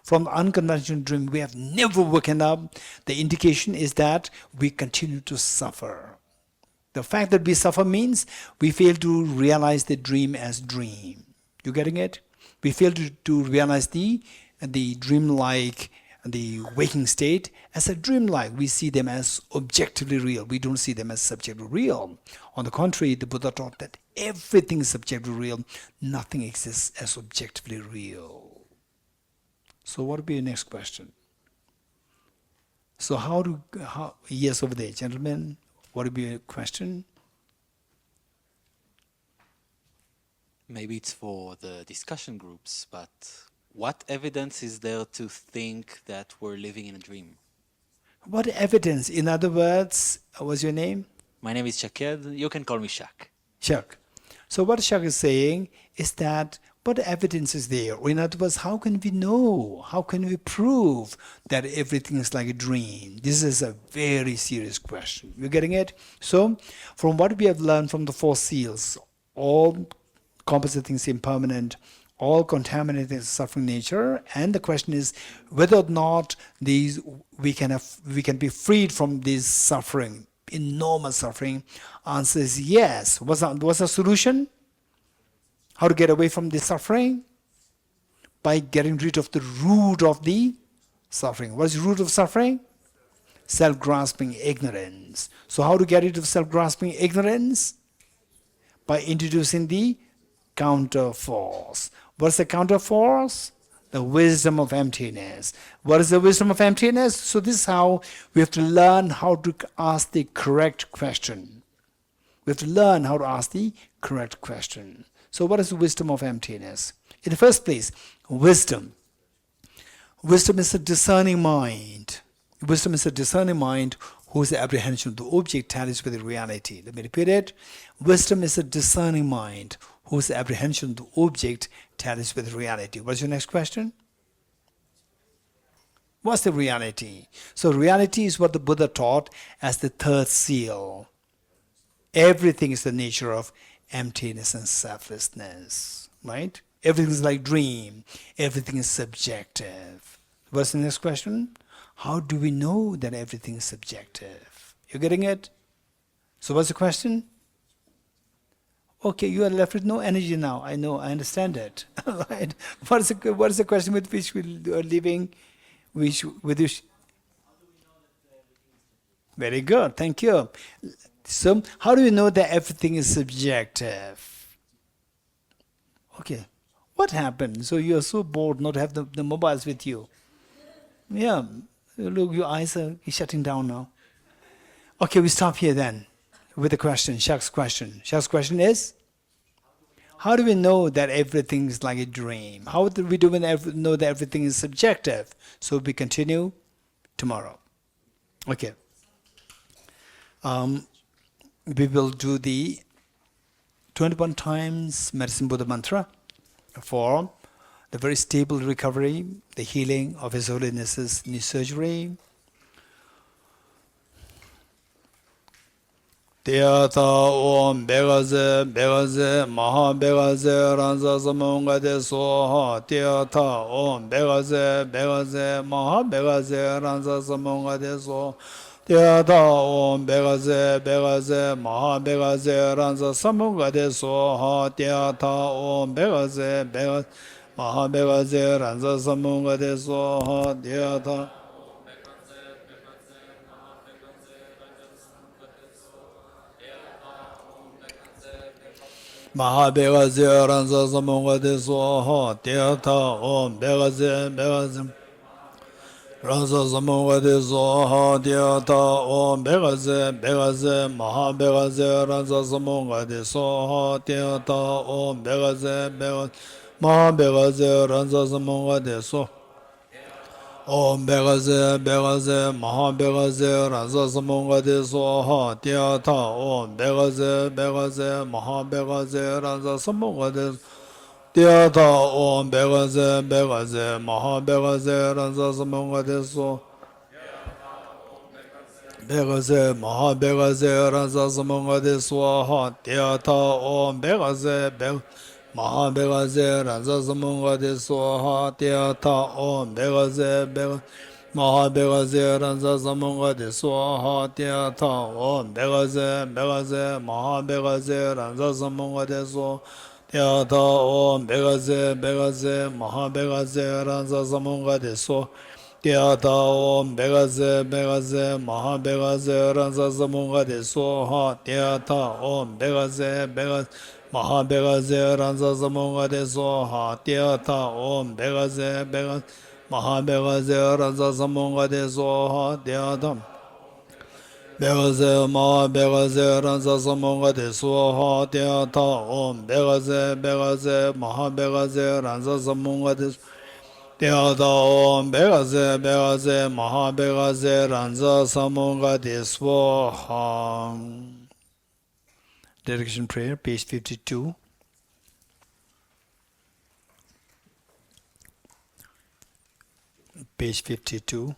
From the unconventional dream, we have never woken up. The indication is that we continue to suffer. The fact that we suffer means we fail to realize the dream as dream. You getting it? We fail to realize the dream-like, the waking state as a dream-like. We see them as objectively real. We don't see them as subjectively real. On the contrary, the Buddha taught that everything is subjectively real. Nothing exists as objectively real. So what would be your next question? So yes, over there, gentlemen. What would be your question? Maybe it's for the discussion groups, but what evidence is there to think that we're living in a dream? What evidence? In other words, what's your name? My name is Shaked. You can call me Shak. Shak. So what Shak is saying is that what evidence is there? Or in other words, how can we know? How can we prove that everything is like a dream? This is a very serious question. You're getting it? So, from what we have learned from the four seals, all composite things impermanent, all contaminated suffering nature, and the question is whether or not we can be freed from this suffering, enormous suffering. Answer is yes. What's the solution? How to get away from the suffering? By getting rid of the root of the suffering. What is the root of suffering? Self-grasping ignorance. So how to get rid of self-grasping ignorance? By introducing the counter-force. What's the counter-force? The wisdom of emptiness. What is the wisdom of emptiness? So this is how we have to learn how to ask the correct question. We have to learn how to ask the correct question. So what is the wisdom of emptiness? In the first place, wisdom. Wisdom is a discerning mind. Wisdom is a discerning mind whose apprehension of the object tallies with the reality. Let me repeat it. Wisdom is a discerning mind whose apprehension of the object tallies with reality. What's your next question? What's the reality? So reality is what the Buddha taught as the third seal. Everything is the nature of emptiness and selflessness, right? Everything is like dream. Everything is subjective. What's the next question? How do we know that everything is subjective? You getting it? So what's the question? Okay, you are left with no energy now. I know, I understand it. Right? What is the question with which we are living? Very good, thank you. So, how do we know that everything is subjective? Okay, what happened? So you are so bored not to have the mobiles with you. Yeah, look, your eyes are shutting down now. Okay, we stop here then with the question, Shak's question. Shak's question is, how do we know that everything is like a dream? How do we know that everything is subjective? So we continue tomorrow. Okay. We will do the 21 times Medicine Buddha mantra for the very stable recovery, the healing of His Holiness's knee surgery. Tiyata Om Begaze Begaze Maha Begaze Ranza Samunga de Soha Tiyata Om Begaze Begaze Maha Begaze Ranza Samunga de Soha Tiyata Om Begaze Begaze Maha Begaze Ranza Samunga de Soha Tiyata Om Begaze Begaze Maha Begaze Ranza Samunga de Soha Tiyata Mahabhegaze Ranza Samunga de Soha Tiyata Om Begaze Begaze Ranza Samunga de Soha Tiyata Om Begaze Begaze Mahabhegaze Ranza Samunga de Soha Tiyata Om Begaze Begaze Mahabhegaze Ranza Samunga de Soha Om Begaze Begaze Mahabhegaze Ranza Samunga de Soha Tiyata Om Begaze Begaze Mahabhegaze Ranza Samunga de Tiyata Om Begaze Begaze Mahabhegaze Ranza Samunga de Soha Begaze Mahabhegaze Ranza Samunga de Soha Tiyata Om Begaze Begaze Mahabhegaze Ranza Samunga de Soha Tiyata Om Begaze Begaze Mahabhegaze Ranza Samunga de Soha Tiyata Om Begaze Begaze Mahabhegaze Ranza Samunga de Soha Tiyata Om Begaze Begaze Mahabhegaze Ranza Samunga de Soha Tiyata Om Begaze Begaze Mahabhegaze Ranza Samunga de Soha Tiyata Om Begaze Begaze Mahabhegaze Ranza Samunga de Soha Tiyata Om Begaze Begaze Mahabhegaze Ranza Samunga de Soha Tiyata Begaze Mahabhegaze Ranza Samunga de Soha Tiyata Om Begaze Begaze Mahabhegaze Ranza Samunga de Tiyata Om Begaze Begaze Mahabhegaze Ranza Samunga de Soha. Dedication prayer, page 52. Page 52.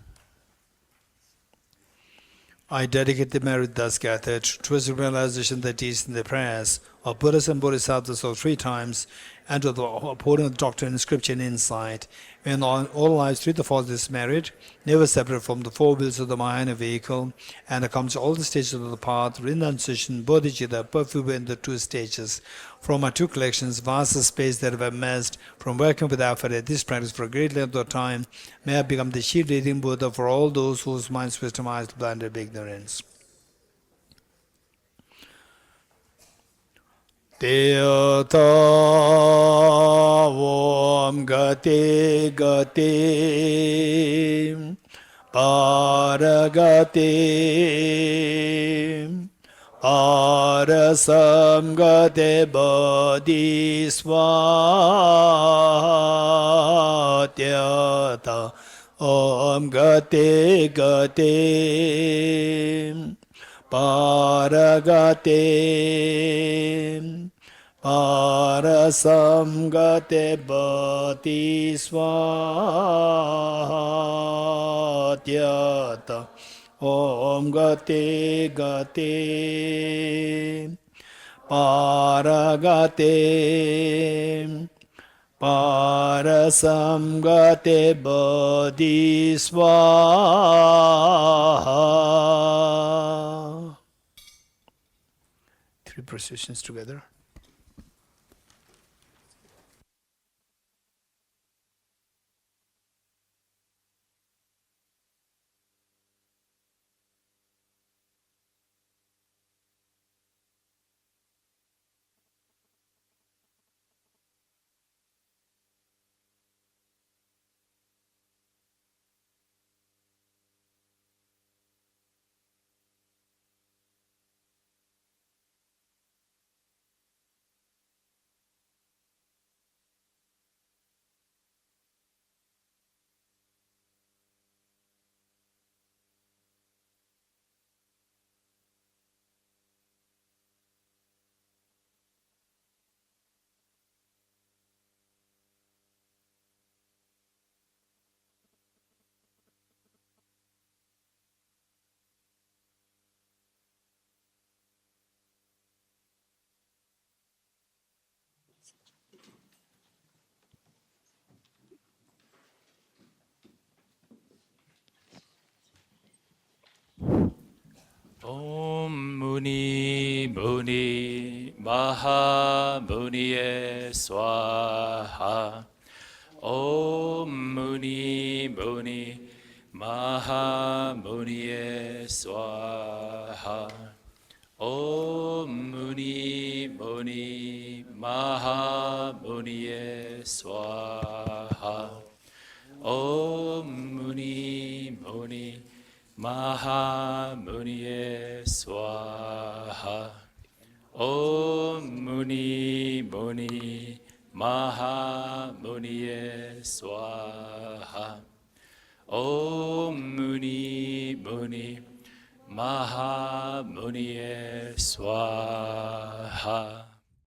I dedicate the merit thus gathered towards the realization that is in the prayers of Buddhas and Bodhisattvas of 3 times, and to the upholding of the doctrine, scripture, and insight. In all lives treat the fault this merit, never separate from the 4 wheels of the mind, a vehicle, and accomplish all the stages of the path, renunciation, bodhicitta, perfect in the 2 stages. From my 2 collections, vast space that have amassed from working with effort at this practice for a great length of time, may I become the chief leading Buddha for all those whose minds wisdom eyes blinded by ignorance. Tiyata Om Gati Gati Paragati Parasam Gati Bodhisattva Tiyata Om Gati Gati Paragati Parasam gate bhati svatyata Om gate gate Paragate Parasam gate bhati svaha. 3 processions together. Om Muni Muni Maha Muniye Swaha. Om Muni Muni Maha Muniye Swaha. Om Muni Muni Maha Muniye Swaha. Om Muni Muni Maha Muniye Swaha. Om Muni Muni Maha Muniye Swaha. Om Muni Muni Maha Muniye Swaha.